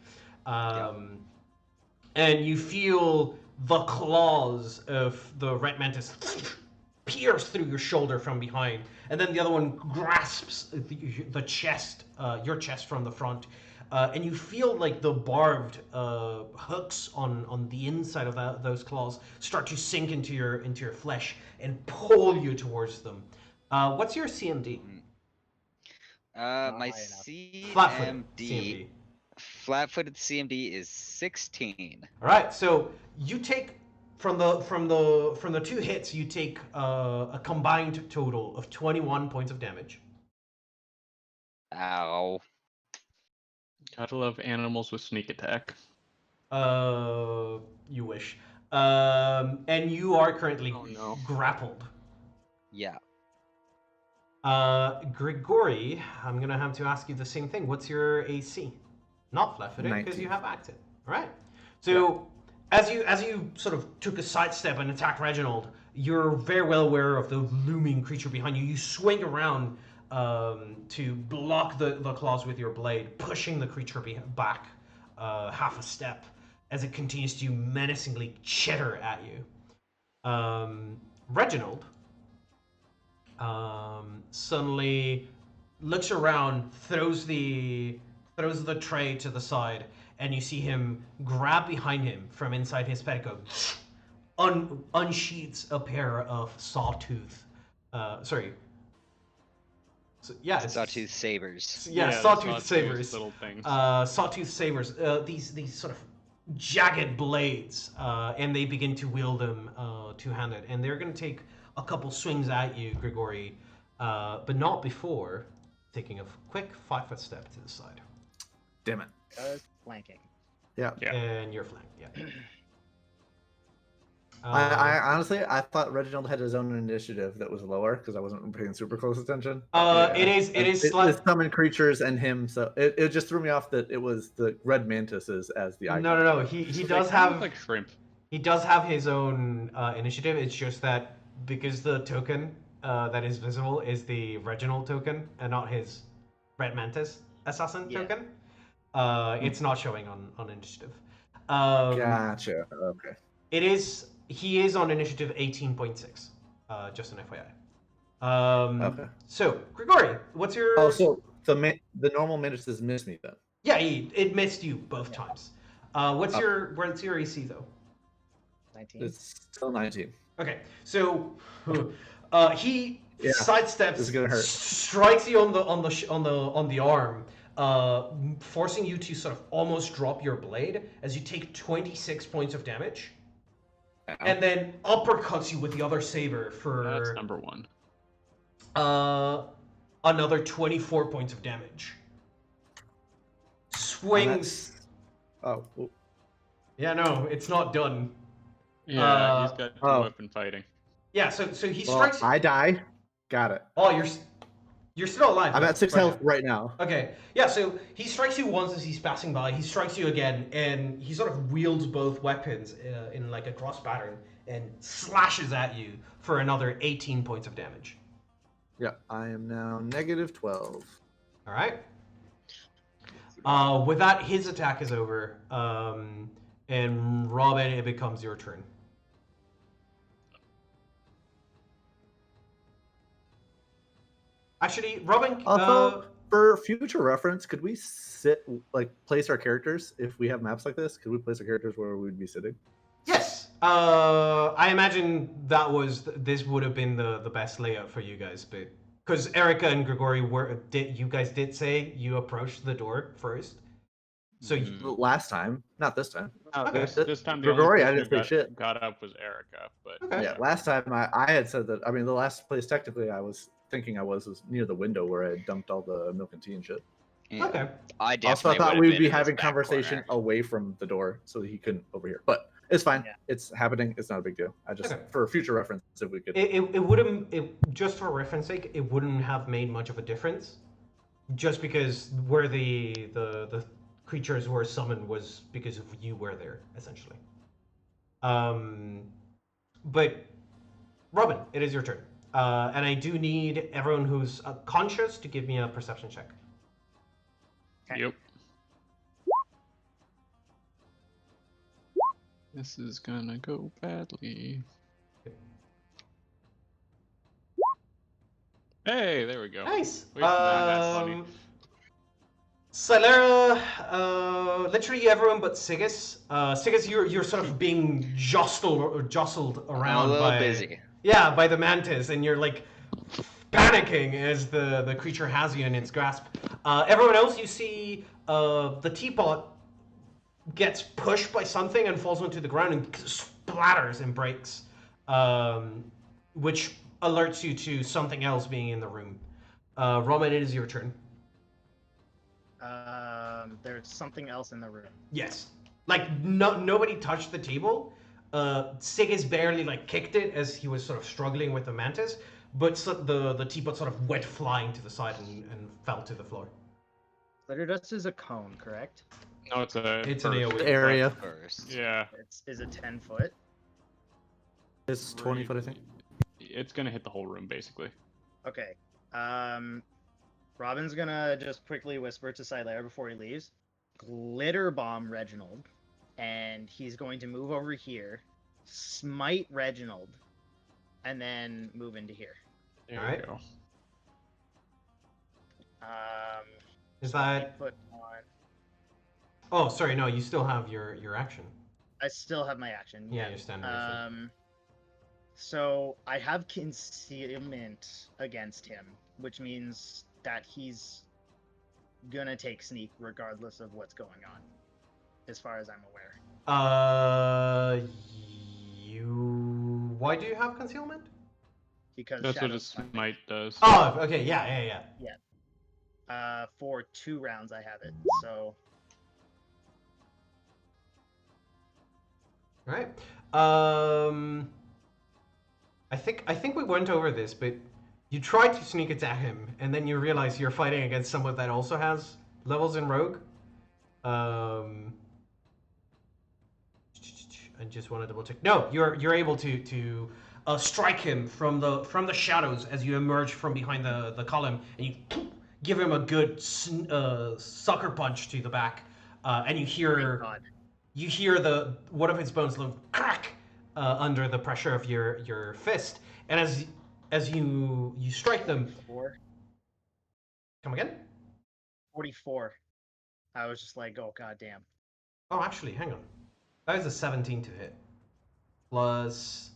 And you feel the claws of the red mantis pierce through your shoulder from behind, and then the other one grasps the chest, your chest from the front, and you feel like the barbed hooks on the inside of those claws start to sink into your flesh and pull you towards them. What's your CMD? my Flat-footed CMD, flat-footed CMD is 16. All right, so you take from the two hits, you take a combined total of 21 points of damage. Ow. Gotta love animals with sneak attack. You wish. And you are currently Oh, no. grappled. Yeah. Grigori, I'm gonna have to ask you the same thing. What's your AC? Not flat-footed because 19. you have acted. All right. So as you sort of took a sidestep and attacked Reginald, you're very well aware of the looming creature behind you. You swing around to block the claws with your blade, pushing the creature back half a step as it continues to menacingly chitter at you. Reginald suddenly looks around, throws the tray to the side, and you see him grab behind him from inside his petticoat, unsheaths a pair of sawtooth. Sawtooth sabers. Yeah, the sawtooth sabers. Little things. Sawtooth sabers. These sort of jagged blades, and they begin to wield them two-handed, and they're going to take a couple swings at you, Grigori, but not before taking a quick 5-foot step to the side. Damn it. Flanking. Yeah. Yeah. And you're flanked. Yeah. I honestly thought Reginald had his own initiative that was lower because I wasn't paying super close attention. It is It summon creatures and him, so it just threw me off that it was the red mantises as the icon. No. He So does they kind of have like shrimp. he does have his own initiative. It's just that because the token that is visible is the Reginald token and not his red mantis assassin token, it's not showing on initiative. Gotcha. Okay. He is on initiative 18.6. Just an FYI. Okay. So Grigori, what's your? Oh, so the normal mantises missed me then. Yeah, it missed you both times. What's your AC though? 19. It's still 19. Okay, so he Yeah, sidesteps, this is gonna hurt. strikes you on the arm, forcing you to sort of almost drop your blade as you take 26 points of damage, and then uppercuts you with the other saber That's for number one. another 24 points of damage. Swings. Oh. Well, Yeah, no, it's not done. Yeah, he's got weapon fighting. Yeah, so he strikes. I die. Got it. Oh, you're still alive. I'm though, at 6 right health now. right now. Okay, yeah, so he strikes you once as he's passing by, he strikes you again, and he sort of wields both weapons in like a cross pattern and slashes at you for another 18 points of damage. Yeah, I am now -12. All right. With that, his attack is over, and Robin, it becomes your turn. Actually, Robin. Also, for future reference, could we place our characters if we have maps like this? Could we place our characters where we would be sitting? Yes. I imagine this would have been the best layout for you guys, but because Erica and Grigori you guys did say you approached the door first, so Last time, not this time. Okay. This time the Grigori, I only didn't person say who shit. got up was Erica, but Okay. Yeah, last time I had said that. I mean, the last place technically I was thinking I was near the window where I had dumped all the milk and tea and shit. Yeah. Okay. I Also, I definitely thought would've we'd been be in this having back conversation corner. away from the door so that he couldn't overhear. But it's fine. Yeah. It's happening. It's not a big deal. I just, Okay. for future reference, if we could. It wouldn't, just for reference sake, it wouldn't have made much of a difference. Just because where the creatures were summoned was because of you were there, essentially. But Robin, it is your turn. And I do need everyone who's conscious to give me a perception check. Okay. Yep. This is gonna go badly. Hey, there we go. Nice. Wait, nah, that's funny. Silera, literally everyone but Sigus. Sigus, you're sort of being jostled I'm around a little by busy. yeah, by the mantis, and you're like panicking as the creature has you in its grasp. Everyone else, you see the teapot gets pushed by something and falls onto the ground and splatters and breaks, which alerts you to something else being in the room. Roman, it is your turn. There's something else in the room. Yes. Like, nobody touched the table. Sigus barely, like, kicked it as he was sort of struggling with the mantis, but the teapot sort of went flying to the side and fell to the floor. Glitter dust is a cone, correct? No, it's a It's an burst. AoE. Area. First. Yeah, Is it 10 foot? It's 20 foot, I think. it's gonna hit the whole room basically. Okay. Robin's gonna just quickly whisper to Silera before he leaves. Glitter bomb Reginald, and he's going to move over here, smite Reginald, and then move into here. There Alright. you go. Is 20 that... foot on. Oh, sorry, no, you still have your action. I still have my action. Yeah, your standard action. So I have concealment against him, which means that he's gonna take sneak regardless of what's going on, as far as I'm aware. Why do you have concealment? Because That's what a Shadow's fine. smite does. Oh, okay, yeah. For 2 rounds I have it, so All right. I think we went over this, but you tried to sneak attack him, and then you realize you're fighting against someone that also has levels in Rogue. I just want to double check. No, you're able to strike him from the shadows as you emerge from behind the column, and you give him a good sucker punch to the back, and you hear. thank God. You hear the one of his bones crack under the pressure of your fist, and as you strike them. 44. Come again? 44. I was just like, oh goddamn. Oh, actually, hang on. That is a 17 to hit. Plus,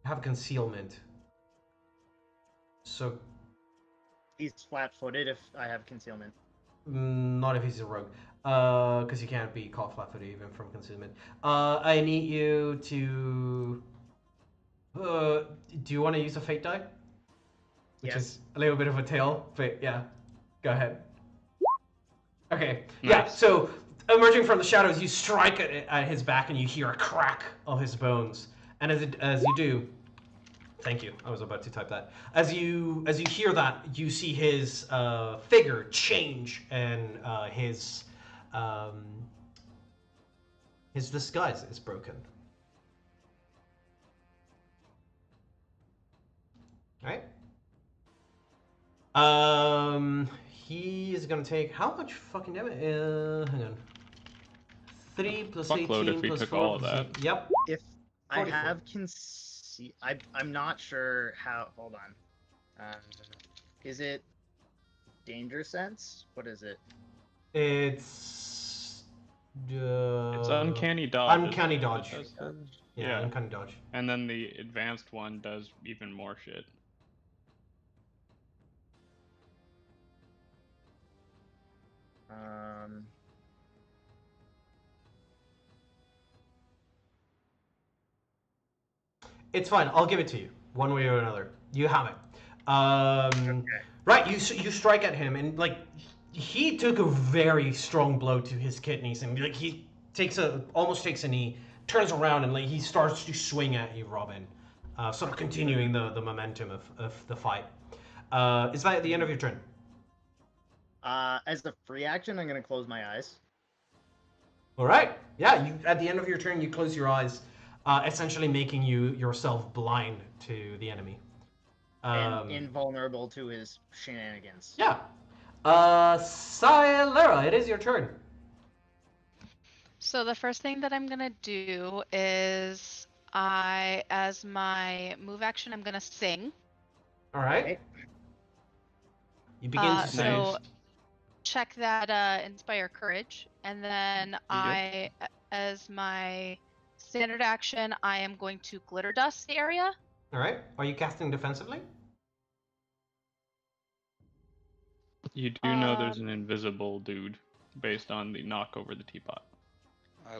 have concealment. So, He's flat-footed if I have concealment. not if he's a rogue. Because you can't be caught flat-footed even from concealment. I need you to... do you want to use a fate die? Which Yes. is a little bit of a tail, but yeah. Go ahead. Okay. Yeah, Nice. so emerging from the shadows, you strike at his back and you hear a crack of his bones. And as you do... Thank you. I was about to type that. As you hear that, you see his figure change, and his disguise is broken. Right? He is gonna take how much fucking damage? Hang on. 3 plus Fuckload 18 if he plus took 4 all of plus that. 8. Yep. If I 44. have I'm not sure how. Hold on. Is it danger sense? What is it? It's It's uncanny dodge. Uncanny isn't it, dodge. that does that? Yeah, Yeah. uncanny dodge. And then the advanced one does even more shit. It's fine. I'll give it to you, one way or another. You have it. Right, you strike at him, and like he took a very strong blow to his kidneys, and like he almost takes a knee, turns around, and like he starts to swing at you, Robin, sort of continuing the momentum of the fight. Is that at the end of your turn? As a free action, I'm gonna close my eyes. All right. Yeah, you at the end of your turn, you close your eyes, essentially making yourself blind to the enemy. And invulnerable to his shenanigans. Yeah. Silera, it is your turn. So the first thing that I'm gonna do is as my move action, I'm gonna sing. All right. Okay. You begin to sing. So check that inspire courage, and then as my standard action, I am going to glitter dust the area. All right. Are you casting defensively? You do know there's an invisible dude based on the knock over the teapot.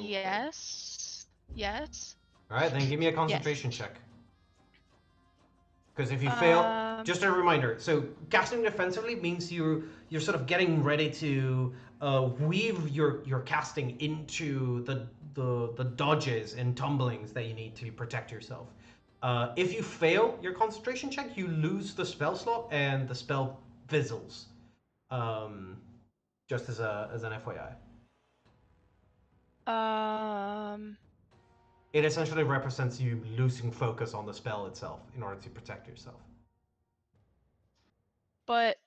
Yes. Yes. All right, then give me a concentration check. Because if you fail, just a reminder. So casting defensively means you're sort of getting ready to weave your casting into the dodges and tumblings that you need to protect yourself. If you fail your concentration check, you lose the spell slot and the spell fizzles. Just as an FYI. It essentially represents you losing focus on the spell itself in order to protect yourself. But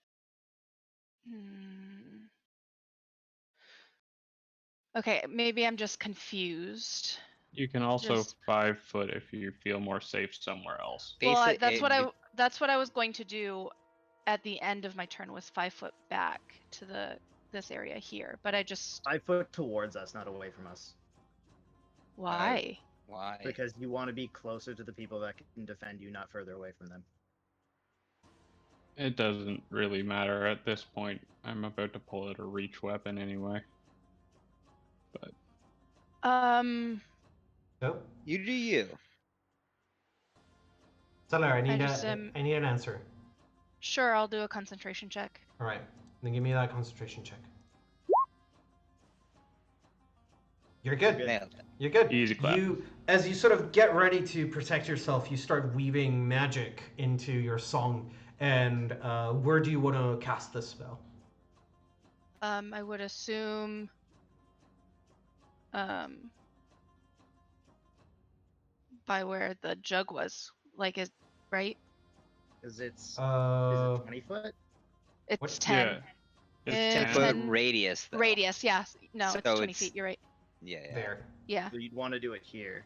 okay, maybe I'm just confused. You can also 5 foot if you feel more safe somewhere else. Well, that's what I was going to do at the end of my turn, was 5 foot back to this area here, but I just 5 foot towards us, not away from us. Why? Why? Because you want to be closer to the people that can defend you, not further away from them. It doesn't really matter at this point. I'm about to pull out a reach weapon anyway. But So you do you. Salar, I need an answer. Sure, I'll do a concentration check. All right, then give me that concentration check. You're good. You're good. Easy clap. As you sort of get ready to protect yourself, you start weaving magic into your song. And where do you want to cast this spell? I would assume by where the jug was, like, right? Is it 20 foot? It's What? 10. Yeah. It's 10 foot radius, though. Radius, yeah. No, So it's 20 it's- feet. You're right. Yeah. There. Yeah. So you'd want to do it here.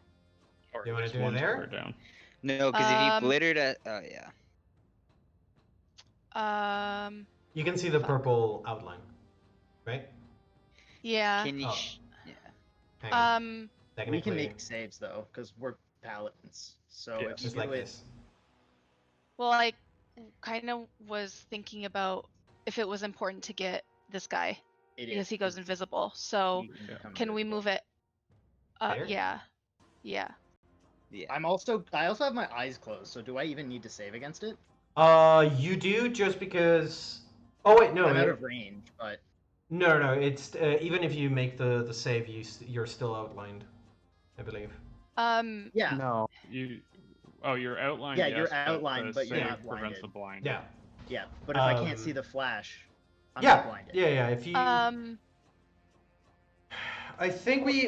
Or You wanna just do it one there? square down. No, because if you glittered at... Oh, yeah. You can see the purple outline, right? Yeah. Can you... Oh. Yeah. Hang on. We Technically, can make saves, though, because we're paladins. So Yeah, if you just do like it... this. Well, I kind of was thinking about if it was important to get this guy because he goes invisible. So can we move it? There? Yeah. Yeah. Yeah. I also have my eyes closed, so do I even need to save against it? You do, just because. Oh wait, no. I'm out of range, but No. It's even if you make the save, you're still outlined, I believe. yeah. No. You're outlined. Yeah, yes, you're outlined, the but you're save not prevents blinded. the blind. Yeah. Yeah, but if I can't see the flash, I'm Yeah. not blinded. Yeah. If you. I think we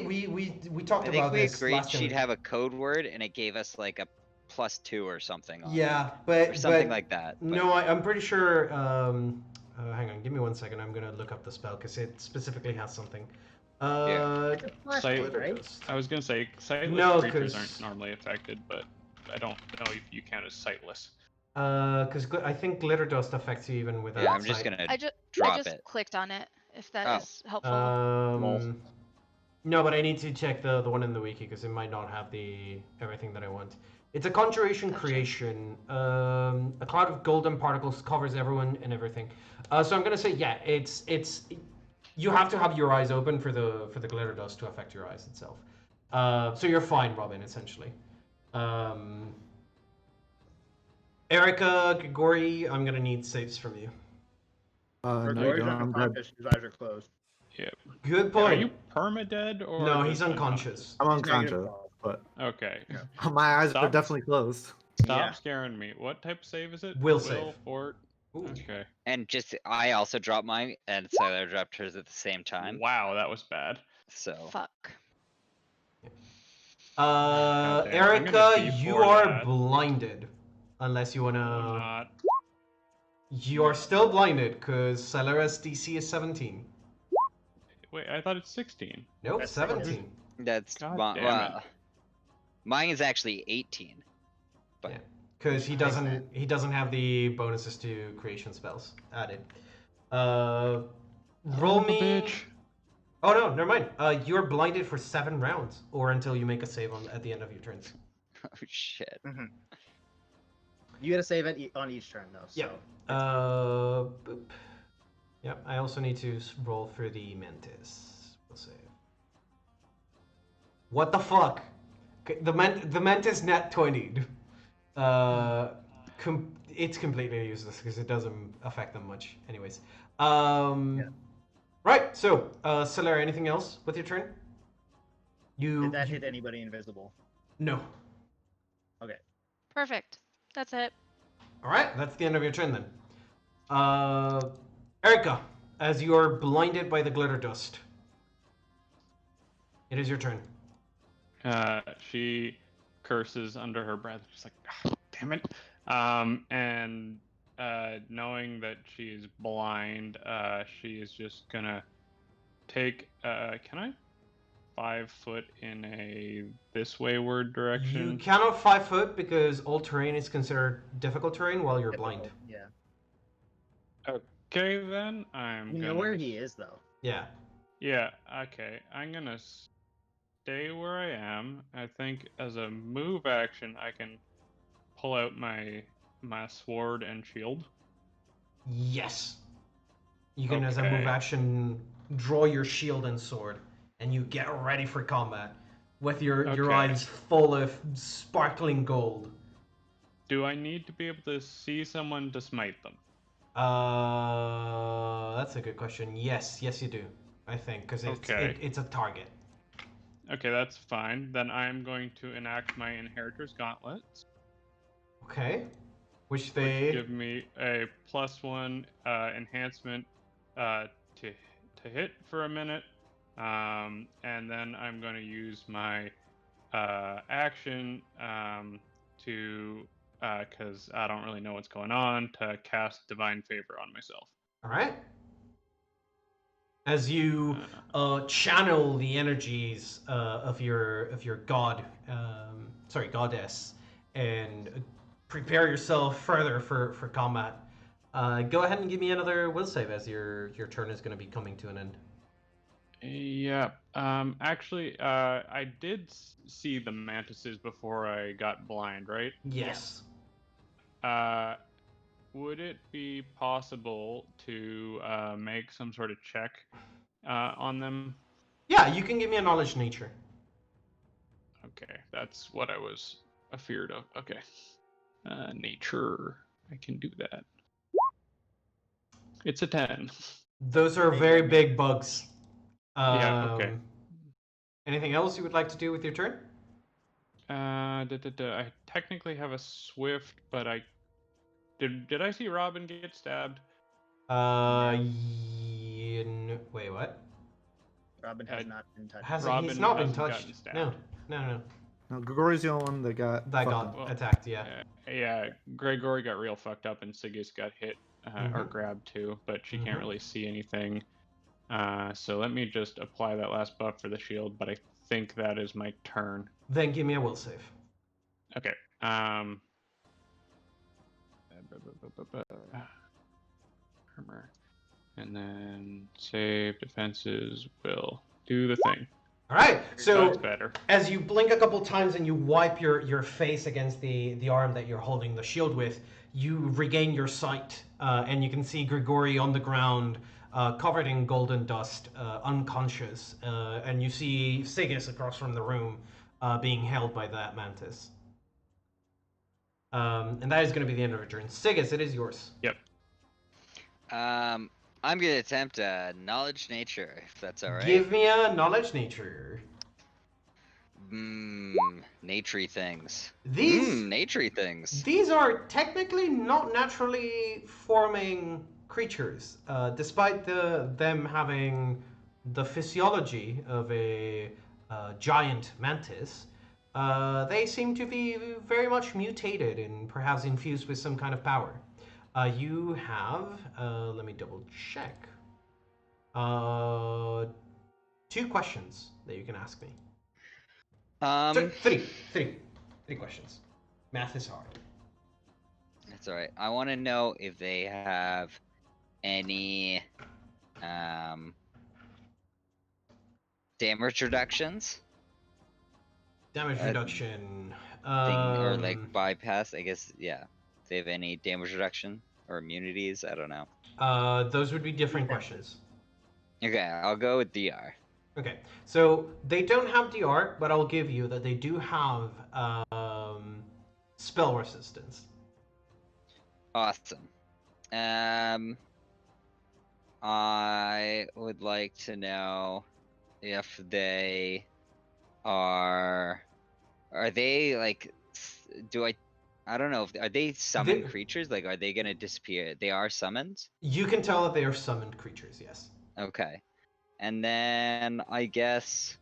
talked I about think we this agreed last she'd time. have a code word, and it gave us, like, a +2 or something on it. Yeah, but Or something but, like that. But... No, I'm pretty sure. Hang on, give me 1 second. I'm gonna look up the spell because it specifically has something. It's a flash Say- code, right? I was gonna say sightless No, creatures 'cause- aren't normally affected, but I don't know if you count as sightless. Because I think glitter dust affects you even without. Yeah, I'm just sight. gonna I just drop it. clicked on it. If that Oh. is helpful. No, but I need to check the one in the wiki because it might not have everything that I want. It's a conjuration creation. A cloud of golden particles covers everyone and everything. So I'm gonna say it's you have to have your eyes open for the glitter dust to affect your eyes itself. So you're fine, Robin, essentially. Erica, Grigori, I'm gonna need saves from you. No, you Gregori's don't. I'm dead. unconscious. His eyes are closed. Yeah. Good Are point. you perma-dead or No, just he's unconscious. I'm He's negative unconscious, 12. but Okay. Yeah. my eyes are Stop. definitely closed. Stop Yeah. scaring me. What type of save is it? Will save. Fort. Ooh. Okay. And just I also dropped mine, and Skylar dropped hers at the same time. Wow, that was bad. So Fuck. Goddamn, I'm gonna Erica, you D4 are that. blinded. Unless you No, wanna. I'm not. You are still blinded, because Celera's DC is 17. Wait, I thought it's 16. Nope, That's 17. that's God mi- damn well, mine is actually 18. But Yeah. Because he doesn't have the bonuses to creation spells added. Roll me. Bitch. Oh no, never mind. You're blinded for 7 rounds, or until you make a save at the end of your turns. oh shit. You get a save on each turn though. So Yeah. Boop. Yeah. I also need to roll through the mantis. We'll save. What the fuck? The mantis net 20'd. It's completely useless because it doesn't affect them much. Anyways. Right. So, Celera, anything else with your turn? Did that hit anybody invisible? No. Okay. Perfect. That's it. All right. That's the end of your turn then. Erica, as you are blinded by the glitter dust, it is your turn. She curses under her breath, just like, "Ah, damn it. And knowing that she's blind, she is just gonna take. Can I 5 foot in a this wayward direction? You cannot 5 foot because all terrain is considered difficult terrain while you're blind. Yeah. Okay, then I'm. You know gonna... where he is though. Yeah. Yeah. Okay, I'm gonna stay where I am. I think as a move action, I can pull out my sword and shield. Yes. You can, as a move Okay. action, draw your shield and sword, and you get ready for combat with your Okay. eyes full of sparkling gold. Do I need to be able to see someone to smite them? That's a good question. Yes, you do. I think because Okay. it's a target. Okay, that's fine. Then I'm going to enact my Inheritor's Gauntlets, Okay. Which which they give me a +1 enhancement to hit for a minute, and then I'm going to use my action to, because I don't really know what's going on, to cast Divine Favor on myself. All right. As you channel the energies of your god, goddess, and prepare yourself further for combat. Go ahead and give me another will save as your turn is going to be coming to an end. Yeah. Actually, I did see the mantises before I got blind, right? Yes. Would it be possible to make some sort of check on them? Yeah, you can give me a knowledge nature. Okay, that's what I was afeared of. Okay. Nature. I can do that. It's a 10. Those are very big bugs. Yeah, okay. Anything else you would like to do with your turn? I technically have a swift, but I did I see Robin get stabbed? Wait, what? Robin has not been touched. He's Robin not been hasn't touched. gotten stabbed. No. No, Grigori's the only one that got Got attacked. Yeah. Yeah, Gregory got real fucked up, and Sigis got hit or grabbed too, but she can't really see anything. So let me just apply that last buff for the shield, but I think that is my turn. Then give me a will save. Okay. Armor. And then save defenses will do the thing. All right. So That's better. as you blink a couple times and you wipe your face against the arm that you're holding the shield with, you regain your sight, and you can see Grigori on the ground, covered in golden dust, unconscious, and you see Sigis across from the room, being held by that mantis. And that is going to be the end of your turn. Sigus, it is yours. Yep. I'm gonna attempt knowledge nature, if that's all right. Give me a knowledge nature. Naturey things. These Naturey things. These are technically not naturally forming creatures, despite them having the physiology of a giant mantis. They seem to be very much mutated and perhaps infused with some kind of power. You have, let me double check, 2 questions that you can ask me. Three questions. Math is hard. That's all right. I want to know if they have any damage reductions. Damage reduction. Or like bypass, I guess. Yeah. If they have any damage reduction or immunities, I don't know. Those would be different questions. Okay, I'll go with DR. Okay, so they don't have DR, but I'll give you that they do have spell resistance. Awesome. I would like to know if they are they like, I don't know, are they summoned creatures? Like, are they gonna disappear? They are summoned? You can tell that they are summoned creatures, yes. Okay. And then I guess,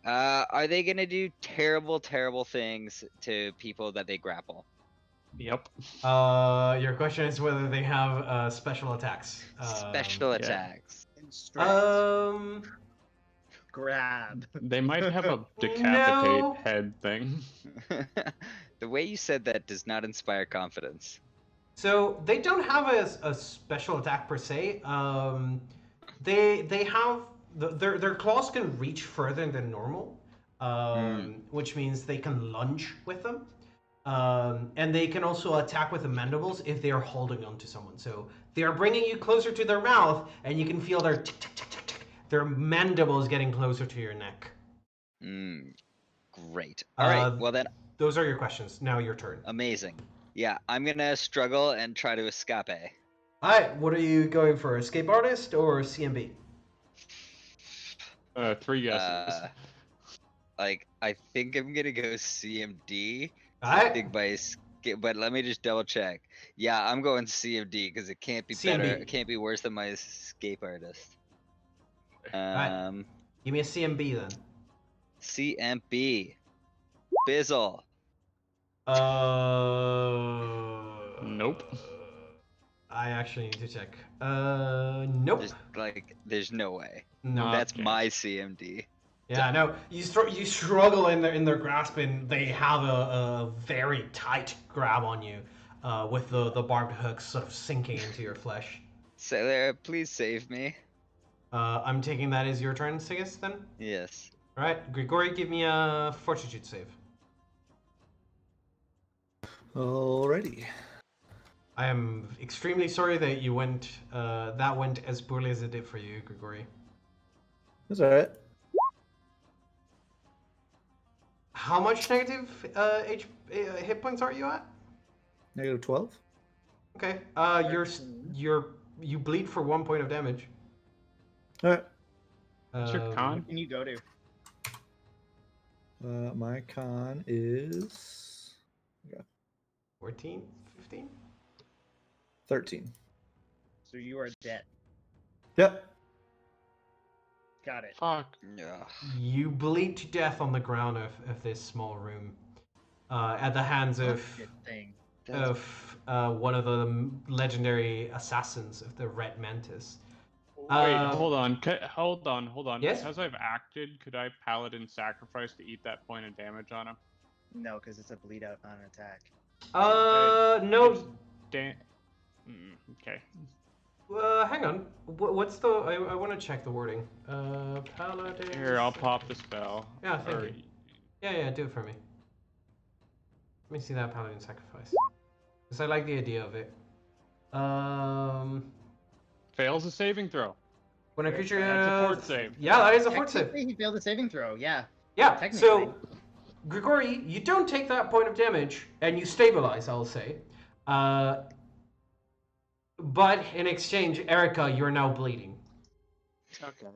are they gonna do terrible, terrible things to people that they grapple? Yep. Your question is whether they have special attacks. Special attacks. Grab. They might have a decapitate head thing. The way you said that does not inspire confidence. So they don't have a special attack per se. They have their claws can reach further than normal, which means they can lunge with them, and they can also attack with the mandibles if they are holding onto someone. So they are bringing you closer to their mouth, and you can feel their tick tick tick tick tick. Their mandibles getting closer to your neck. Great. All right. Well then. Those are your questions. Now your turn. Amazing. Yeah, I'm gonna struggle and try to escape. Alright, what are you going for? Escape artist or CMB? 3 guesses. Like, I think I'm gonna go CMD. Alright. I think but let me just double check. Yeah, I'm going CMD because it can't be CMB. better. It can't be worse than my escape artist. Alright. Give me a CMB then. CMB. Bizzle. Nope. I actually need to check. Nope. There's no way. No. That's my CMD. Yeah, no. You struggle in their grasp, and they have a very tight grab on you, with the barbed hooks sort of sinking into your flesh. Sailor, please save me. I'm taking that as your turn, Sigus, then? Yes. Alright, Grigori, give me a fortitude save. Alrighty. I am extremely sorry that you went as poorly as it did for you, Grigori. That's alright. How much negative hit points are you at? Negative 12. Okay. You bleed for 1 point of damage. Alright. What's your con? What can you go to? My con is 14? 15? 13. So you are dead. Yep. Got it. Fuck. Yeah. You bleed to death on the ground of this small room, at the hands of one of the legendary assassins of the Red Mantis. Wait, hold on. Yes? Because I've acted, could I Paladin sacrifice to eat that point of damage on him? No, because it's a bleed out, not an attack. No. Okay. Hang on. What's the? I want to check the wording. Paladin. Here, I'll pop the spell. Yeah, thank you. Yeah, do it for me. Let me see that Paladin sacrifice. Because I like the idea of it. Fails a saving throw. When a creature. That's a fort save. Yeah, that is a fort save. Technically, he failed a saving throw. Yeah. Yeah. So, Grigori, you don't take that point of damage, and you stabilize, I'll say. But in exchange, Erica, you're now bleeding. Okay.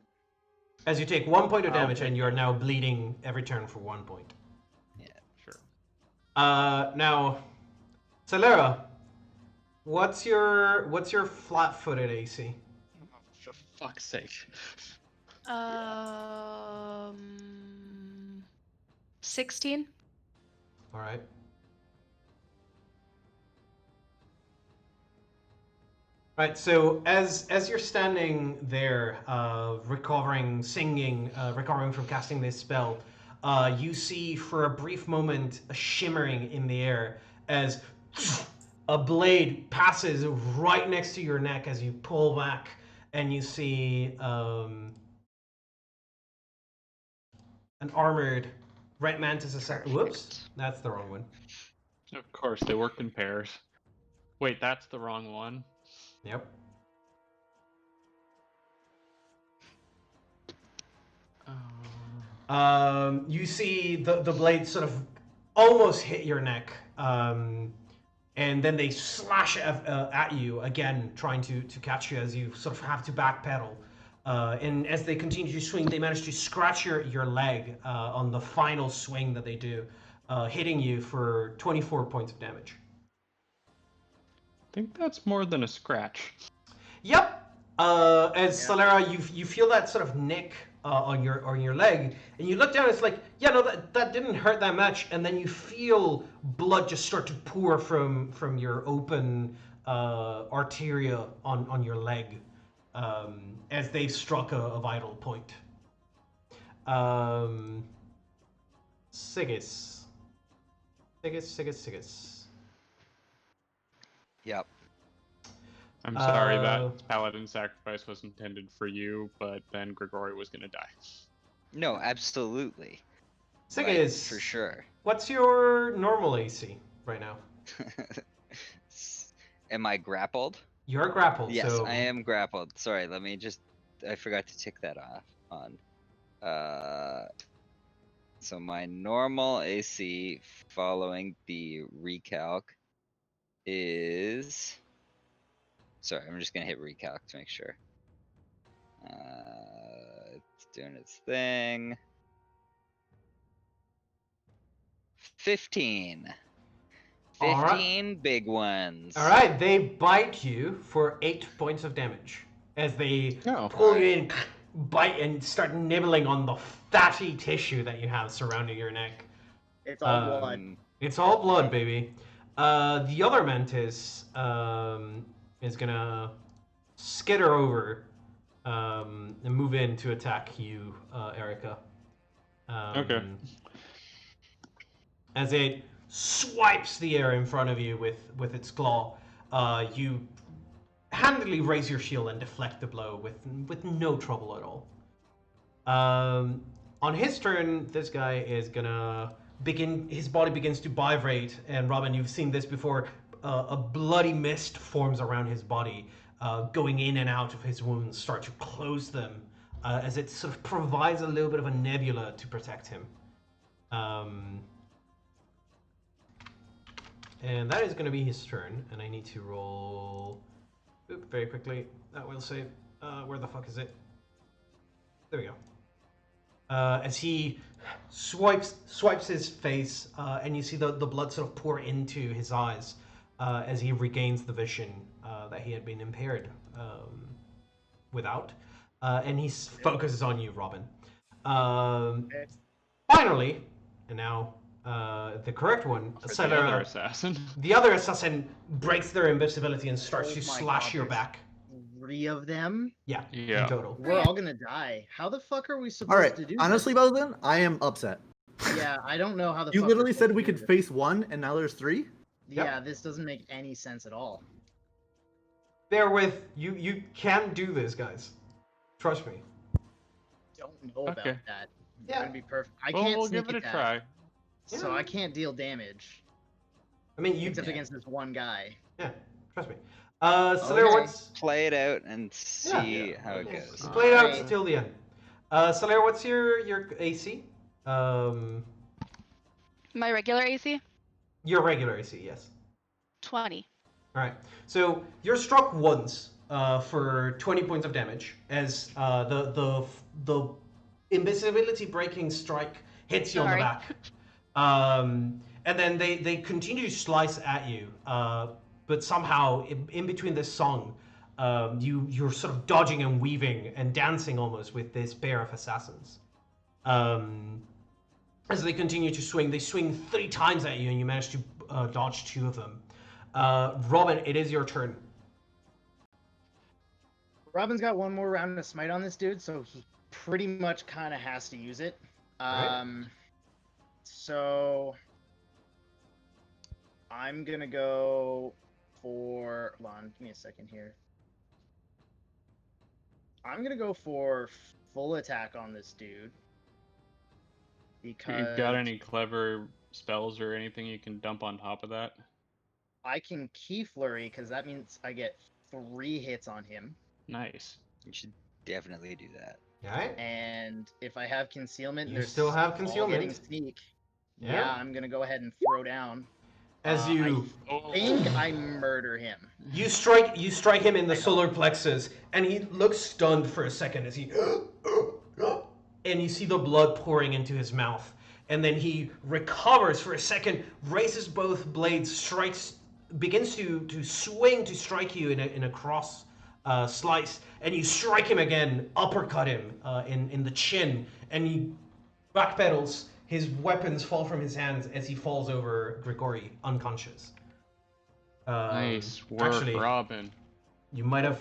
As you take 1 point of I'll damage, take and you're that. now bleeding every turn for 1 point. Sure. Now, Celera, what's your flat-footed AC? Oh, for fuck's sake. 16. All right. Right. So as you're standing there, recovering, singing, recovering from casting this spell, you see for a brief moment a shimmering in the air as a blade passes right next to your neck as you pull back, and you see an armored red mantis assassin. Whoops, Perfect. that's the wrong one. Of course, they work in pairs. Wait, that's the wrong one. Yep. You see the blade sort of almost hit your neck, and then they slash at you again, trying to catch you as you sort of have to backpedal. And as they continue to swing, they manage to scratch your leg on the final swing that they do, hitting you for 24 points of damage. I think that's more than a scratch. Yep. As Yeah. Solera, you feel that sort of nick on your leg, and you look down. It's like, yeah, no, that didn't hurt that much. And then you feel blood just start to pour from your open arteria on your leg as they've struck a vital point. Sigis. Yep. I'm sorry Uh, that paladin sacrifice was intended for you, but then Grigori was gonna die. No, absolutely. Sigis, For sure. what's your normal AC right now? Am I grappled? You're grappled. Yes, so... I am grappled. Sorry, let me just. I forgot to tick that off on. So my normal AC following the recalc is. Sorry, I'm just gonna hit recalc to make sure. It's doing its thing. 15. All right. 15 big ones. All right, they bite you for 8 points of damage as they Oh. pull you in, bite, and start nibbling on the fatty tissue that you have surrounding your neck. It's all blood. It's all blood, baby. The other mantis is gonna skitter over and move in to attack you, Erica. Okay. As it swipes the air in front of you with its claw, you handily raise your shield and deflect the blow with no trouble at all. On his turn, this guy is gonna begin. His body begins to vibrate, and Robin, you've seen this before. A bloody mist forms around his body, going in and out of his wounds, start to close them, as it sort of provides a little bit of a nebula to protect him. And that is going to be his turn, and I need to roll very quickly. That will save. Where the fuck is it? There we go. As he swipes his face, and you see the blood sort of pour into his eyes as he regains the vision that he had been impaired without, and he focuses on you, Robin. Finally, and now the correct one, For the other Celera, assassin. the other assassin breaks their invisibility and starts Oh to my slash God, your there's back. 3 of them? Yeah, Yeah. in total. We're all gonna die. How the fuck are we supposed All right. to do Honestly, this? Belden, I am upset. Yeah, I don't know how the You fuck we're literally supposed said we to do could this. face one, and now there's 3. Yeah, this doesn't make any sense at all. Bear with you. You can do this, guys. Trust me. Don't know about Okay. that. Yeah. It's gonna be perfect. I Well, can't we'll sneak give it a attack, try. so I can't deal damage. I mean, you. Except against this one guy. Yeah, trust me. Celera, Okay. what's Play it out and see Yeah. how it yeah, goes. play it out Alright. till the end. Celera, what's your AC? My regular AC? Your regular AC, yes. 20. All right. So you're struck once for 20 points of damage as the invisibility breaking strike hits you on the Sorry. back. And then they continue to slice at you, but somehow in between this song, you're sort of dodging and weaving and dancing almost with this pair of assassins. As they continue to swing, they swing 3 times at you, and you manage to dodge 2 of them. Robin, it is your turn. Robin's got one more round of smite on this dude, so he pretty much kind of has to use it. Right. So I'm gonna go for. Hold on, give me a second here. I'm gonna go for full attack on this dude. Because You've got any clever spells or anything you can dump on top of that? I can key flurry, because that means I get 3 hits on him. Nice. You should definitely do that. All right. And if I have concealment, You they're still have all concealment. getting sneak. Yeah. Yeah, I'm gonna go ahead and throw down. As you I think I murder him. you strike him in the solar plexus, and he looks stunned for a second as he and you see the blood pouring into his mouth, and then he recovers for a second, raises both blades, begins to swing to strike you in a cross slice, and you strike him again, uppercut him in the chin, and he backpedals. His weapons fall from his hands as he falls over Grigori, unconscious. Nice work, Actually, Robin. you might have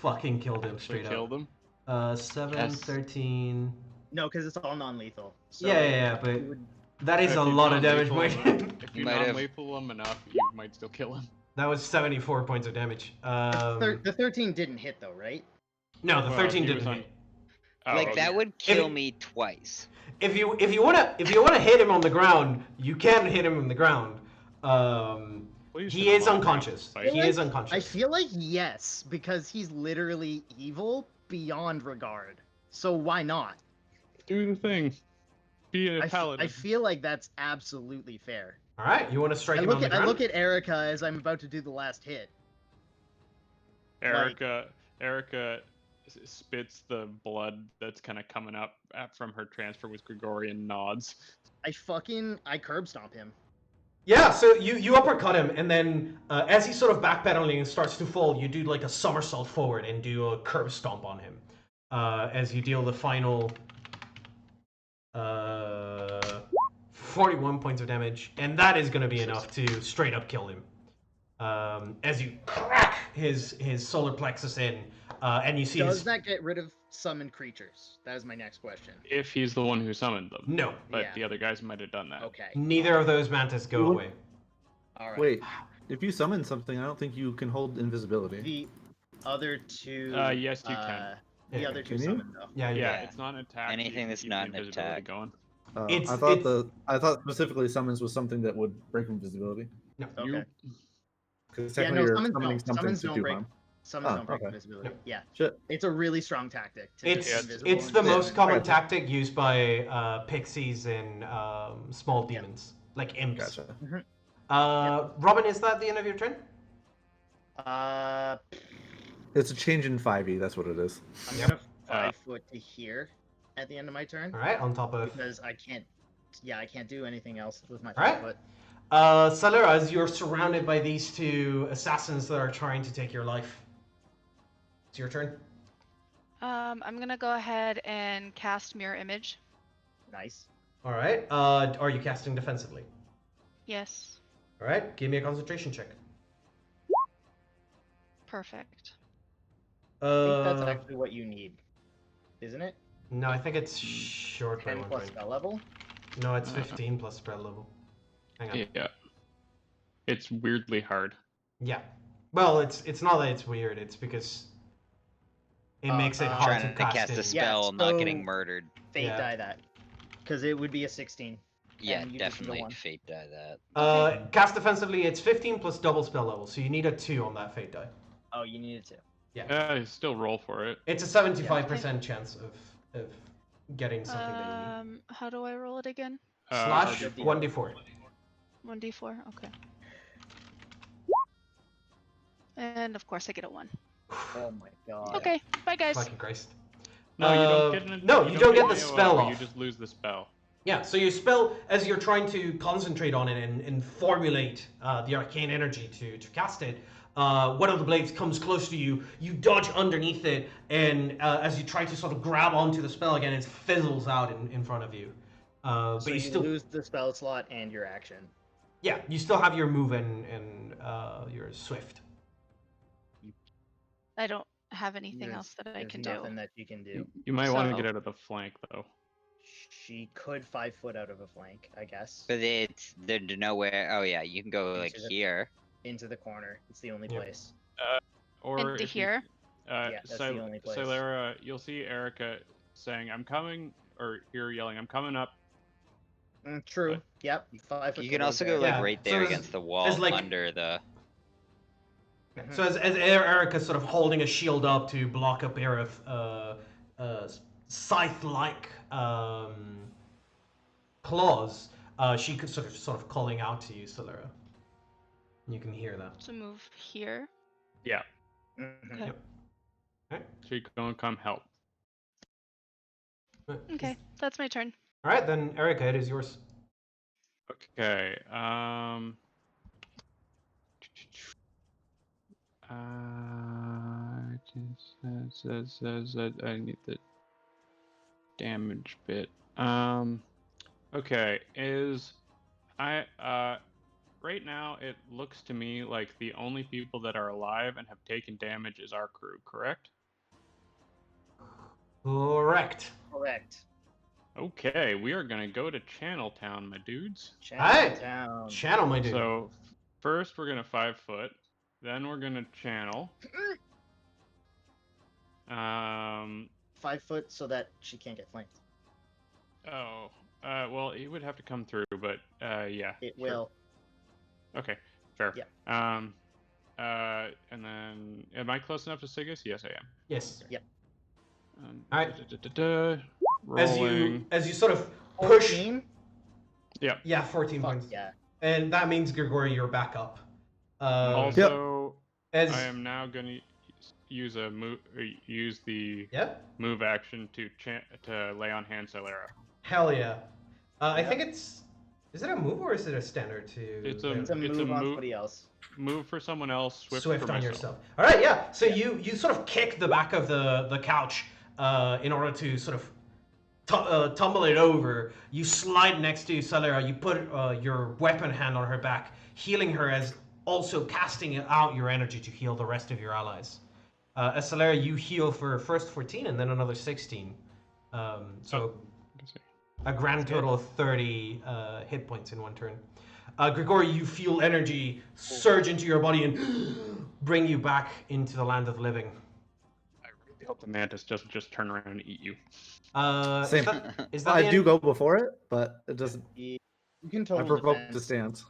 fucking killed him Actually straight killed up. him. 7, Yes. 13... No, because it's all non-lethal. So yeah, but you would- that is If a you lot of damage. non-lethal him- Wait. If you Might have- non-lethal him enough, you might still kill him. That was 74 points of damage. the 13 didn't hit though, right? No, the Well, 13 he was didn't on- hit. Oh, Like okay. that would kill me twice. If you wanna hit him on the ground, you can hit him on the ground. Please He hit him is on the ground, unconscious. Spike. He is unconscious. I feel like yes, because he's literally evil beyond regard. So why not? Do the thing. Be a paladin. I feel like that's absolutely fair. All right, you want to strike him on the I ground? look at Erica as I'm about to do the last hit. Erica spits the blood that's kind of coming up from her transfer with Gregorian nods. I curb stomp him. Yeah, so you uppercut him, and then as he's sort of backpedaling and starts to fall, you do like a somersault forward and do a curb stomp on him. As you deal the final 41 points of damage, and that is going to be enough to straight up kill him. As you crack his solar plexus in, and you see Does his... that get rid of summoned creatures? That is my next question. If he's the one who summoned them. No, But Yeah. the other guys might have done that. Okay. neither of those mantis go You would- away. All right. Wait, if you summon something, I don't think you can hold invisibility. The other two. Yes, you can. The Yeah. other two Can you? summoned though. Yeah, Yeah, Yeah. it's not an attack. Anything you that's keep not an invisibility attack. Going. It's- I thought specifically summons was something that would break invisibility. No. Okay. You, Because Yeah, technically no, you're summons summoning don't. something Summons to don't do break. harm. Summons Oh, don't break okay. invisibility. Yeah. Shit. It's a really strong tactic. To It's be invisible it's and the do most damage. common Gotcha. tactic used by pixies and small demons, like imps. Gotcha. Robin, is that the end of your turn? It's a change in 5e, that's what it is. I'm Yep. gonna 5 foot to here at the end of my turn All right, on top of... because I can't. Yeah, I can't do anything else with my Alright. 5 foot. Salera, as you're surrounded by these 2 assassins that are trying to take your life. It's your turn. I'm gonna go ahead and cast Mirror Image. Nice. All right. Are you casting defensively? Yes. All right. Give me a concentration check. Perfect. I think that's actually what you need, isn't it? No, I think it's short by 10 1 plus point. spell level. No, it's 15 plus spell level. Hang on. yeah. It's weirdly hard. Yeah. Well, it's not that it's weird. It's because it makes it hard Trying to cast a in. spell, not getting so- murdered. Fate Yeah. die that, because it would be a 16. Yeah, And you just do definitely one. fate die that. Cast defensively, it's 15 plus double spell level, so you need a 2 on that fate die. Oh, you needed to. Still roll for it. It's a 75% chance of getting something that you need. How do I roll it again? Slash RD4. 1d4. 1d4. Okay. And of course, I get a 1. Oh my god. Okay. Bye, guys. Fucking Christ. No, you don't get an. No, you don't get an the AOO, spell You off. just lose the spell. Yeah, so your spell, as you're trying to concentrate on it and formulate the arcane energy to cast it, one of the blades comes close to you, you dodge underneath it, and as you try to sort of grab onto the spell again, it fizzles out in front of you. So But you still, lose the spell slot and your action. yeah, you still have your move and your swift. I don't have anything There's- else that I there's can nothing do. that you can do. You might want to So- get out of the flank though. She could 5 foot out of a flank, I guess. But they're nowhere. Oh yeah, you can go like Into the- here. Into the corner. It's the only Yep. place. Or Into if you- here. Yeah, that's the only place. Silera, you'll see Erica saying, "I'm coming," or you're yelling, "I'm coming up." True. But- Yep. 5 foot. You can could also there. go like Yeah, right so there as- against the wall as, like- under the. So as Erica's sort of holding a shield up to block a pair of scythe-like claws, she could sort of calling out to you, Solera. You can hear that. So move here. Yeah, Mhm. Okay. so you can come help. Okay, that's my turn. All right, then Erica, it is yours. Okay. It says that I need the damage bit. Okay. Right now it looks to me like the only people that are alive and have taken damage is our crew, correct? Correct. Correct. Okay, we are gonna go to Channel Town, my dudes. Chinatown. Channel, my dude. So first we're gonna 5 foot, then we're gonna channel. 5 foot so that she can't get flanked. Well, he would have to come through, but yeah. It sure. will. Okay, fair. Yeah. And then, am I close enough to Sigus? Yes, I am. Yes. Yep. Alright. Rolling. As you sort of push. 14? Yeah, 14 Fuck points. yeah. And that means Grigori, you're back up. Also, As I am now gonna use the Yep. move action to lay on hand Solera. Hell yeah. I Yep. think it's. Is it a move or is it a standard to? It's a- It's a It's move on move- somebody else. Move for someone else. Swift for on myself. yourself. All right, yeah. So Yeah. you sort of kick the back of the couch in order to sort of tumble it over. You slide next to Solera. You put your weapon hand on her back, healing her as also casting out your energy to heal the rest of your allies. As Solera, you heal for first 14 and then another 16. So a grand total of 30 hit points in one turn. Grigori, you feel energy surge into your body and bring you back into the land of the living. I really hope the mantis doesn't just turn around and eat you. Same. Is that I the do end? go before it, but it doesn't. You can I total provoke the defense.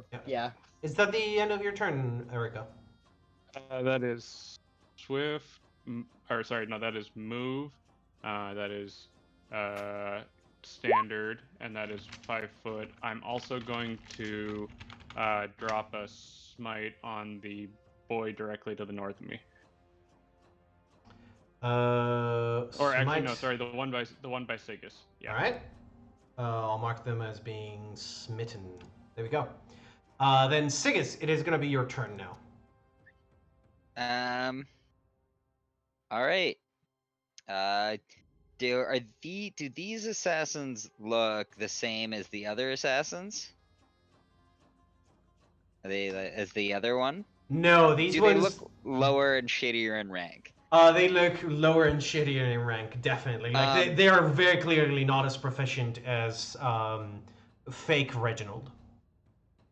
stance. Yeah. Is that the end of your turn, Erica? That is swift. Or sorry, no, that is move. That is standard, and that is 5 foot. I'm also going to drop a smite on the boy directly to the north of me. Or actually, no, smite. sorry, the one by Sigus. Yeah. All right. I'll mark them as being smitten. There we go. Then Sigus, it is going to be your turn now. All right. Do these assassins look the same as the other assassins? Are they as the other one? No, these Do ones. they look lower and shittier in rank? They look lower and shittier in rank, definitely. Like they are very clearly not as proficient as fake Reginald.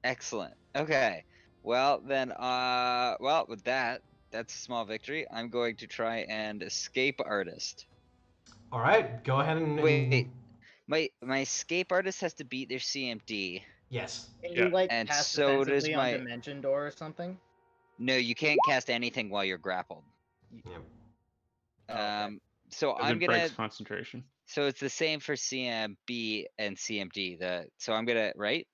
Excellent. Okay. Well then, well with that's a small victory. I'm going to try and escape artist. All right, go ahead and Wait. My escape artist has to beat their CMD. Yes. Can Yeah. you like And cast so does defensively my- on Dimension Door or something? No, you can't cast anything while you're grappled. Yeah. Oh, okay. So As I'm it gonna breaks concentration. So it's the same for CMB and CMD. So I'm gonna right.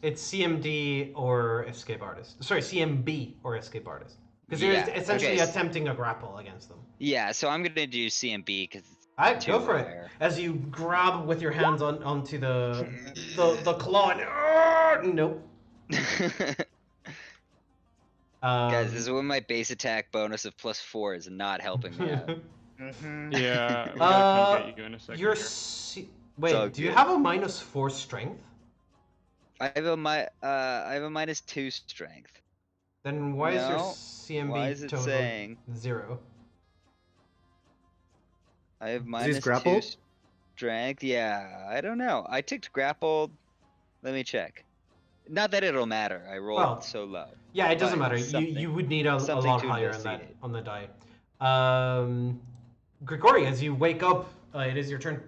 It's CMD or Escape Artist. Sorry, CMB or Escape Artist. Because you're Yeah. essentially Okay. attempting a grapple against them. Yeah. So I'm gonna do CMB because Alright, two go for it. higher. As you grab with your hands onto the claw and nope. Guys, this is when my base attack bonus of +4 is not helping me out. Mm-hmm. Yeah, we gotta come get you in a second You're here. wait, all do you good. have a -4 strength? I have a -2 strength. Then why is your No. CMB Why is it total saying 0? I have He's -2 grappled? strength? Yeah, I don't know. I ticked grappled. Let me check. Not that it'll matter. I rolled Well, so low. Yeah, it doesn't But matter. You would need a something lot to higher investigate. on the die. Grigori, as you wake up, it is your turn.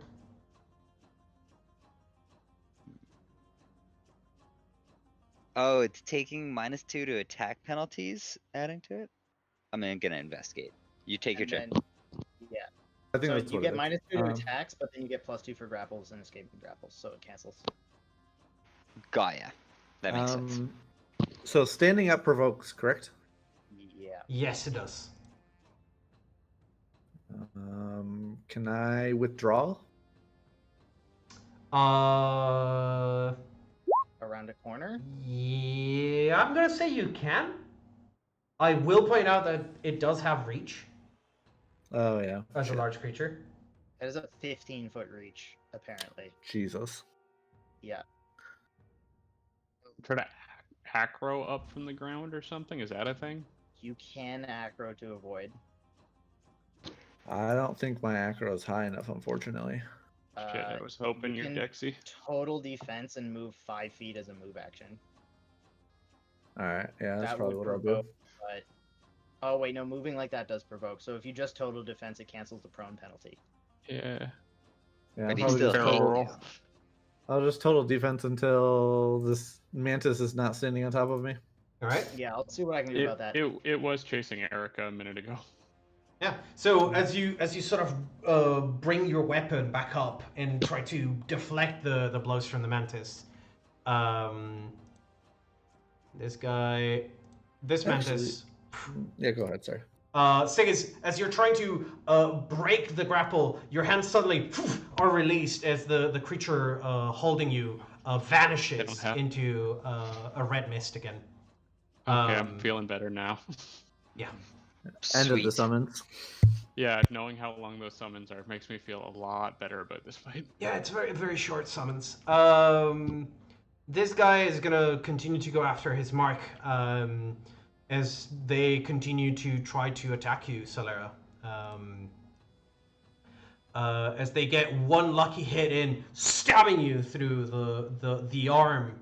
Oh, it's taking -2 to attack penalties, adding to it? I'm gonna investigate. You take your turn. Then, yeah. I think So that's you what get it is. -2 to attacks, but then you get +2 for grapples and escaping grapples, so it cancels. Got ya. That makes sense. So standing up provokes, correct? Yeah. Yes, it does. Can I withdraw? Around a corner? Yeah, I'm gonna say you can. I will point out that it does have reach Oh yeah. as a Shit. large creature. It has a 15-foot reach, apparently. Jesus. Yeah. Try to acro up from the ground or something? Is that a thing? You can acro to avoid. I don't think my acro is high enough, unfortunately. Shit, I was hoping you you're can Dexy. Total defense and move 5 feet as a move action. All right. Yeah, that's That probably would what I'll do. provoke, but oh wait, no, moving like that does provoke. So if you just total defense, it cancels the prone penalty. Yeah. Yeah, But I'll he probably still just hit total. you. I'll just total defense until this mantis is not standing on top of me. All right. Yeah, I'll see what I can do about that. It was chasing Erica a minute ago. Yeah. So as you sort of bring your weapon back up and try to deflect the blows from the mantis, this mantis. Yeah, go ahead. Sorry. Sigis, as you're trying to break the grapple, your hands suddenly are released as the creature holding you vanishes into a red mist again. Okay, I'm feeling better now. Yeah. End of the Sweet. summons. Yeah, knowing how long those summons are makes me feel a lot better about this fight. Yeah, it's very, very short summons. This guy is gonna continue to go after his mark as they continue to try to attack you, Solera. As they get one lucky hit in, stabbing you through the arm.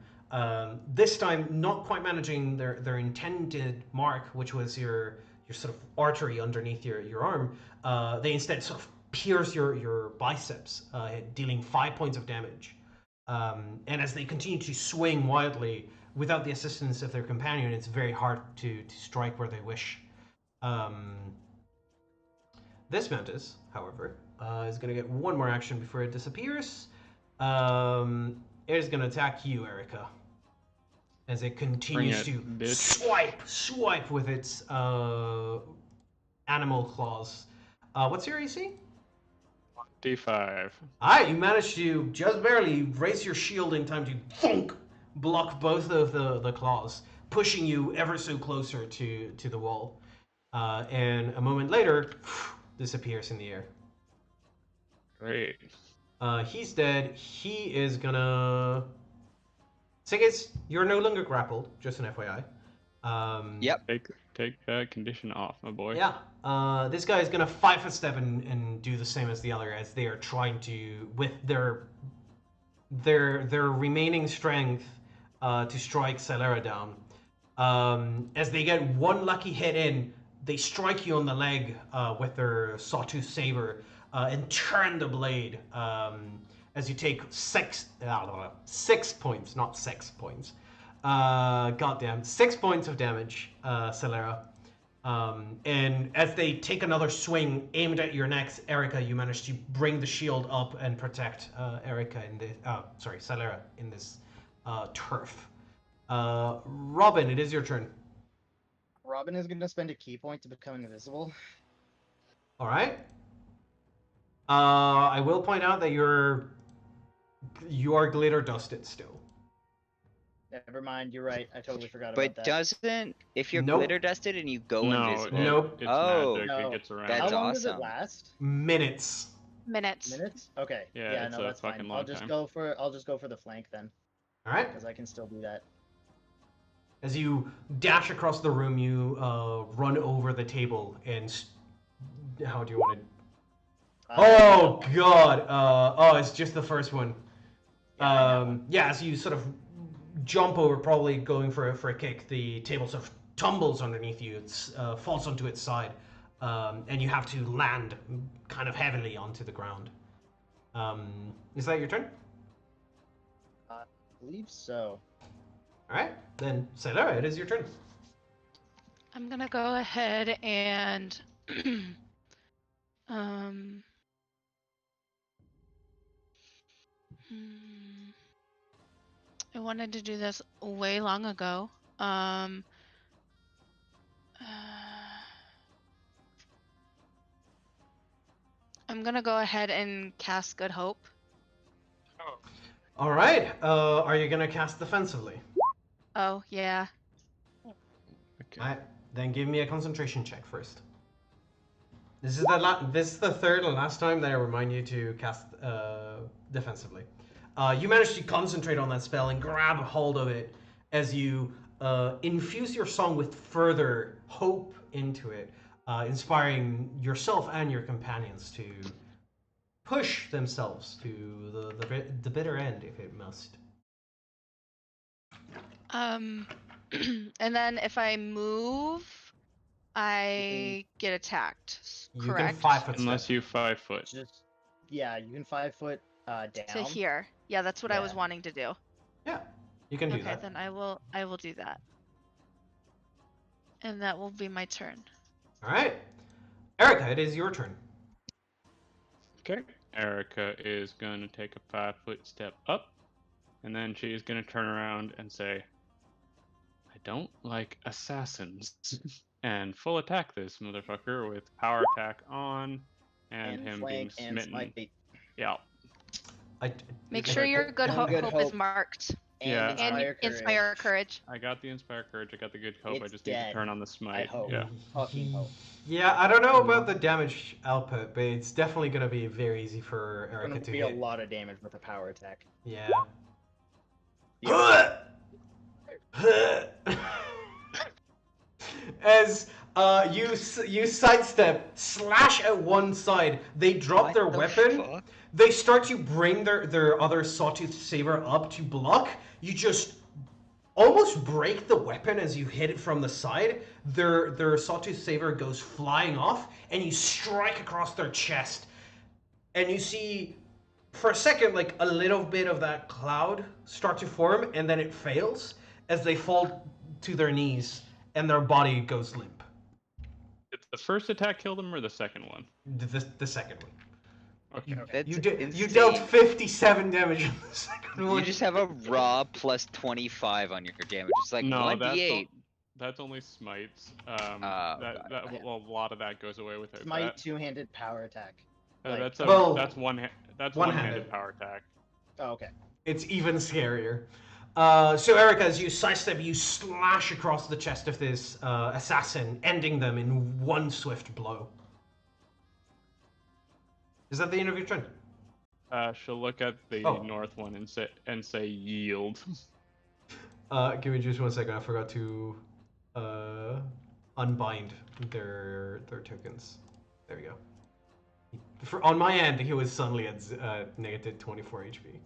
This time, not quite managing their intended mark, which was your sort of artery underneath your arm. They instead sort of pierce your biceps, dealing 5 points of damage. And as they continue to swing wildly without the assistance of their companion, it's very hard to strike where they wish. This mantis, however, is going to get one more action before it disappears. It is going to attack you, Erica, as it continues to swipe with its animal claws. What's your AC? D5. Alright, you managed to just barely raise your shield in time to thunk, block both of the claws, pushing you ever so closer to the wall. And a moment later, disappears in the air. Great. He's dead. He is gonna... Sigis, you're no longer grappled, just an FYI. Yep. Take condition off, my boy. Yeah. This guy is gonna 5-foot step and do the same as the other, as they are trying to, with their remaining strength, to strike Celera down. As they get one lucky hit in, they strike you on the leg with their sawtooth saber and turn the blade. As you take 6 points, not 6 points. Goddamn, 6 points of damage, Celera. And as they take another swing aimed at your necks, Erica, you manage to bring the shield up and protect Erica in this. Salera in this turf. Robin, it is your turn. Robin is going to spend a key point to become invisible. All right. I will point out that you are glitter dusted still. Never mind, you're right. I totally forgot But about that. doesn't if you're Nope. glitter dusted and you go No, invisible? Nope. it's Oh, magic. no. It gets around. That's How long does it awesome. last? Minutes. Minutes. Minutes? Okay. Yeah, it's no, a that's fucking fine. long I'll just time. go for the flank then, All right. because I can still do that. As you dash across the room, you run over the table and. How do you want to? Oh God! It's just the first one. As you sort of jump over, probably going for a kick, the table sort of tumbles underneath you. It falls onto its side, and you have to land kind of heavily onto the ground. Is that your turn? I believe so. All right, then Celera, it is your turn. I'm gonna go ahead and hmm, I wanted to do this way long ago. I'm gonna go ahead and cast Good Hope. All right. Are you gonna cast defensively? Oh yeah. Okay. All right. Then give me a concentration check first. This is the third and last time that I remind you to cast defensively. You manage to concentrate on that spell and grab hold of it as you infuse your song with further hope into it, inspiring yourself and your companions to push themselves to the bitter end if it must. And then if I move, I get attacked. You Correct. can 5 foot Unless step. you 5 foot. Just you can 5 foot down. To here. Yeah, that's what I was Yeah. wanting to do. Yeah, you can do Okay, that. then I will do that. And that will be my turn. All right, Erica, it is your turn. Okay. Erica is going to take a 5 foot step up, and then she is going to turn around and say, I don't like assassins. And full attack this motherfucker with power attack on, and him being flank and smitten. smite. Yeah. Make sure your Good One Hope, Good is Hope. marked. Yeah. And And inspire courage. Inspire Courage. I got the Inspire Courage, I got the Good Hope, I It's just need to dead. turn on the Smite. hope. Yeah. Fucking hope. Yeah, I don't know about the damage output, but it's definitely gonna be very easy for It's Erica gonna to be hit. a lot of damage with a power attack. Yeah. Yeah. As you sidestep, slash at one side, they drop their weapon. Fuck? They start to bring their other sawtooth saber up to block. You just almost break the weapon as you hit it from the side. Their sawtooth saber goes flying off, and you strike across their chest. And you see, for a second, like a little bit of that cloud start to form, and then it fails as they fall to their knees, and their body goes limp. Did the first attack kill them or the second one? The second one. Okay. That's You insane. dealt 57 damage on the second one. You just have a raw plus 25 on your damage. It's like No, 1d8. that's only smites. God, yeah. Well, a lot of that goes away with it. Smite two-handed power attack. That's One-handed. one-handed power attack. Oh, okay. It's even scarier. So Erica, as you sidestep, you slash across the chest of this assassin, ending them in one swift blow. Is that the end of your turn? She'll look at the Oh. north one and say yield. Give me just 1 second. I forgot to unbind their tokens. There we go. On my end, he was suddenly at negative 24 HP.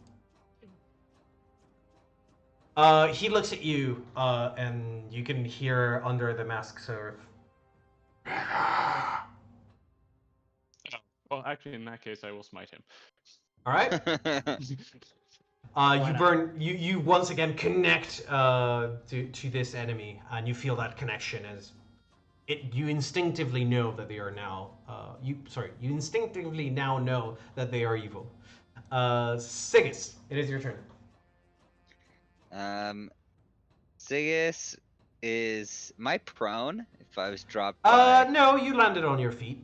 He looks at you, and you can hear under the mask sort of. Well, actually, in that case, I will smite him. All right. You burn. You once again connect to this enemy, and you feel that connection as you instinctively know that they are now you instinctively now know that they are evil. Sigus, it is your turn. Sigus is my prone if I was dropped by. No, you landed on your feet.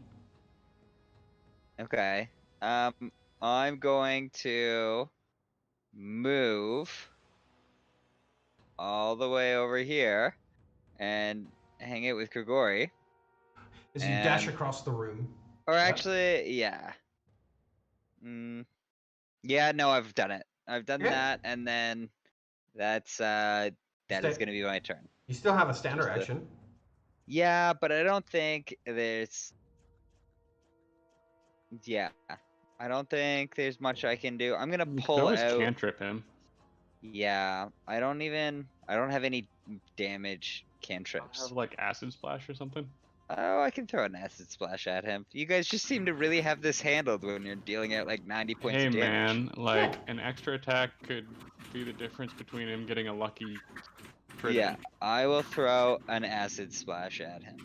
Okay. I'm going to move all the way over here and hang it with Grigori. As you dash across the room. Or Yeah. actually, yeah. Yeah, no, I've done it. I've done Yeah. that, and then that's that is going to be my turn. You still have a standard Just action. Yeah, but I don't think there's. Yeah, I don't think there's much I can do. I'm gonna You could pull always out. cantrip him. Yeah, I don't have any damage Have cantrips. like acid splash or something. Oh, I can throw an acid splash at him. You guys just seem to really have this handled when you're dealing out like 90 points Hey of damage. man, like an extra attack could be the difference between him getting a lucky crit. Yeah, I will throw an acid splash at him.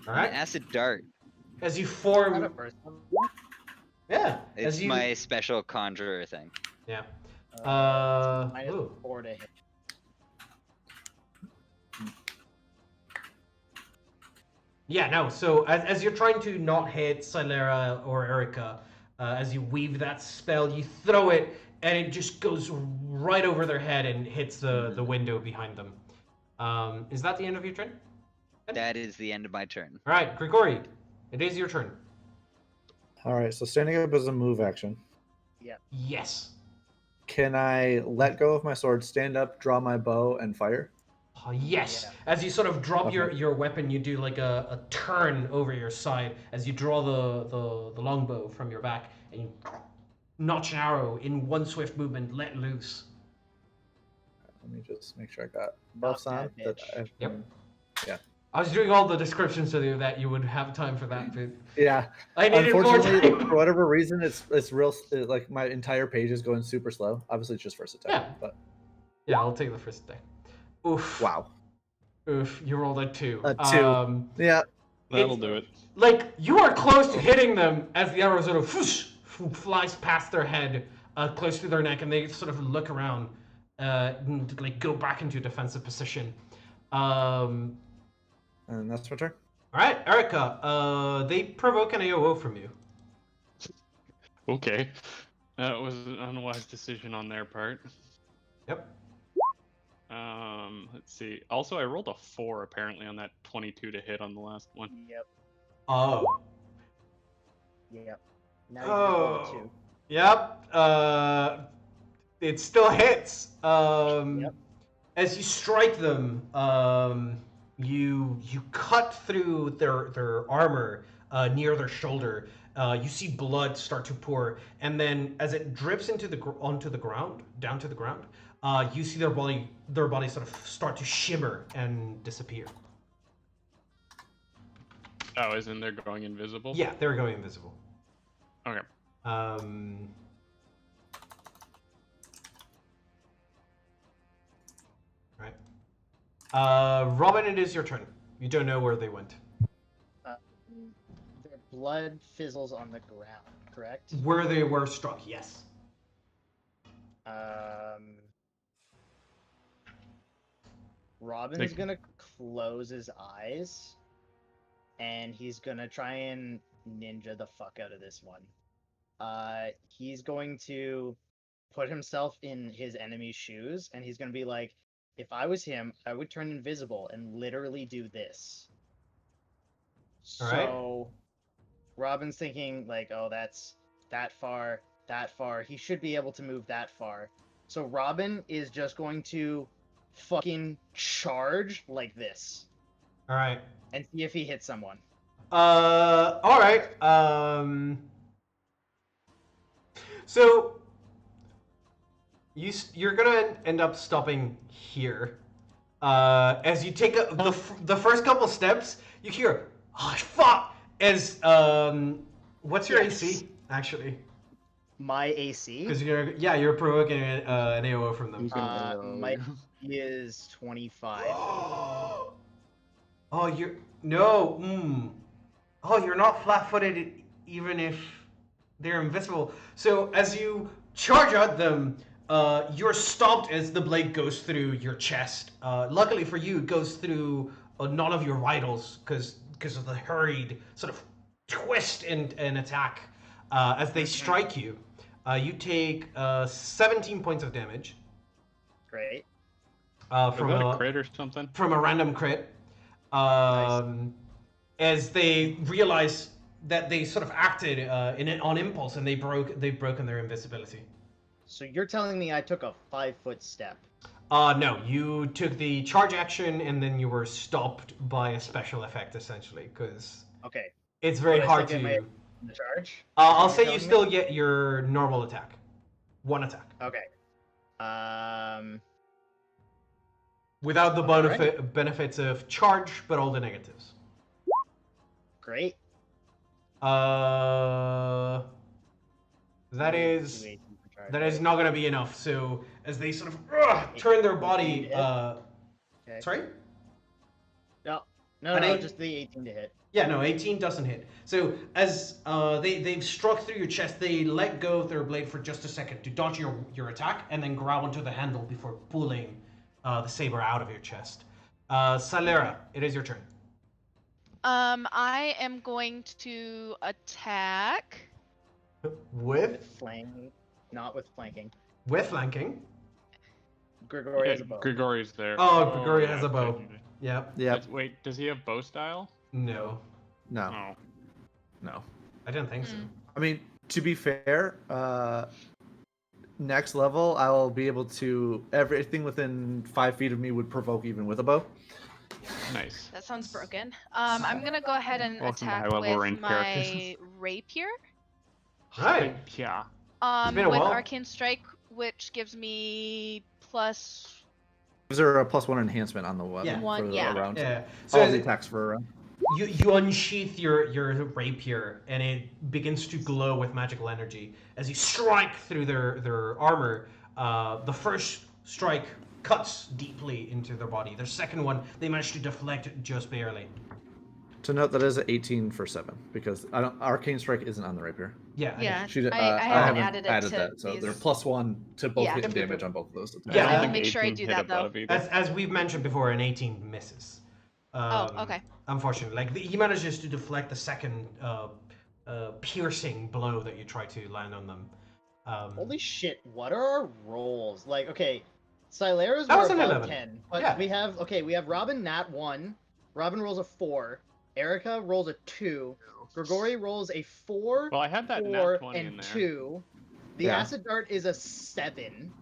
All An right. acid dart. As you Is that form. a first one? Yeah. It's as you. my special conjurer thing. Yeah. Minus Ooh. 4 to hit. Yeah, no. So as you're trying to not hit Silera or Erica, as you weave that spell, you throw it, and it just goes right over their head and hits the window behind them. Is that the end of your turn? That is the end of my turn. All right, Grigori, it is your turn. All right, so standing up is a move action. Yes. Can I let go of my sword, stand up, draw my bow, and fire? Yes. Yeah. As you sort of drop Okay. your weapon, you do like a turn over your side as you draw the longbow from your back, and you notch an arrow in one swift movement, let loose. Let me just make sure I got buffs on. that That bitch. I've Yep. been- Yeah. I was doing all the descriptions so that you would have time for that bit. Yeah. I needed more Unfortunately, time. for whatever reason, it's real. Like my entire page is going super slow. Obviously, it's just first attack. Yeah. But Yeah, I'll take the first attack. Oof. wow. Oof. You rolled a 2. A 2. Yeah. That'll do it. Like, you are close to hitting them as the arrow sort of flies past their head, close to their neck, and they sort of look around, and like go back into a defensive position. And that's my turn. All right, Erica. They provoke an AOO from you. Okay. That was an unwise decision on their part. Yep. Let's see. Also, I rolled a 4 apparently on that 22 to hit on the last one. Yep. Oh. Yep. Now you can roll a Oh. 2. Yep. It still hits. Yep. As you strike them, you cut through their armor near their shoulder. You see blood start to pour, and then as it drips onto the ground, down to the ground, you see their body sort of start to shimmer and disappear. Oh, isn't they're going invisible? Yeah, they're going invisible. Okay. Right. Robin, it is your turn. You don't know where they went. Their blood fizzles on the ground, correct? Where they were struck, yes. Robin's Like- gonna close his eyes, and he's gonna try and ninja the fuck out of this one. He's going to put himself in his enemy's shoes, and he's gonna be like, if I was him, I would turn invisible and literally do this. All right. So Robin's thinking like, oh, that's that far. He should be able to move that far. So Robin is just going to fucking charge like this All right. and see if he hits someone. All right. So you're gonna end up stopping here. As you take the first couple steps, you hear, "Oh fuck!" As what's your Yes. AC actually? My AC Because you're provoking an AOO from them. my is 25. Oh, you're no. Oh, you're not flat-footed even if they're invisible. So as you charge at them, you're stopped as the blade goes through your chest. Luckily for you, it goes through none of your vitals because of the hurried sort of twist and attack. As they strike you, you take 17 points of damage Great. Was from that a crit or something? from a random crit. As they realize that they sort of acted on impulse and they've broken their invisibility. So you're telling me I took a 5-foot step? No, you took the charge action and then you were stopped by a special effect essentially, because Okay. it's very But I hard still to. get the charge? I'll Is say that you what still you're get your normal attack, one attack, telling me? Okay. without the Alright. benefits of charge, but all the negatives. Great. That is 2 18 for charge, that is right? not gonna be enough. So as they sort of turn their body, 18 to hit? Okay. sorry. No, An eight- just the 18 to hit. Yeah, no, 18 doesn't hit. So as they've struck through your chest, they let go of their blade for just a second to dodge your attack, and then grab onto the handle before pulling the saber out of your chest. Salera, it is your turn. I am going to attack. With Not with flanking. flanking. Grigori has a bow. Grigori's there. Oh, Grigori yeah, has a bow. okay. Yeah. Yep. Wait, does he have bow style? No, No. Oh. No. I don't think so. I mean, to be fair, next level I will be able to everything within 5 feet of me would provoke even with a bow. Nice. That sounds broken. I'm gonna go ahead and Welcome to attack high-level with ranked my characters. rapier. Right. Yeah. been a With while. arcane strike, which gives me plus. Is there a +1 enhancement on the weapon Yeah. for One, the yeah. round? Yeah. So All as the it- attacks for a round. you unsheath your rapier and it begins to glow with magical energy as you strike through their armor. The first strike cuts deeply into their body. Their second one they manage to deflect just barely. To note that is an 18 for 7 because arcane strike isn't on the rapier. Yeah. Yeah, She did, I haven't added it to that, so these. they're +1 to both Yeah. hit damage on both of those. Yeah, I I will make sure I 18 do hit that though. above either. As we've mentioned before, an 18 misses. Okay. Unfortunately, he manages to deflect the second piercing blow that you try to land on them. Holy shit, what are our rolls? Like, okay, Silera's That were was an above 11. 10, but Yeah. we have Robin nat 1, Robin rolls a 4, Erica rolls a 2, Grigori rolls a 4, Well, I had that 4, nat 20 in and there. 2. The Yeah. acid dart is a 7.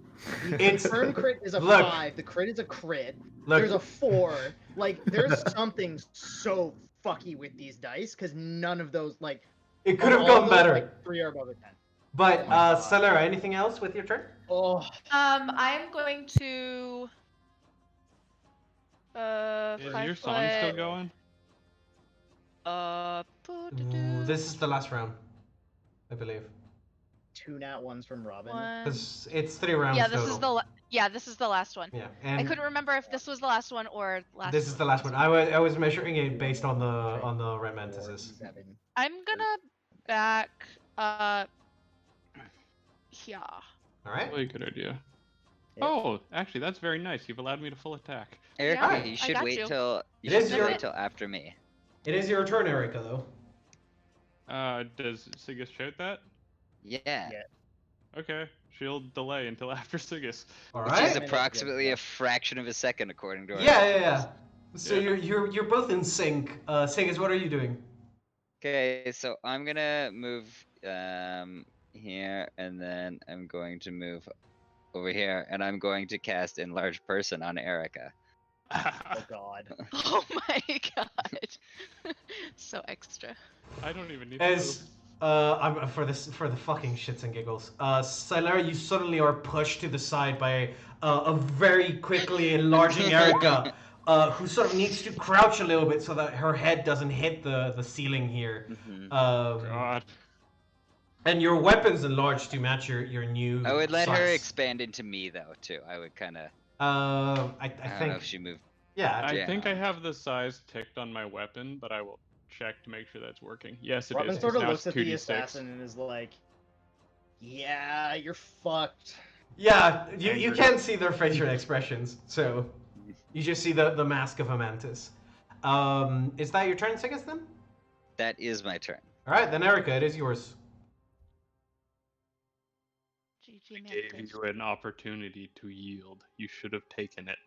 The It's- confirmed crit is a Look. 5. The crit is a crit. Look, There's a 4. Like, there's something so fucky with these dice because none of those, like, it could have all gone of those, better. Like, 3 are above a 10. But Oh my God. Celera, anything else with your turn? Oh, I'm going to. Is 5 your song still foot, going? Ooh, this is the last round, I believe. 2 nat 1s from Robin. one. Because it's 3 rounds Yeah, this total. is the this is the last one. Yeah, I and couldn't remember if this was the last one or last. this is the last one. I was measuring it based on the red mantises. 7. I'm gonna back yeah. All right. Really good idea. Yeah. Oh, actually, that's very nice. You've allowed me to full attack. Erica, Yeah, you I should got wait you. till It is your- wait till after me. It is your turn, Erica, though. Does Sigus shout that? Yeah. Yeah. Okay, she'll delay until after Sigus. All Which right. is approximately a fraction of a second according to our Yeah. So Yeah. you're both in sync. Sigus, what are you doing? Okay, so I'm gonna move here, and then I'm going to move over here, and I'm going to cast Enlarged Person on Erica. Oh god. Oh my god. So extra. I don't even need As I'm for the fucking shits and giggles. Silera, you suddenly are pushed to the side by a very quickly enlarging Erica, who sort of needs to crouch a little bit so that her head doesn't hit the ceiling here. Mhm. God. And your weapon's enlarged to match your new. I would let her size. expand into me though too. I would kind of. I I don't know think if she moved. Yeah. I think I Yeah. have the size ticked on my weapon, but I will check to make sure that's working. Yes, it Robin is. sort of Now looks it's at the 2d6. assassin and is like, "Yeah, you're fucked." Yeah, you Angry. can't see their facial expressions, so you just see the mask of a mantis. Is that your turn, Sigus, then? That is my turn. All right, then Erica, it is yours. GG Gave Mantis. you an opportunity to yield. You should have taken it.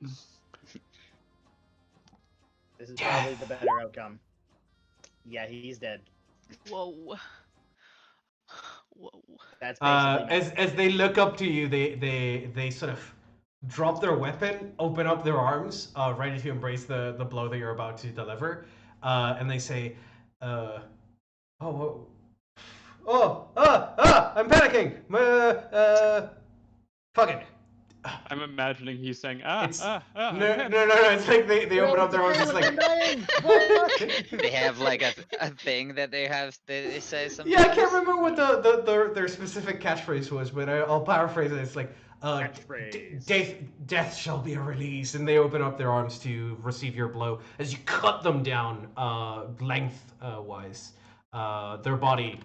This is probably the better outcome. Yeah, he's dead. Whoa. Whoa. That's basically As they look up to you, they sort of drop their weapon, open up their arms, ready to embrace the blow that you're about to deliver, and they say, "Oh, oh, I'm panicking. Fuck it." I'm imagining he's saying, It's I'm no. panicking." It's like they open up their arms. It's like They have like a thing that they say sometimes. yeah, I can't remember what their specific catchphrase was, but I'll paraphrase it. It's like Catchphrase. death shall be a release, and they open up their arms to receive your blow as you cut them down length wise. Their body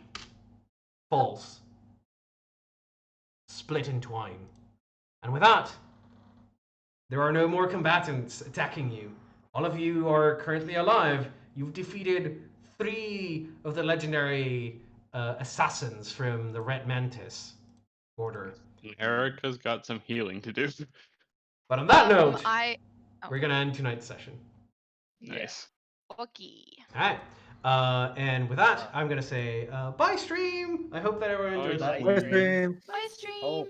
falls, split in twine, and with that, there are no more combatants attacking you. All of you are currently alive. You've defeated 3 of the legendary assassins from the Red Mantis order. Erica's got some healing to do. But on that note, Oh, we're gonna end tonight's session. Nice. okay. All right. And with that, I'm gonna say bye, stream. I hope that everyone enjoyed Bye, that. Bye, stream. Bye, stream. Oh,